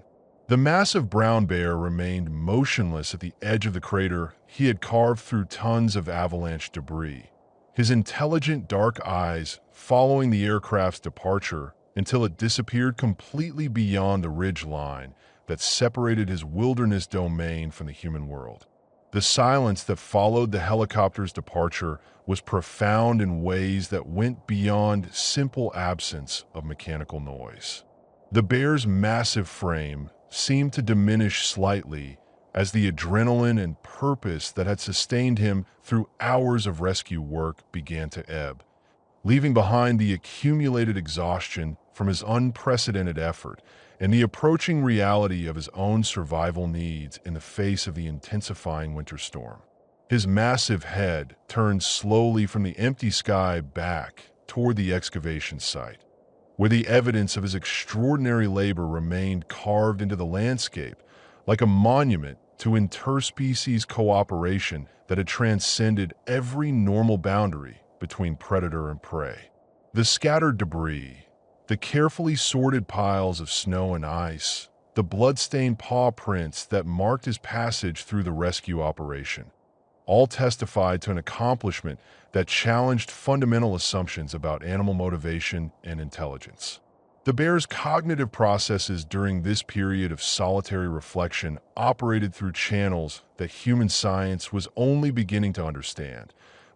The massive brown bear remained motionless at the edge of the crater he had carved through tons of avalanche debris, his intelligent dark eyes following the aircraft's departure until it disappeared completely beyond the ridge line that separated his wilderness domain from the human world. The silence that followed the helicopter's departure was profound in ways that went beyond simple absence of mechanical noise. The bear's massive frame seemed to diminish slightly as the adrenaline and purpose that had sustained him through hours of rescue work began to ebb, leaving behind the accumulated exhaustion from his unprecedented effort and the approaching reality of his own survival needs in the face of the intensifying winter storm. His massive head turned slowly from the empty sky back toward the excavation site, where the evidence of his extraordinary labor remained carved into the landscape like a monument to interspecies cooperation that had transcended every normal boundary between predator and prey. The scattered debris, the carefully sorted piles of snow and ice, the blood-stained paw prints that marked his passage through the rescue operation, all testified to an accomplishment that challenged fundamental assumptions about animal motivation and intelligence. The bear's cognitive processes during this period of solitary reflection operated through channels that human science was only beginning to understand,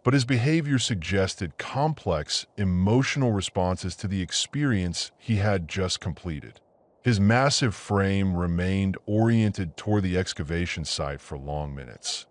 but his behavior suggested complex emotional responses to the experience he had just completed. His massive frame remained oriented toward the excavation site for long minutes,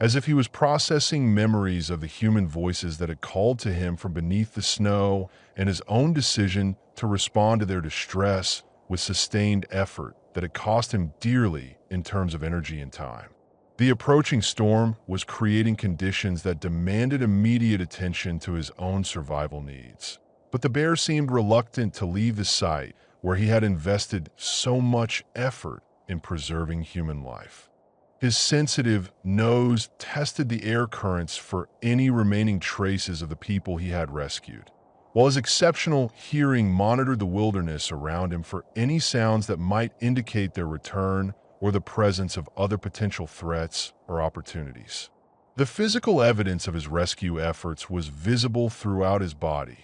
as if he was processing memories of the human voices that had called to him from beneath the snow and his own decision to respond to their distress with sustained effort that had cost him dearly in terms of energy and time. The approaching storm was creating conditions that demanded immediate attention to his own survival needs. But the bear seemed reluctant to leave the site where he had invested so much effort in preserving human life. His sensitive nose tested the air currents for any remaining traces of the people he had rescued, while his exceptional hearing monitored the wilderness around him for any sounds that might indicate their return or the presence of other potential threats or opportunities. The physical evidence of his rescue efforts was visible throughout his body.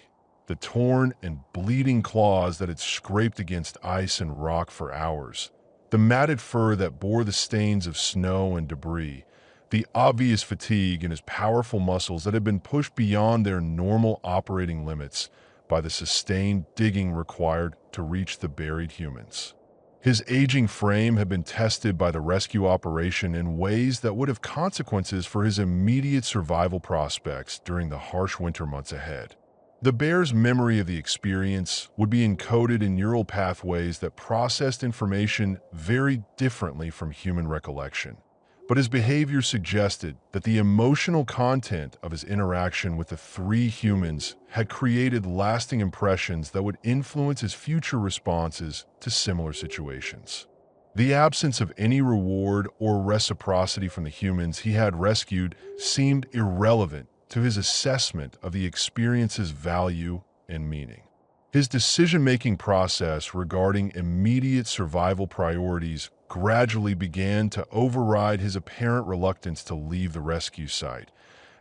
The torn and bleeding claws that had scraped against ice and rock for hours, the matted fur that bore the stains of snow and debris, the obvious fatigue in his powerful muscles that had been pushed beyond their normal operating limits by the sustained digging required to reach the buried humans. His aging frame had been tested by the rescue operation in ways that would have consequences for his immediate survival prospects during the harsh winter months ahead. The bear's memory of the experience would be encoded in neural pathways that processed information very differently from human recollection. But his behavior suggested that the emotional content of his interaction with the three humans had created lasting impressions that would influence his future responses to similar situations. The absence of any reward or reciprocity from the humans he had rescued seemed irrelevant to his assessment of the experience's value and meaning. His decision-making process regarding immediate survival priorities gradually began to override his apparent reluctance to leave the rescue site,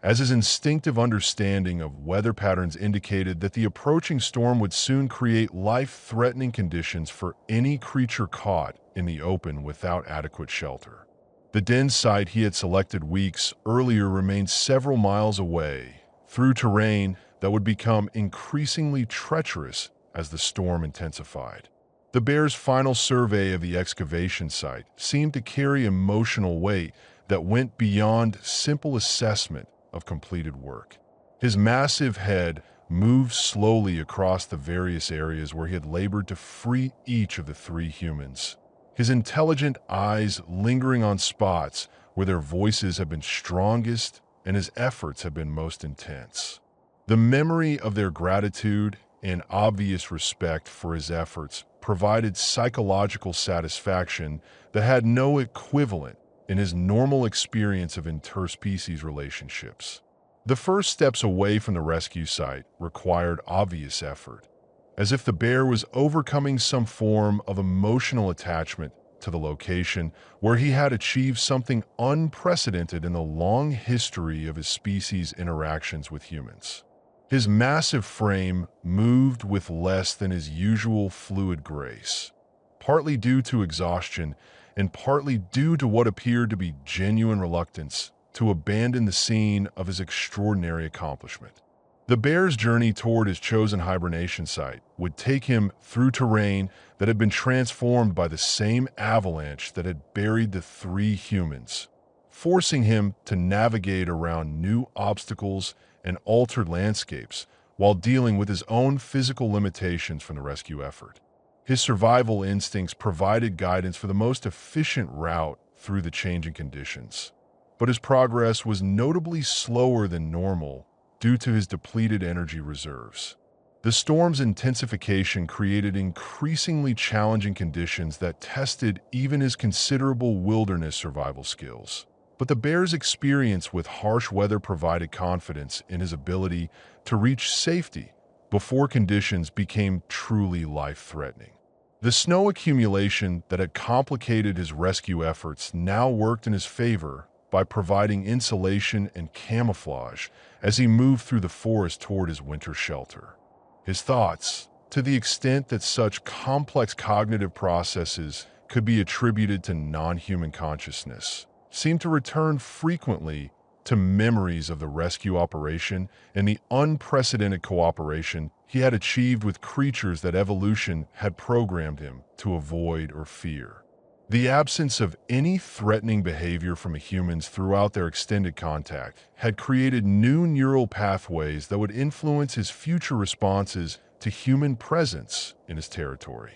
as his instinctive understanding of weather patterns indicated that the approaching storm would soon create life-threatening conditions for any creature caught in the open without adequate shelter. The den site he had selected weeks earlier remained several miles away, through terrain that would become increasingly treacherous as the storm intensified. The bear's final survey of the excavation site seemed to carry emotional weight that went beyond simple assessment of completed work. His massive head moved slowly across the various areas where he had labored to free each of the three humans, his intelligent eyes lingering on spots where their voices had been strongest and his efforts had been most intense. The memory of their gratitude and obvious respect for his efforts provided psychological satisfaction that had no equivalent in his normal experience of interspecies relationships. The first steps away from the rescue site required obvious effort, as if the bear was overcoming some form of emotional attachment to the location where he had achieved something unprecedented in the long history of his species' interactions with humans. His massive frame moved with less than his usual fluid grace, partly due to exhaustion and partly due to what appeared to be genuine reluctance to abandon the scene of his extraordinary accomplishment. The bear's journey toward his chosen hibernation site would take him through terrain that had been transformed by the same avalanche that had buried the three humans, forcing him to navigate around new obstacles and altered landscapes while dealing with his own physical limitations from the rescue effort. His survival instincts provided guidance for the most efficient route through the changing conditions, but his progress was notably slower than normal due to his depleted energy reserves. The storm's intensification created increasingly challenging conditions that tested even his considerable wilderness survival skills. But the bear's experience with harsh weather provided confidence in his ability to reach safety before conditions became truly life-threatening. The snow accumulation that had complicated his rescue efforts now worked in his favor by providing insulation and camouflage as he moved through the forest toward his winter shelter. His thoughts, to the extent that such complex cognitive processes could be attributed to non-human consciousness, seemed to return frequently to memories of the rescue operation and the unprecedented cooperation he had achieved with creatures that evolution had programmed him to avoid or fear. The absence of any threatening behavior from humans throughout their extended contact had created new neural pathways that would influence his future responses to human presence in his territory.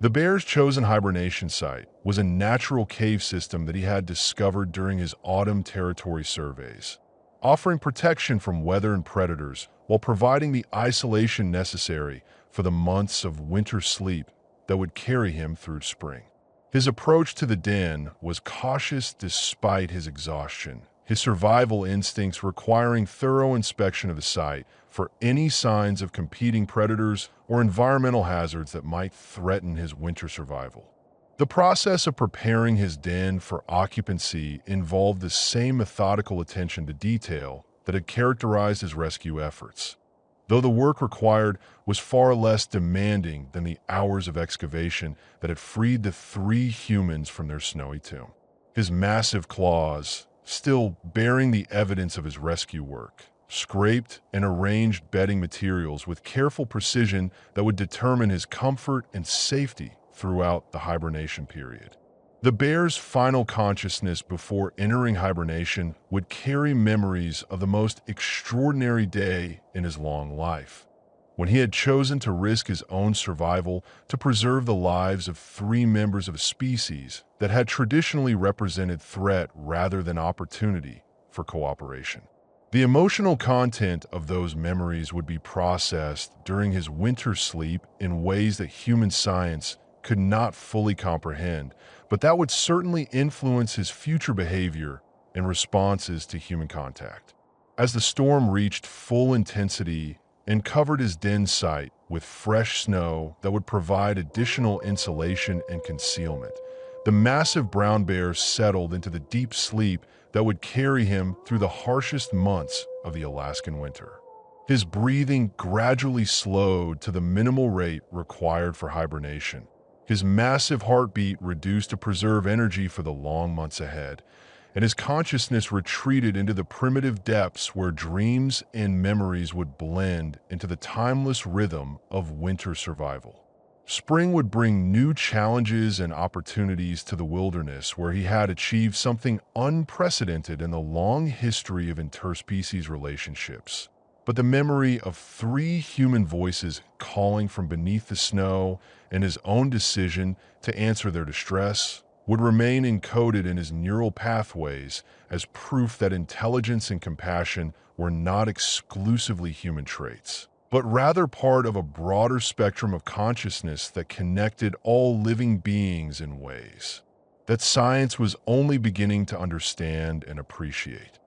The bear's chosen hibernation site was a natural cave system that he had discovered during his autumn territory surveys, offering protection from weather and predators while providing the isolation necessary for the months of winter sleep that would carry him through spring. His approach to the den was cautious despite his exhaustion, his survival instincts requiring thorough inspection of the site for any signs of competing predators or environmental hazards that might threaten his winter survival. The process of preparing his den for occupancy involved the same methodical attention to detail that had characterized his rescue efforts, though the work required was far less demanding than the hours of excavation that had freed the 3 humans from their snowy tomb. His massive claws, still bearing the evidence of his rescue work, scraped and arranged bedding materials with careful precision that would determine his comfort and safety throughout the hibernation period. The bear's final consciousness before entering hibernation would carry memories of the most extraordinary day in his long life, when he had chosen to risk his own survival to preserve the lives of 3 members of a species that had traditionally represented threat rather than opportunity for cooperation. The emotional content of those memories would be processed during his winter sleep in ways that human science could not fully comprehend, but that would certainly influence his future behavior and responses to human contact. As the storm reached full intensity and covered his den site with fresh snow that would provide additional insulation and concealment, the massive brown bear settled into the deep sleep that would carry him through the harshest months of the Alaskan winter. His breathing gradually slowed to the minimal rate required for hibernation. His massive heartbeat reduced to preserve energy for the long months ahead, and his consciousness retreated into the primitive depths where dreams and memories would blend into the timeless rhythm of winter survival. Spring would bring new challenges and opportunities to the wilderness where he had achieved something unprecedented in the long history of interspecies relationships. But the memory of 3 human voices calling from beneath the snow and his own decision to answer their distress would remain encoded in his neural pathways as proof that intelligence and compassion were not exclusively human traits, but rather part of a broader spectrum of consciousness that connected all living beings in ways that science was only beginning to understand and appreciate.